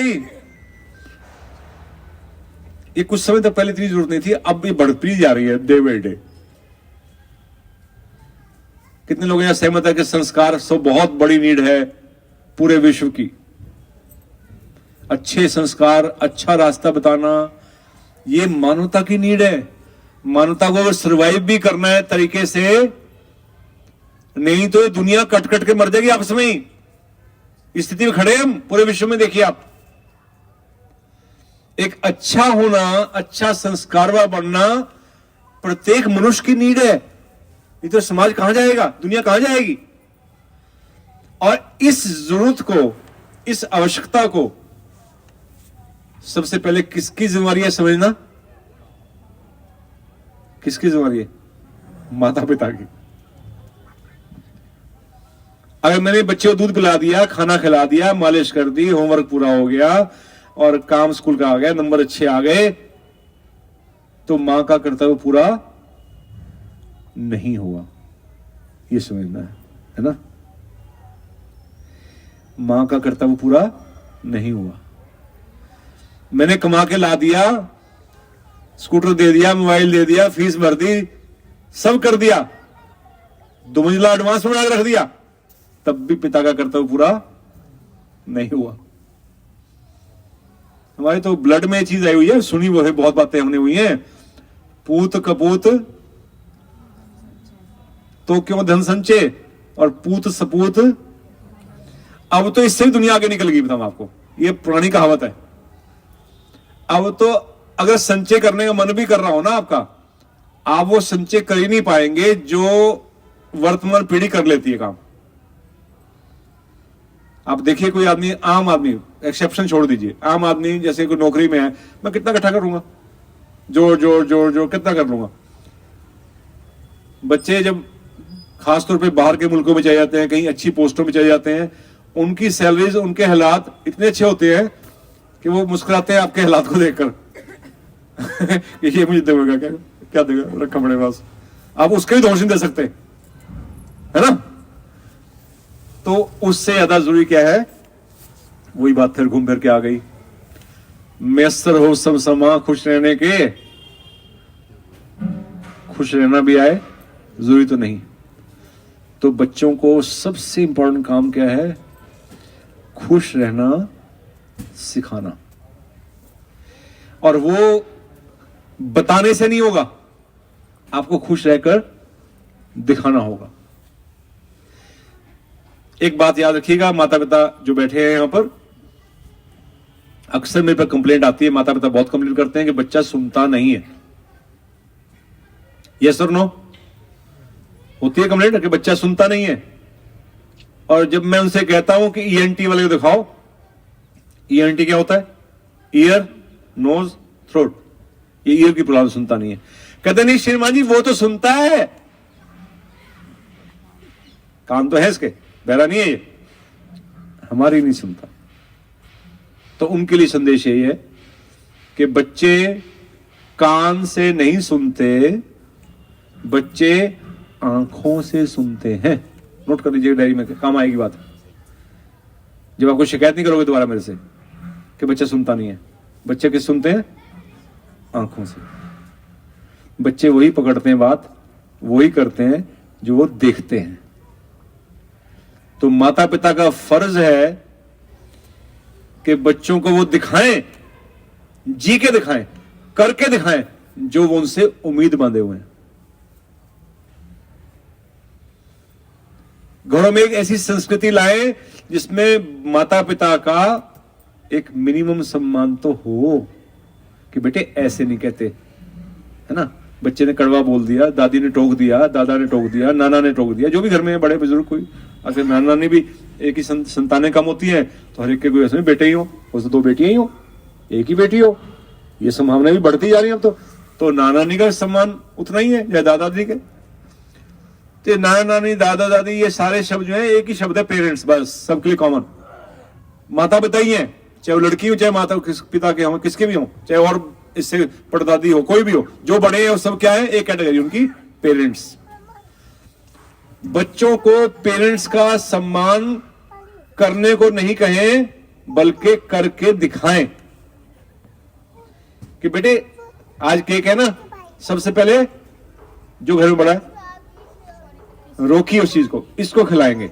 ये कुछ समय तक पहले इतनी जरूरत नहीं थी, अब ये बढ़ती जा रही है डे बाय डे। कितने लोग यहां सहमत है कि संस्कार सब बहुत बड़ी नीड है पूरे विश्व की? अच्छे संस्कार, अच्छा रास्ता बताना, ये मानवता की नीड है। मानवता को अगर सर्वाइव भी करना है तरीके से, नहीं तो ये दुनिया कट कट के मर जाएगी आपस में ही। इस स्थिति में खड़े हम पूरे विश्व में। देखिए आप, एक अच्छा होना, अच्छा संस्कारवान बनना प्रत्येक मनुष्य की नीड है। ये तो समाज कहां जाएगा, दुनिया कहां जाएगी? और इस जरूरत को, इस आवश्यकता को सबसे पहले किसकी जिम्मेवारी है समझना? किसकी जिम्मेवारी है? माता पिता की। अगर मैंने बच्चे को दूध पिला दिया, खाना खिला दिया, मालिश कर दी, होमवर्क पूरा हो गया और काम स्कूल का आ गया, नंबर अच्छे आ गए, तो मां का कर्तव्य पूरा नहीं हुआ। ये समझना है ना? मां का कर्तव्य पूरा नहीं हुआ। मैंने कमा के ला दिया, स्कूटर दे दिया, मोबाइल दे दिया, फीस भर दी, सब कर दिया, 2 मंजिला एडवांस बना के रख दिया, तब भी पिता का कर्तव्य पूरा नहीं हुआ। हमारे तो ब्लड में चीज आई हुई है, सुनी वो है, बहुत बातें हमने हुई हैं। पूत कपूत तो क्यों धन संचय, और पूत सपूत। अब तो इससे भी दुनिया आगे निकल गई, बताऊं आपको, ये पुरानी कहावत है। अब तो अगर संचय करने का मन भी कर रहा हो ना आपका, आप वो संचय कर ही नहीं पाएंगे जो वर्तमान पीढ़ी कर लेती है काम। आप देखिए कोई आदमी, आम आदमी, एक्सेप्शन छोड़ दीजिए, आम आदमी जैसे कोई नौकरी में है, मैं कितना इकट्ठा करूंगा, जोड़ जोड़ जोड़ जोड़ कितना कर लूंगा। बच्चे जब खासतौर पे बाहर के मुल्कों में चले जाते हैं, कहीं अच्छी पोस्टों में चले जाते हैं, उनकी सैलरीज, उनके हालात इतने अच्छे होते हैं कि वो मुस्कुराते हैं आपके हालात को देखकर। ये मुझे देगा क्या, क्या देगा, रखा पड़े पास, आप उसके भी दोष नहीं दे सकते, है ना। तो उससे ज्यादा जरूरी क्या है? वही बात फिर घूम फिर के आ गई, मैसर हो सब समा खुश रहने के। खुश रहना भी आए, जरूरी तो नहीं। तो बच्चों को सबसे इंपॉर्टेंट काम क्या है? खुश रहना सिखाना। और वो बताने से नहीं होगा, आपको खुश रहकर दिखाना होगा। एक बात याद रखिएगा, माता पिता जो बैठे हैं यहां पर, अक्सर मेरे पर कंप्लेंट आती है, माता पिता बहुत कंप्लेंट करते हैं कि बच्चा सुनता नहीं है। यस और नो? होती है कंप्लेंट कि बच्चा सुनता नहीं है। और जब मैं उनसे कहता हूं कि ईएनटी वाले को दिखाओ, ईएनटी क्या होता है? Ear, nose, throat. ये ईयर की प्रॉब्लम, सुनता नहीं है। कहते नहीं श्रीमान जी वो तो सुनता है, कान तो है इसके, बहरा नहीं है ये, हमारी नहीं सुनता। तो उनके लिए संदेश यही है कि बच्चे कान से नहीं सुनते, बच्चे आंखों से सुनते हैं। नोट कर लीजिए, डायरी में काम आएगी बात। जब आपको शिकायत नहीं करोगे दोबारा मेरे से कि बच्चा सुनता नहीं है, बच्चे किस सुनते हैं? आंखों से। बच्चे वही पकड़ते हैं बात, वही करते हैं जो वो देखते हैं। तो माता पिता का फर्ज है कि बच्चों को वो दिखाएं, जी के दिखाएं, करके दिखाएं जो वो उनसे उम्मीद बांधे हुए हैं। घरों में एक ऐसी संस्कृति लाएं जिसमें माता पिता का एक मिनिमम सम्मान तो हो कि बेटे ऐसे नहीं कहते, है ना। बच्चे ने कड़वा बोल दिया, दादी ने टोक दिया, दादा ने टोक दिया, नाना ने टोक दिया, जो भी घर में बड़े बुजुर्ग कोई, अगर नाना नानी भी एक ही संतानें कम होती हैं तो हर एक के कोई ऐसे बेटे ही हो, उससे दो बेटियां ही हो, एक ही बेटी हो, ये संभावना भी बढ़ती जा रही है अब तो नाना नानी का सम्मान उतना ही है या दादा दादी के। तो नाना नानी दादा दादी ये सारे शब्द जो है एक ही शब्द है, पेरेंट्स, बस सबके लिए कॉमन। माता पिता ही है, चाहे वो लड़की हो चाहे माता पिता के हो, किसके भी हो, चाहे और इससे परदादी हो, कोई भी हो, जो बड़े हैं वो सब क्या है? एक कैटेगरी उनकी, पेरेंट्स। बच्चों को पेरेंट्स का सम्मान करने को नहीं कहें, बल्कि करके दिखाएं कि बेटे आज केक है ना, सबसे पहले जो घर में बड़ा है रोकिए उस चीज को, इसको खिलाएंगे।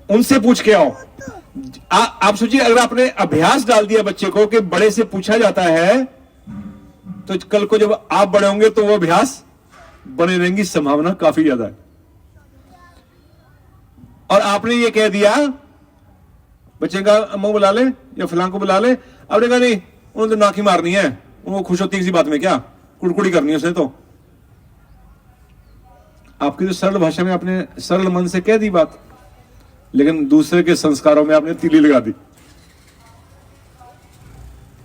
उनसे पूछ के आओ। आप सोचिए, अगर आपने अभ्यास डाल दिया बच्चे को कि बड़े से पूछा जाता है, तो कल को जब आप बड़े होंगे तो वो अभ्यास बने रहेंगी, संभावना काफी ज्यादा है। और आपने ये कह दिया बच्चे का अम्मा बुला ले या फलां को बुला ले, आपने कहा नहीं उन्होंने तो नाकी मारनी है, वो खुश होती किसी बात में, क्या कुड़कुड़ी करनी है उसने। तो आपकी जो सरल भाषा में आपने सरल मन से कह दी बात, लेकिन दूसरे के संस्कारों में आपने तीली लगा दी,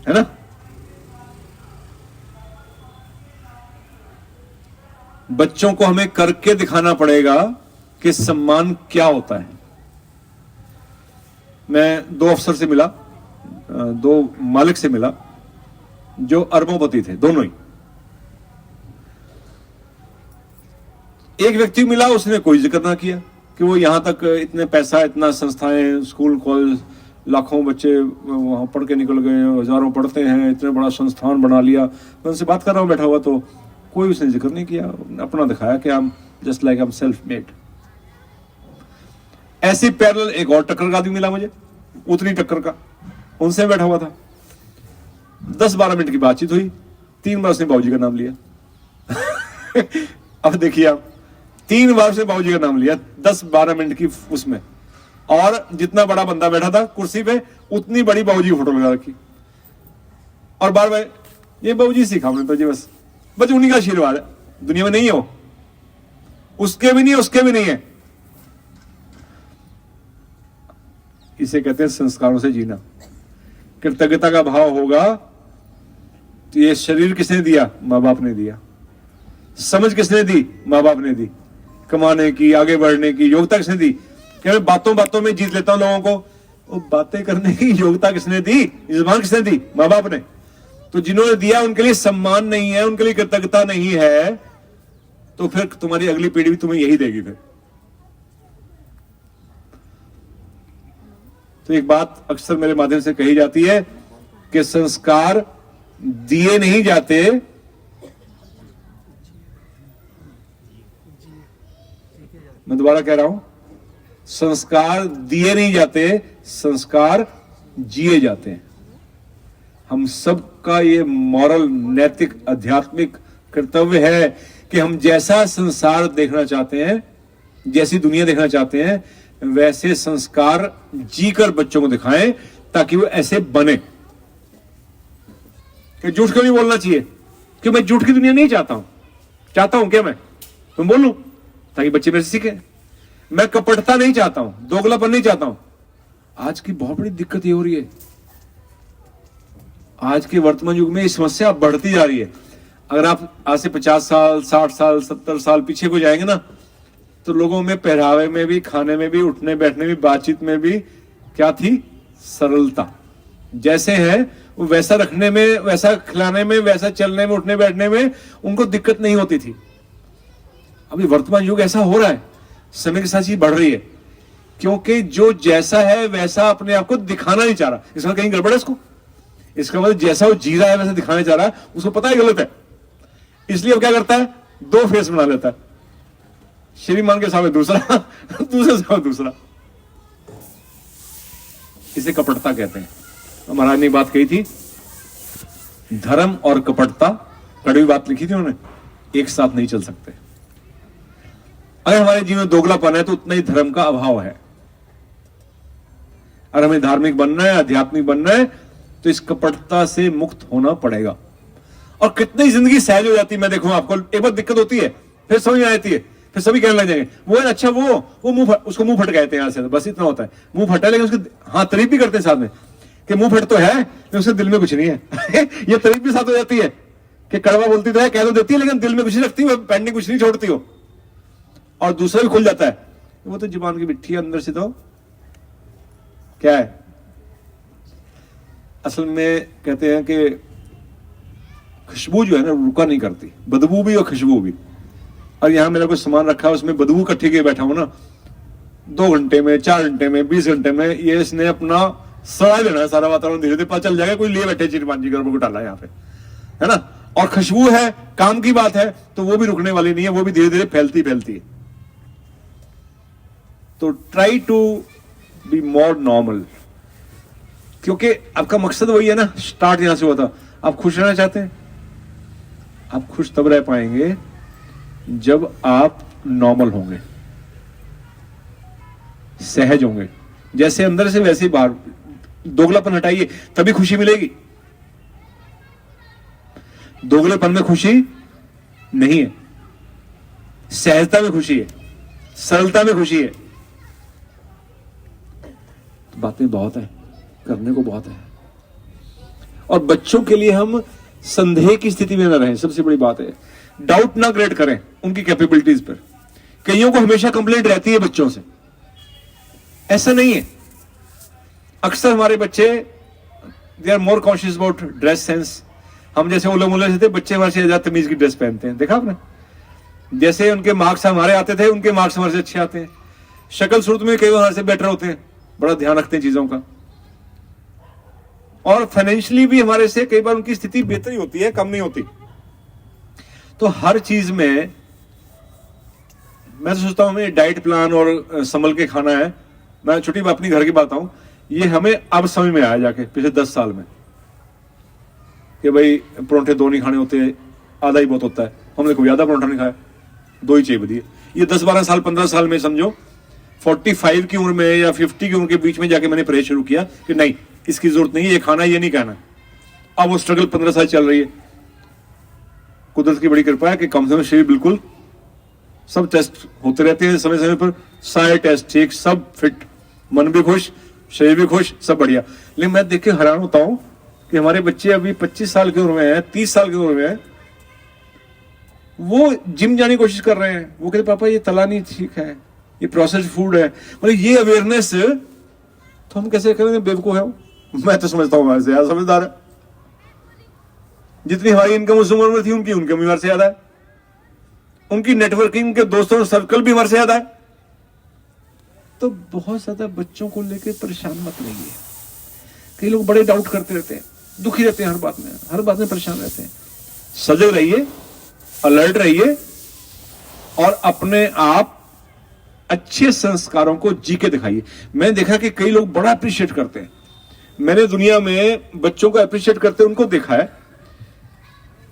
है ना। बच्चों को हमें करके दिखाना पड़ेगा कि सम्मान क्या होता है। मैं दो अफसर से मिला, दो मालिक से मिला जो अरबोंपति थे, दोनों ही। एक व्यक्ति मिला, उसने कोई जिक्र ना किया कि वो यहां तक इतने पैसा, इतना संस्थाएं, स्कूल कॉलेज, लाखों बच्चे वहां पढ़ के निकल गए, हजारों पढ़ते हैं, इतने बड़ा संस्थान बना लिया। मैं उनसे बात कर रहा हूं बैठा हुआ, तो कोई उसने जिक्र नहीं किया, अपना दिखाया कि हम जस्ट लाइक हम सेल्फ मेड। ऐसी पैरेलल एक और टक्कर का आदमी मिला मुझे, उतनी टक्कर का, उनसे बैठा हुआ था। 10-12 मिनट की बातचीत हुई, 3 बार उसने बाबूजी का नाम लिया। अब देखिए आप, 3 बार से बाबूजी का नाम लिया 10-12 मिनट की उसमें, और जितना बड़ा बंदा बैठा था कुर्सी पे उतनी बड़ी बाबूजी की फोटो लगा रखी, और बार बार ये बाबूजी सीखा हमने तो जी, बस उन्हीं का आशीर्वाद है, दुनिया में नहीं है वो, उसके भी नहीं है, उसके भी नहीं है। इसे कहते हैं संस्कारों से जीना। कृतज्ञता का भाव होगा तो ये शरीर किसने दिया? माँ बाप ने दिया। समझ किसने दी? माँ बाप ने दी। कमाने की, आगे बढ़ने की योग्यता किसने दी? कि मैं बातों बातों में जीत लेता हूं लोगों को, वो बातें करने की योग्यता किसने दी? जुबान किसने दी? माँ बाप ने। तो जिन्होंने दिया उनके लिए सम्मान नहीं है, उनके लिए कृतज्ञता नहीं है, तो फिर तुम्हारी अगली पीढ़ी भी तुम्हें यही देगी। फिर तो एक बात अक्सर मेरे माध्यम से कही जाती है कि संस्कार दिए नहीं जाते, मैं दोबारा कह रहा हूं, संस्कार दिए नहीं जाते, संस्कार जिए जाते हैं। हम सबका ये मॉरल, नैतिक, आध्यात्मिक कर्तव्य है कि हम जैसा संसार देखना चाहते हैं, जैसी दुनिया देखना चाहते हैं, वैसे संस्कार जीकर बच्चों को दिखाएं ताकि वो ऐसे बने। कि झूठ क्यों नहीं बोलना चाहिए, कि मैं झूठ की दुनिया नहीं चाहता हूं। चाहता हूं क्या मैं तुम बोलूं ताकि बच्चे मेरे से सीखें। मैं कपटता नहीं चाहता हूं, दोगलापन नहीं चाहता हूं। आज की बहुत बड़ी दिक्कत ये हो रही है, आज के वर्तमान युग में ये समस्या बढ़ती जा रही है। अगर आप आज से 50 साल, 60 साल, 70 साल पीछे को जाएंगे ना, तो लोगों में पहरावे में भी, खाने में भी, उठने बैठने में, बातचीत में भी क्या थी? सरलता। जैसे है वो वैसा रखने में, वैसा खिलाने में, वैसा चलने में, उठने बैठने में उनको दिक्कत नहीं होती थी। अभी वर्तमान युग ऐसा हो रहा है, समय के साथ चीज बढ़ रही है, क्योंकि जो जैसा है वैसा अपने आप को दिखाना नहीं चाह रहा। इसमें कहीं गड़बड़ है इसको, इसका मतलब जैसा वो जी रहा है वैसा दिखाना चाह रहा है, उसको पता है गलत है, इसलिए वो क्या करता है? दो फेस बना लेता है, श्रीमान के सामने दूसरा, दूसरे सामने दूसरा। इसे कपटता कहते हैं। महाराज ने बात कही थी, धर्म और कपटता, कड़वी बात लिखी थी उन्होंने, एक साथ नहीं चल सकते। अगर हमारे जीवन में दोगलापन है तो उतना ही धर्म का अभाव है। अगर हमें धार्मिक बनना है, आध्यात्मिक बनना है, तो इस कपटता से मुक्त होना पड़ेगा। और कितनी जिंदगी सहज हो जाती है। मैं देखूं आपको, एक बार दिक्कत होती है, फिर समझ में आती है, फिर सभी कहने लग जाएंगे वो है अच्छा, वो मुंह, उसको मुंह फट कहते हैं यहां से, बस इतना होता है, मुंह फटा, लेकिन उसके हाँ तारीफ भी करते हैं साथ में कि मुंह फट तो है लेकिन उसके दिल में कुछ नहीं है। ये तारीफ भी साथ हो जाती है कि कड़वा बोलती तो है, कह तो देती है, लेकिन दिल में कुछ नहीं रखती, पेंडिंग कुछ नहीं छोड़ती हो। और दूसरा भी खुल जाता है, वो तो जुबान की मिट्टी है, अंदर से तो क्या है। असल में कहते हैं कि खुशबू जो है ना रुका नहीं करती, बदबू भी और खुशबू भी। और यहां मेरा कुछ सामान रखा है, उसमें बदबू इकट्ठी के बैठा हूं ना, 2 घंटे में, 4 घंटे में, 20 घंटे में ये इसने अपना सड़ा लेना है सारा वातावरण। धीरे धीरे पता चल जाएगा कोई लिए बैठे चिरपांजी गड़बड़ घोटाला यहाँ पे, है ना। और खुशबू है, काम की बात है, तो वो भी रुकने वाली नहीं है, वो भी धीरे धीरे फैलती फैलती है। तो try to be more normal, क्योंकि आपका मकसद वही है ना, स्टार्ट यहां से हुआ था। आप खुश रहना चाहते हैं, आप खुश तब रह पाएंगे जब आप नॉर्मल होंगे, सहज होंगे, जैसे अंदर से वैसे ही बाहर। दोगलापन हटाइए तभी खुशी मिलेगी। दोगलेपन में खुशी नहीं है, सहजता में खुशी है, सरलता में खुशी है। तो बातें बहुत है, करने को बहुत है। और बच्चों के लिए हम संदेह की स्थिति में न रहें, सबसे बड़ी बात है। डाउट ना क्रिएट करें उनकी कैपेबिलिटीज पर। कईयों को हमेशा कंप्लेंट रहती है बच्चों से, ऐसा नहीं है। अक्सर हमारे बच्चे they are more conscious about dress sense. हम जैसे उलम उलम से थे, बच्चे हमारे से ज्यादा तमीज की ड्रेस पहनते हैं, देखा आपने। जैसे उनके मार्क्स हमारे आते थे, उनके मार्क्स हमारे से अच्छे आते हैं। शक्ल सूरत में कई हमारे से बेटर होते हैं, बड़ा ध्यान रखते हैं चीजों का। और फाइनेंशियली भी हमारे से कई बार उनकी स्थिति बेहतर ही होती है, कम नहीं होती। तो हर चीज में मैं तो सोचता हूं हमें डाइट प्लान और संभल के खाना है। मैं छोटी अपनी घर की बात हूं, ये हमें अब समझ में आया जाके पिछले 10 साल में कि भाई परोंठे 2 नहीं खाने होते, आधा ही बहुत होता है। हमने कोई ज्यादा परोंठा नहीं खाया, 2 ही चाहिए दिए। ये 10-12 साल 15 साल में समझो 45 की उम्र में या 50 की उम्र के बीच में जाके मैंने परहेज शुरू किया कि नहीं इसकी जरूरत नहीं है, ये खाना ये नहीं खाना। अब वो स्ट्रगल 15 साल चल रही है। कुदरत की बड़ी कृपा है कि कम से कम शरीर बिल्कुल, सब टेस्ट होते रहते हैं समय समय पर, सारे टेस्ट ठीक, सब फिट, मन भी खुश, शरीर भी खुश, सब बढ़िया। लेकिन मैं देख के हैरान होता हूं कि हमारे बच्चे अभी 25 साल की उम्र में है, 30 साल की उम्र में है, वो जिम जाने की कोशिश कर रहे हैं। वो कहते पापा ये तला नहीं ठीक है, ये प्रोसेस्ड फूड है। मतलब ये अवेयरनेस तो हम कैसे करेंगे? बेवकूफ है वो। मैं तो समझता हूं हमारे से ज्यादा समझदार है। जितनी हमारी इनकम उस उम्र में थी, उनकी इनकम हमारे से ज्यादा है, उनकी नेटवर्किंग के दोस्तों सर्कल भी हमारे से ज्यादा है। तो बहुत ज्यादा बच्चों को लेकर परेशान मत रहिए। कई लोग बड़े डाउट करते रहते हैं, दुखी रहते हैं, हर बात में परेशान रहते हैं। सजग रहिए, अलर्ट रहिए और अपने आप अच्छे संस्कारों को जी के दिखाइए। मैंने देखा कि कई लोग बड़ा अप्रिशिएट करते हैं, मैंने दुनिया में बच्चों को अप्रिशिएट करते उनको देखा है,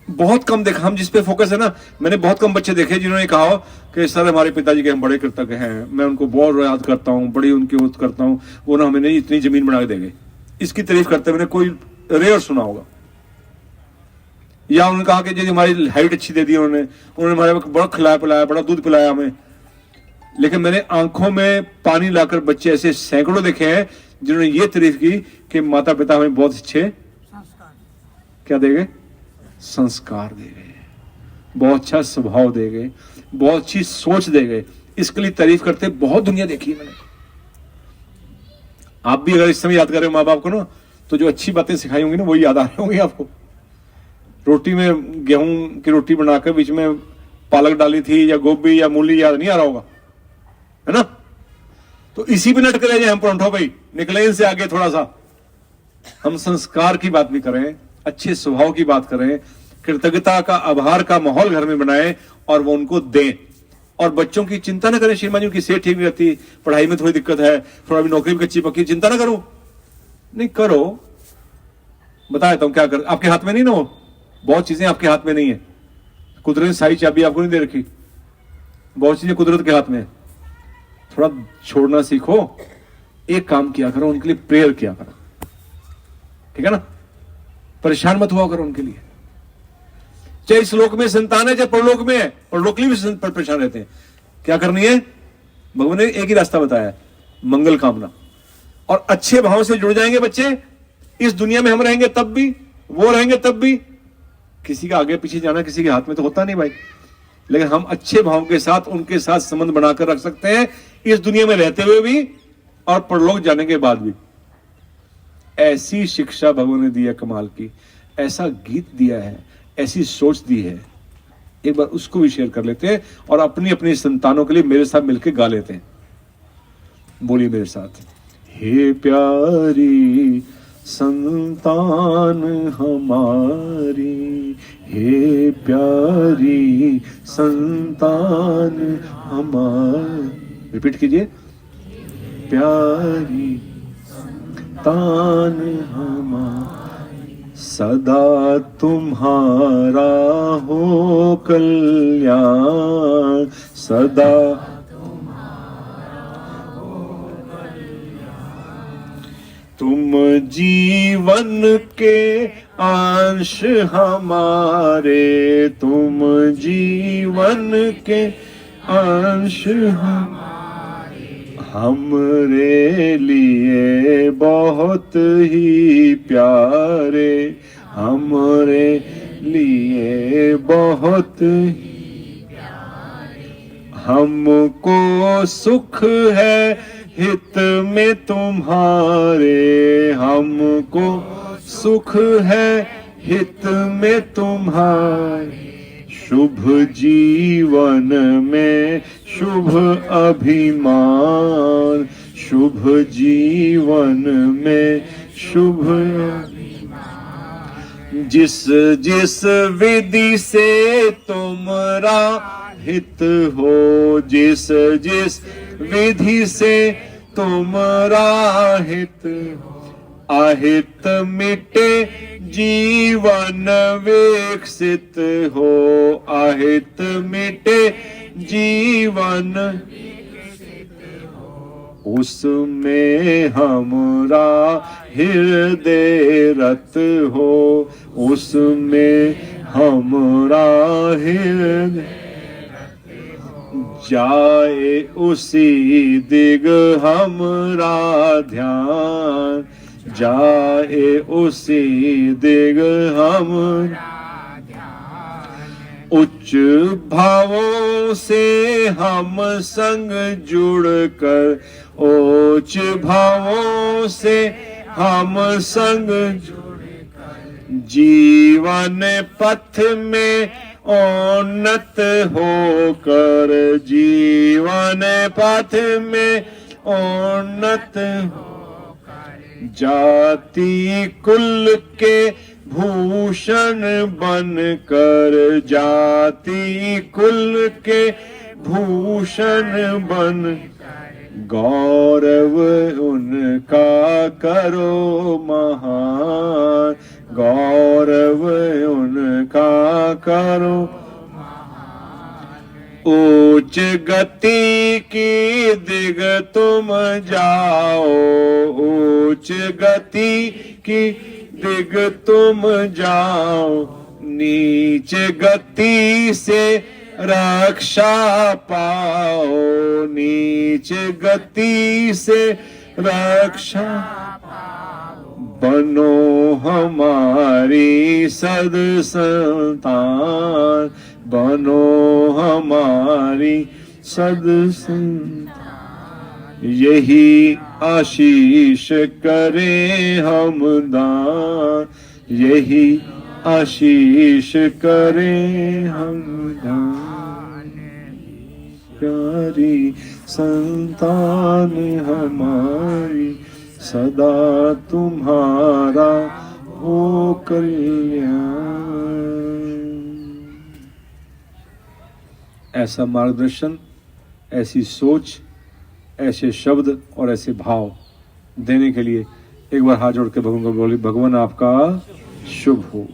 बहुत कम देखा। हम जिस पे फोकस है ना, मैंने बहुत कम बच्चे देखे जिन्होंने कहा हो कि सर हमारे पिताजी के हम बड़े कृतज्ञ हैं, मैं उनको बहुत याद करता हूँ, बड़ी उनकी उत करता हूँ, वो ना हमें इतनी जमीन बना के देंगे। इसकी तारीफ करते मैंने कोई रेयर सुना होगा। या उन्होंने कहा कि जी हमारी हाइट अच्छी दे दी उन्होंने हमारे बड़ा खिलाया पिलाया, बड़ा दूध पिलाया हमें। लेकिन मैंने आंखों में पानी लाकर बच्चे ऐसे सैकड़ों देखे हैं जिन्होंने ये तारीफ की कि माता पिता हमें बहुत अच्छे क्या देंगे, संस्कार दे गए, बहुत अच्छा स्वभाव दे गए, बहुत अच्छी सोच दे गए। इसके लिए तारीफ करते बहुत दुनिया देखी है मैंने। आप भी अगर इस समय याद करें माँ बाप को ना, तो जो अच्छी बातें सिखाई होंगी ना वही याद आ रही होंगी आपको। रोटी में गेहूं की रोटी बनाकर बीच में पालक डाली थी या गोभी या मूली, याद नहीं आ रहा होगा, है ना। तो इसी पे नट करे हम परंठो भाई निकले इनसे आगे थोड़ा सा। हम संस्कार की बात भी करें, अच्छे स्वभाव की बात करें, कृतज्ञता का आभार का माहौल घर में बनाएं और वो उनको दें। और बच्चों की चिंता ना करें, श्रीमान जी की सेहत ठीक नहीं रहती, पढ़ाई में थोड़ी दिक्कत है, थोड़ा भी नौकरी में कच्ची पक्की, चिंता ना करो, नहीं करो, बता देता हूं क्या कर। आपके हाथ में नहीं ना, हो बहुत चीजें आपके हाथ में नहीं है। कुदरत ने सारी चाबी आपको नहीं दे रखी, बहुत चीजें कुदरत के हाथ में है। थोड़ा छोड़ना सीखो, एक काम किया करो, उनके लिए प्रेयर किया करो, ठीक है ना। परेशान मत हुआ करो उनके लिए, चाहे इस लोक में संतान है चाहे परलोक में है, परलोक के लिए भी परेशान रहते हैं। क्या करनी है, भगवान ने एक ही रास्ता बताया, मंगल कामना। और अच्छे भाव से जुड़ जाएंगे बच्चे, इस दुनिया में हम रहेंगे तब भी, वो रहेंगे तब भी। किसी का आगे पीछे जाना किसी के हाथ में तो होता नहीं भाई, लेकिन हम अच्छे भाव के साथ उनके साथ संबंध बनाकर रख सकते हैं, इस दुनिया में रहते हुए भी और परलोक जाने के बाद भी। ऐसी शिक्षा भगवान ने दी है कमाल की, ऐसा गीत दिया है, ऐसी सोच दी है। एक बार उसको भी शेयर कर लेते हैं और अपनी अपनी संतानों के लिए मेरे साथ मिलकर गा लेते हैं। बोलिए मेरे साथ, हे प्यारी संतान हमारी, हे प्यारी संतान हमारी। रिपीट कीजिए, प्यारी संतान हमारी, सदा तुम्हारा हो कल्याण, सदा तुम जीवन के अंश हमारे, तुम जीवन के अंश हमरे लिए बहुत ही प्यारे, हमरे लिए बहुत ही प्यारे। हमको सुख है हित में तुम्हारे, हमको सुख है हित में तुम्हारे। शुभ जीवन में शुभ अभिमान, शुभ जीवन में शुभ अभिमान। जिस जिस विधि से तुमरा हित हो, जिस जिस विधि से तुमरा हित हो, अहित मिटे जीवन विकसित हो, अहित मिटे जीवन उसमें हमरा हृदय रत हो, उसमें हमरा हृदय जाए उसी दिग हमरा ध्यान, जाए उसी दिग हमरा ध्यान। उच्च भावों से हम संग जुड़कर, उच्च भावों से हम संग जुड़कर जीवन पथ में उन्नत होकर, जीवन पथ में उन्नत होकर। जाति कुल के भूषण बनकर, जाति कुल के भूषण बन, गौरव उनका करो महान, गौरव उनका करो। उच्च गति की दिग तुम जाओ, उच्च गति की दिग तुम जाओ, नीच गति से रक्षा पाओ, नीच गति से रक्षा बनो हमारी सद संतान, बनो हमारी सद संतान। यही आशीष करें हम दान, यही आशीष करें हम दान। प्यारी संतान हमारी, सदा तुम्हारा हो कल्याण। ऐसा मार्गदर्शन, ऐसी सोच, ऐसे शब्द और ऐसे भाव देने के लिए एक बार हाथ जोड़ के भगवान को बोले, भगवान आपका शुभ हो।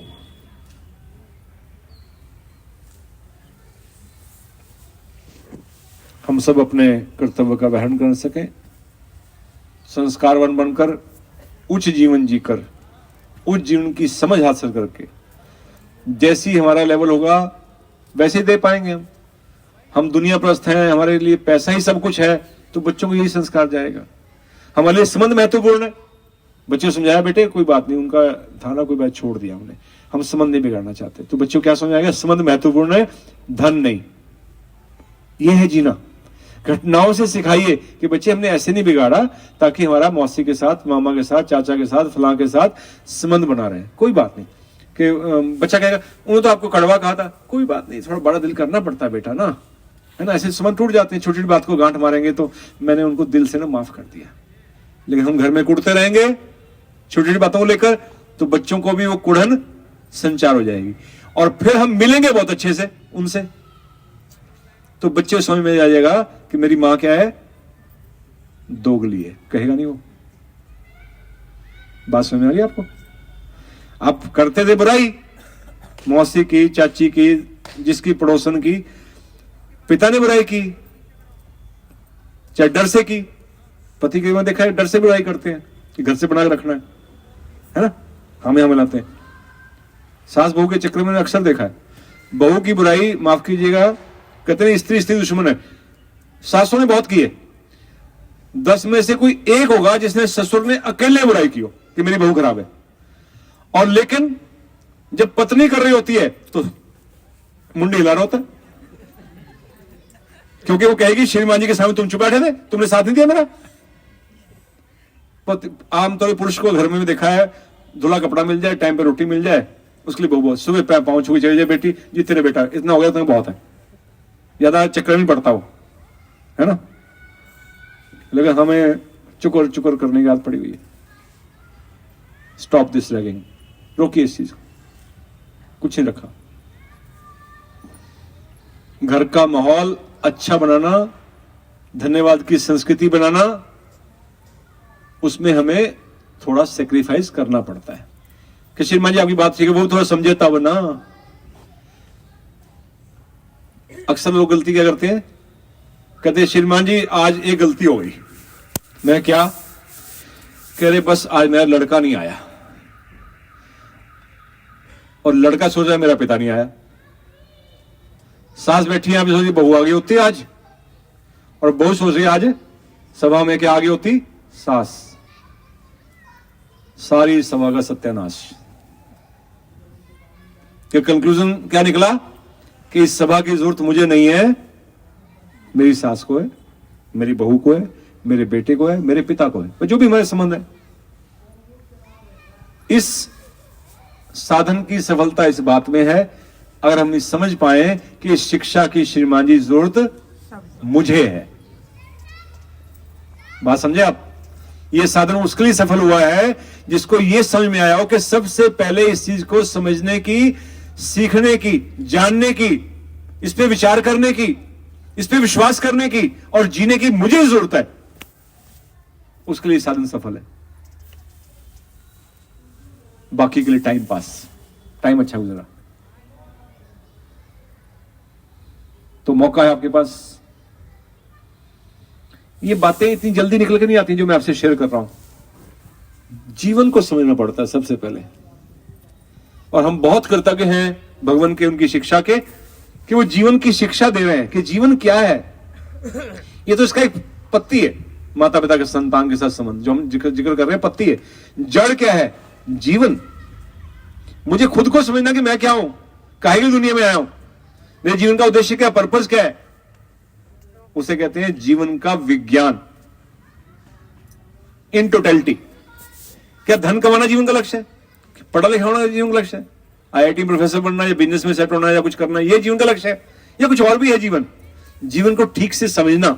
हम सब अपने कर्तव्य का वहन कर सकें, संस्कारवान बनकर, उच्च जीवन जीकर, उच्च जीवन की समझ हासिल करके, जैसी हमारा लेवल होगा वैसे ही दे पाएंगे। हम दुनिया प्रस्थ हैं, हमारे लिए पैसा ही सब कुछ है, तो बच्चों को यही संस्कार जाएगा। हमारे लिए संबंध महत्वपूर्ण है, बच्चे को समझाया बेटे कोई बात नहीं, उनका था ना कोई बात, छोड़ दिया हमने, हम संबंध नहीं बिगाड़ना चाहते, तो बच्चों को क्या समझाएगा, संबंध महत्वपूर्ण है, धन नहीं। यह है जीना। घटनाओं से सिखाइए कि बच्चे हमने ऐसे नहीं बिगाड़ा ताकि हमारा मौसी के साथ, मामा के साथ, चाचा के साथ, फलां के साथ संबंध बना रहे। कोई बात नहीं कि बच्चा कहेगा उन्होंने तो आपको कड़वा कहा था, कोई बात नहीं, थोड़ा बड़ा दिल करना पड़ता है बेटा ना, है ना। ऐसे संबंध टूट जाते हैं, छोटी छोटी बात को गांठ मारेंगे तो मैंने उनको दिल से ना माफ कर दिया। लेकिन हम घर में कुड़ते रहेंगे छोटी छोटी बातों को लेकर, तो बच्चों को भी वो कुड़न संचार हो जाएगी। और फिर हम मिलेंगे बहुत अच्छे से उनसे, तो बच्चे समझ में आ जाएगा कि मेरी मां क्या है, दोगली है। कहेगा नहीं वो? बात समझ में आ रही है आपको? आप करते थे बुराई मौसी की, चाची की, जिसकी पड़ोसन की, पिता ने बुराई की, चाहे डर से की। पति के में देखा है डर से बुराई करते हैं कि घर से बना के रखना है ना, हम यहां मिलाते हैं। सास बहू के चक्कर में अक्सर देखा है, बहू की बुराई, माफ कीजिएगा, कहते हैं स्त्री स्त्री दुश्मन है। सासों ने बहुत की है, 10 में से कोई एक होगा जिसने ससुर ने अकेले बुराई की हो कि मेरी बहू खराब है। और लेकिन जब पत्नी कर रही होती है तो मुंडी हिला रहा होता है, क्योंकि वो कहेगी श्रीमान जी के सामने तुम चुप बैठे थे, तुमने साथ नहीं दिया मेरा। आमतौर पर पुरुष को घर में भी देखा है, धुला कपड़ा मिल जाए, टाइम पे रोटी मिल जाए, उसके लिए बहुत सुबह पाँव छू चली जाए, बेटी जी तेरे बेटा इतना हो गया तुम्हें बहुत है, ज्यादा चक्कर नहीं पड़ता हो, है ना। लेकिन हमें चुकर चुकर करने की आदत पड़ी हुई है। स्टॉप दिस रैगिंग, रोकिए इस चीज को, कुछ नहीं रखा। घर का माहौल अच्छा बनाना, धन्यवाद की संस्कृति बनाना, उसमें हमें थोड़ा सेक्रीफाइस करना पड़ता है। कि श्रीमान जी आपकी बात ठीक है, वो थोड़ा समझे तब ना। अक्सर लोग गलती क्या करते हैं, कहते हैं श्रीमान जी आज एक गलती हो गई। मैं क्या कह रहे, बस आज मेरा लड़का नहीं आया, और लड़का सोच रहा है मेरा पिता नहीं आया। सास बैठी है, सोच रही बहू आ गई होती आज, और बहू सोच रही आज सभा में क्या आ गई होती, सास। सारी सभा का सत्यानाश। कि कंक्लूजन क्या निकला कि इस सभा की जरूरत मुझे नहीं है, मेरी सास को है, मेरी बहू को है, मेरे बेटे को है, मेरे पिता को है, जो भी हमारे संबंध है। इस साधन की सफलता इस बात में है, अगर हम समझ पाए कि इस शिक्षा की श्रीमान जी जरूरत मुझे है। बात समझे आप? यह साधन उसके लिए सफल हुआ है जिसको यह समझ में आया हो कि सबसे पहले इस चीज को समझने की, सीखने की, जानने की, इस पे विचार करने की इस पे विश्वास करने की और जीने की मुझे जरूरत है, उसके लिए साधन सफल है। बाकी के लिए टाइम पास, टाइम अच्छा गुजरा। तो मौका है आपके पास। ये बातें इतनी जल्दी निकल के नहीं आती जो मैं आपसे शेयर कर रहा हूं। जीवन को समझना पड़ता है सबसे पहले, और हम बहुत कृतज्ञ हैं भगवान के, उनकी शिक्षा के, कि वो जीवन की शिक्षा दे रहे हैं कि जीवन क्या है। ये तो इसका एक पत्ती है, माता पिता के संतान के साथ संबंध जो हम जिक्र कर रहे हैं, पत्ती है। जड़ क्या है? जीवन। मुझे खुद को समझना कि मैं क्या हूं, काहे की दुनिया में आया हूं, मेरे जीवन का उद्देश्य क्या, पर्पस क्या है, उसे कहते हैं जीवन का विज्ञान इन टोटलिटी। क्या धन कमाना जीवन का लक्ष्य है? पढ़ा लिखा होना जीवन का लक्ष्य है? आईआईटी प्रोफेसर बनना या बिजनेस में सेट होना या कुछ करना, यह जीवन का लक्ष्य है? या कुछ और भी है जीवन? जीवन को ठीक से समझना,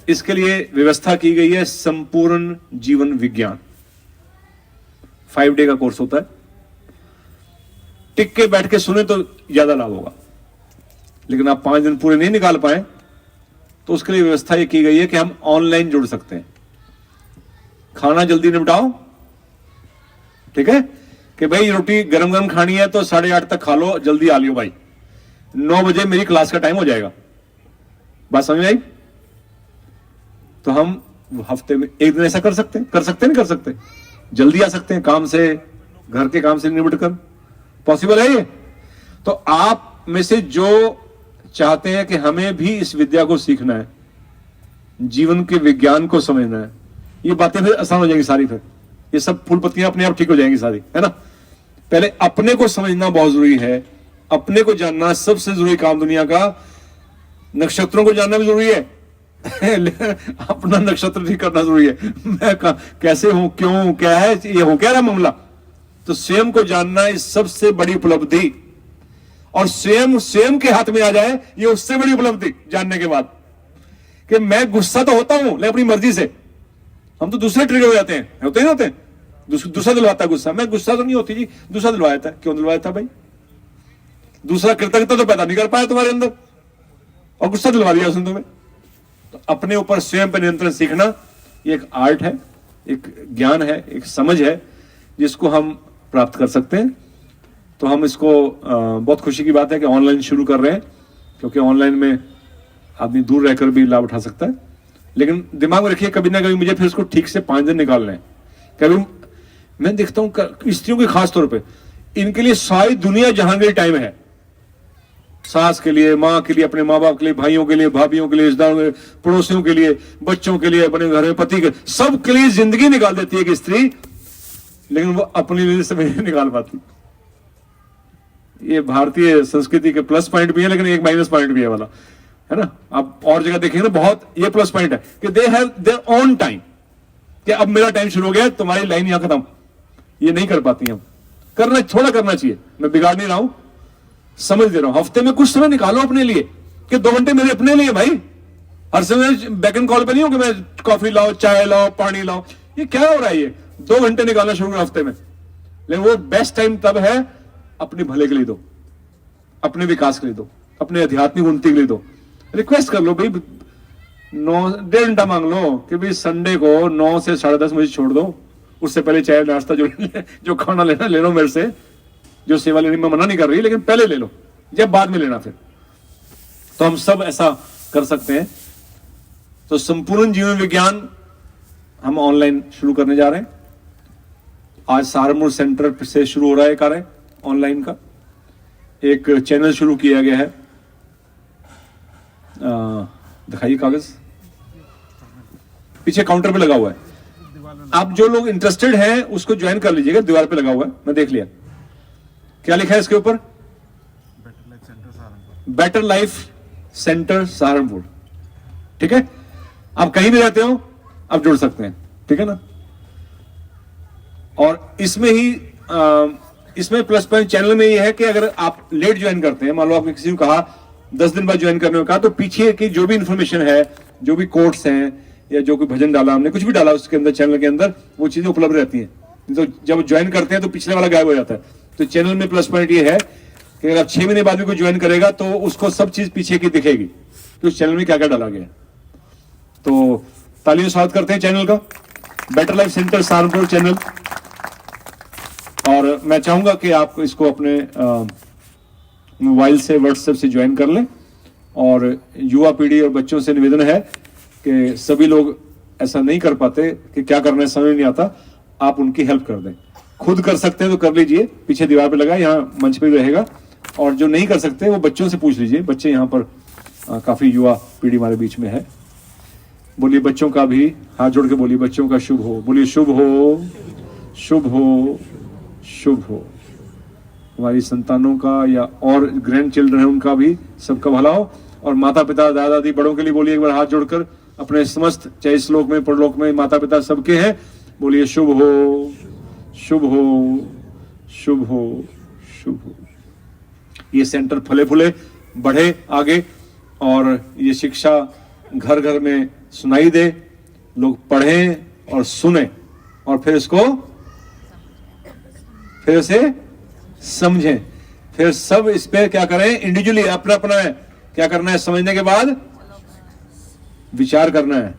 इसके लिए व्यवस्था की गई है संपूर्ण जीवन विज्ञान। 5 डे का कोर्स होता है। टिक के बैठ के सुने तो ज्यादा लाभ होगा, लेकिन आप 5 दिन पूरे नहीं निकाल पाए तो उसके लिए व्यवस्था ये की गई है कि हम ऑनलाइन जुड़ सकते हैं। खाना जल्दी निपटाओ, ठीक है, कि भाई रोटी गरम गरम खानी है तो 8:30 तक खा लो, जल्दी आ लियो भाई, 9 बजे मेरी क्लास का टाइम हो जाएगा। बात समझ आई? तो हम हफ्ते में एक दिन ऐसा कर सकते हैं, नहीं कर सकते, जल्दी आ सकते हैं काम से, घर के काम से निपट कर। पॉसिबल है ये? तो आप में से जो चाहते हैं कि हमें भी इस विद्या को सीखना है, जीवन के विज्ञान को समझना है, ये बातें फिर आसान हो जाएंगी सारी, फिर ये सब फूल पत्तियां अपने आप ठीक हो जाएंगी सारी, है ना। पहले अपने को समझना बहुत जरूरी है, अपने को जानना सबसे जरूरी काम दुनिया का। नक्षत्रों को जानना भी जरूरी है अपना नक्षत्र ठीक करना जरूरी है। मैं कैसे हूं, क्यों, क्या है, ये हो क्या रहा मामला। तो स्वयं को जानना इस सबसे बड़ी उपलब्धि, और स्वयं के हाथ में आ जाए ये उससे बड़ी उपलब्धि जानने के बाद, कि मैं गुस्सा तो होता हूं लेकिन अपनी मर्जी से। हम तो दूसरे ट्रिगर हो जाते हैं, होते ही होते हैं, दूसरा दिलवाता है गुस्सा। मैं गुस्सा तो नहीं होती जी, दूसरा दिलवाया था। क्यों दिलवाया था भाई? दूसरा कृतज्ञता तो पैदा नहीं कर पाया तुम्हारे अंदर, और गुस्सा दिलवा दिया उसने तुम्हें। तो अपने ऊपर स्वयं पर नियंत्रण सीखना, ये एक आर्ट है, एक ज्ञान है, एक समझ है, जिसको हम प्राप्त कर सकते हैं। तो हम इसको बहुत खुशी की बात है कि ऑनलाइन शुरू कर रहे हैं, क्योंकि ऑनलाइन में आदमी दूर रहकर भी लाभ उठा सकता है। लेकिन दिमाग में रखिए, कभी ना कभी मुझे फिर उसको ठीक से 5 दिन निकालना है। कभी मैं देखता हूं स्त्रियों के खास तौर पे, इनके लिए सारी दुनिया जहां के लिए टाइम है, सास के लिए, माँ के लिए, अपने माँ बाप के लिए, भाइयों के लिए, भाभियों के लिए, रिश्तेदारों के लिए, पड़ोसियों के लिए, बच्चों के लिए, अपने घर में पति के, सब के लिए जिंदगी निकाल देती है कि स्त्री, लेकिन वो अपने लिए से नहीं निकाल पाती। ये भारतीय संस्कृति के प्लस पॉइंट भी है, लेकिन एक माइनस पॉइंट भी है वाला, है ना। आप और जगह देखेंगे ना, बहुत ये प्लस पॉइंट है कि they have their own time, कि अब मेरा टाइम शुरू हो गया, तुम्हारी लाइन यहां खत्म। ये नहीं कर पाती हम। करना, थोड़ा करना चाहिए, मैं बिगाड़ नहीं रहा हूं, समझ दे रहा हूं। हफ्ते में कुछ समय निकालो अपने लिए, कि 2 घंटे मेरे अपने लिए भाई। हर समय बैक एंड कॉल पे नहीं हो कि मैं कॉफी लाओ, चाय लाओ, पानी लाओ, ये क्या हो रहा है। ये 2 घंटे निकालना शुरू करो हफ्ते में, लेकिन वो बेस्ट टाइम तब है अपने भले के लिए दो, अपने विकास के लिए दो, अपने आध्यात्मिक उन्नति के लिए दो। रिक्वेस्ट कर लो भाई, 1.5 घंटा मांग लो कि भाई संडे को 9 से 10:30 मुझे छोड़ दो, उससे पहले चाय नाश्ता जो खाना लेना ले लो मेरे से, जो सेवा लेनी मैं मना नहीं कर रही, लेकिन पहले ले लो, जब बाद में लेना फिर। तो हम सब ऐसा कर सकते हैं। तो संपूर्ण जीवन विज्ञान हम ऑनलाइन शुरू करने जा रहे हैं। आज सहारनपुर सेंटर से शुरू हो रहा है कार्य ऑनलाइन का। एक चैनल शुरू किया गया है, दिखाइए कागज, पीछे काउंटर पे लगा हुआ है। आप जो लोग इंटरेस्टेड हैं उसको ज्वाइन कर लीजिएगा, दीवार पे लगा हुआ है, मैं देख लिया। क्या लिखा है इसके ऊपर? Better life centre Saharanpur. ठीक है, आप कहीं भी रहते हो आप जुड़ सकते हैं, ठीक है ना। और इसमें ही इसमें प्लस पॉइंट चैनल में ये है कि अगर आप लेट ज्वाइन करते हैं, मान लो आपने किसी को कहा 10 दिन बाद ज्वाइन करने को कहा, तो पीछे की जो भी इंफॉर्मेशन है, जो भी कोट्स हैं या जो कोई भजन डाला हमने, कुछ भी डाला उसके अंदर चैनल के अंदर, वो चीजें उपलब्ध रहती हैं। तो जब ज्वाइन करते हैं तो पिछले वाला गायब हो जाता है। तो चैनल में प्लस पॉइंट ये है कि अगर 6 महीने बाद भी कोई ज्वाइन करेगा तो उसको सब चीज पीछे की दिखेगी कि उस चैनल में क्या क्या डाला गया। तो तालियों से स्वागत करते हैं चैनल का, better life centre Saharanpur channel. और मैं चाहूंगा कि आप इसको अपने मोबाइल से व्हाट्सएप से ज्वाइन कर लें। और युवा पीढ़ी और बच्चों से निवेदन है कि सभी लोग ऐसा नहीं कर पाते कि क्या करना है समझ नहीं आता, आप उनकी हेल्प कर दें। खुद कर सकते हैं तो कर लीजिए, पीछे दीवार पे लगा, यहाँ मंच पे भी रहेगा। और जो नहीं कर सकते वो बच्चों से पूछ लीजिए, बच्चे यहाँ पर काफी युवा पीढ़ी हमारे बीच में है। बोलिए बच्चों का भी हाथ जोड़ के बोलिए, बच्चों का शुभ हो। बोलिए शुभ हो, शुभ हो, शुभ हो। हमारी संतानों का या और ग्रैंड चिल्ड्रन है उनका भी सबका भला हो। और माता पिता दादा दादी बड़ों के लिए बोलिए एक बार हाथ जोड़कर, अपने समस्त चाहे इस लोक में परलोक में माता पिता सबके हैं, बोलिए शुभ हो, शुभ हो, शुभ हो, शुभ हो। ये सेंटर फले फूले बढ़े आगे और ये शिक्षा घर घर में सुनाई दे, लोग पढ़ें और सुने और फिर इसको फिर से समझें, फिर सब इस पे क्या करें, इंडिविजुअली अपना अपना है क्या करना है, समझने के बाद विचार करना है,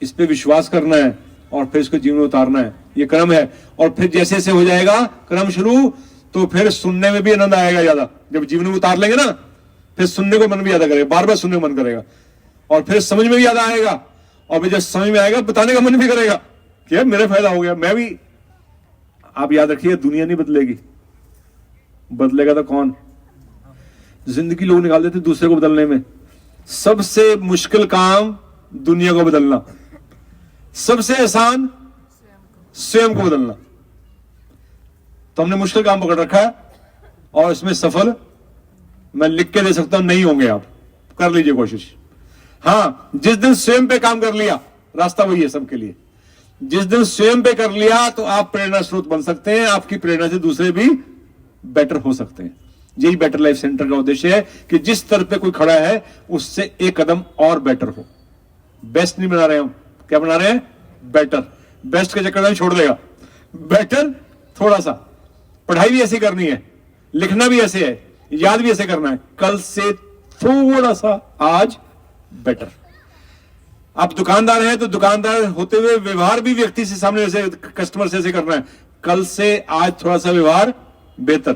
इस पे विश्वास करना है और फिर इसको जीवन में उतारना है। ये क्रम है। और फिर जैसे जैसे हो जाएगा क्रम शुरू, तो फिर सुनने में भी आनंद आएगा ज्यादा। जब जीवन में उतार लेंगे ना, फिर सुनने को मन भी ज्यादा करेगा, बार बार सुनने को मन करेगा और फिर समझ में भी ज्यादा आएगा। और फिर जब समझ में आएगा बताने का मन भी करेगा कि यार मेरे फायदा हो गया, मैं भी। आप याद रखिए, दुनिया नहीं बदलेगी, बदलेगा तो कौन? जिंदगी लोग निकाल देते दूसरे को बदलने में। सबसे मुश्किल काम दुनिया को बदलना, सबसे आसान स्वयं को बदलना। तो हमने मुश्किल काम पकड़ रखा है और इसमें सफल मैं लिख के दे सकता हूं नहीं होंगे। आप कर लीजिए कोशिश। हाँ, जिस दिन स्वयं पे काम कर लिया, रास्ता वही है सबके लिए। जिस दिन स्वयं पे कर लिया तो आप प्रेरणा स्रोत बन सकते हैं, आपकी प्रेरणा से दूसरे भी बेटर हो सकते हैं। यही बेटर लाइफ सेंटर का उद्देश्य है कि जिस स्तर पे कोई खड़ा है उससे एक कदम और बेटर हो। बेस्ट नहीं बना रहे हम, क्या बना रहे हैं? बेटर। बेस्ट के चक्कर में छोड़ देगा, बेटर थोड़ा सा। पढ़ाई भी ऐसी करनी है, लिखना भी ऐसे है, याद भी ऐसे करना है, कल से थोड़ा सा आज बेटर। आप दुकानदार हैं तो दुकानदार होते हुए व्यवहार भी व्यक्ति से सामने ऐसे कस्टमर से ऐसे करना है, कल से आज थोड़ा सा व्यवहार बेहतर।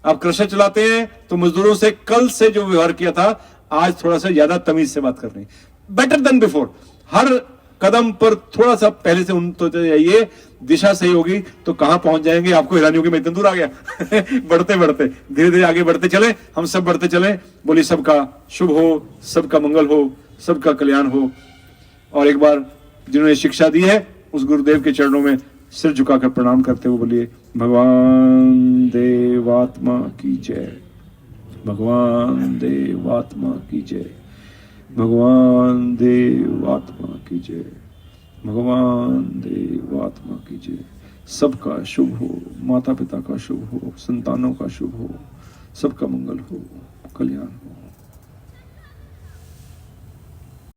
आप क्रशर चलाते हैं तो मजदूरों से कल से जो व्यवहार किया था आज थोड़ा सा ज्यादा तमीज से बात करनी, बेटर देन बिफोर। हर कदम पर थोड़ा सा पहले से उन तो जाइए, दिशा सही होगी तो कहां पहुंच जाएंगे आपको हैरानी होगी, मैं इतनी दूर आ गया। बढ़ते बढ़ते धीरे धीरे आगे बढ़ते चले, हम सब बढ़ते चले। बोलिए सबका शुभ हो, सबका मंगल हो, सबका कल्याण हो। और एक बार जिन्होंने शिक्षा दी है उस गुरुदेव के चरणों में सिर झुकाकर प्रणाम करते हुए बोलिए भगवान देवात्मा की जय, भगवान देवात्मा की जय, भगवान देवात्मा की जय, भगवान देवात्मा की जय। सबका शुभ हो, माता पिता का शुभ हो, संतानों का शुभ हो, सबका मंगल हो, कल्याण हो।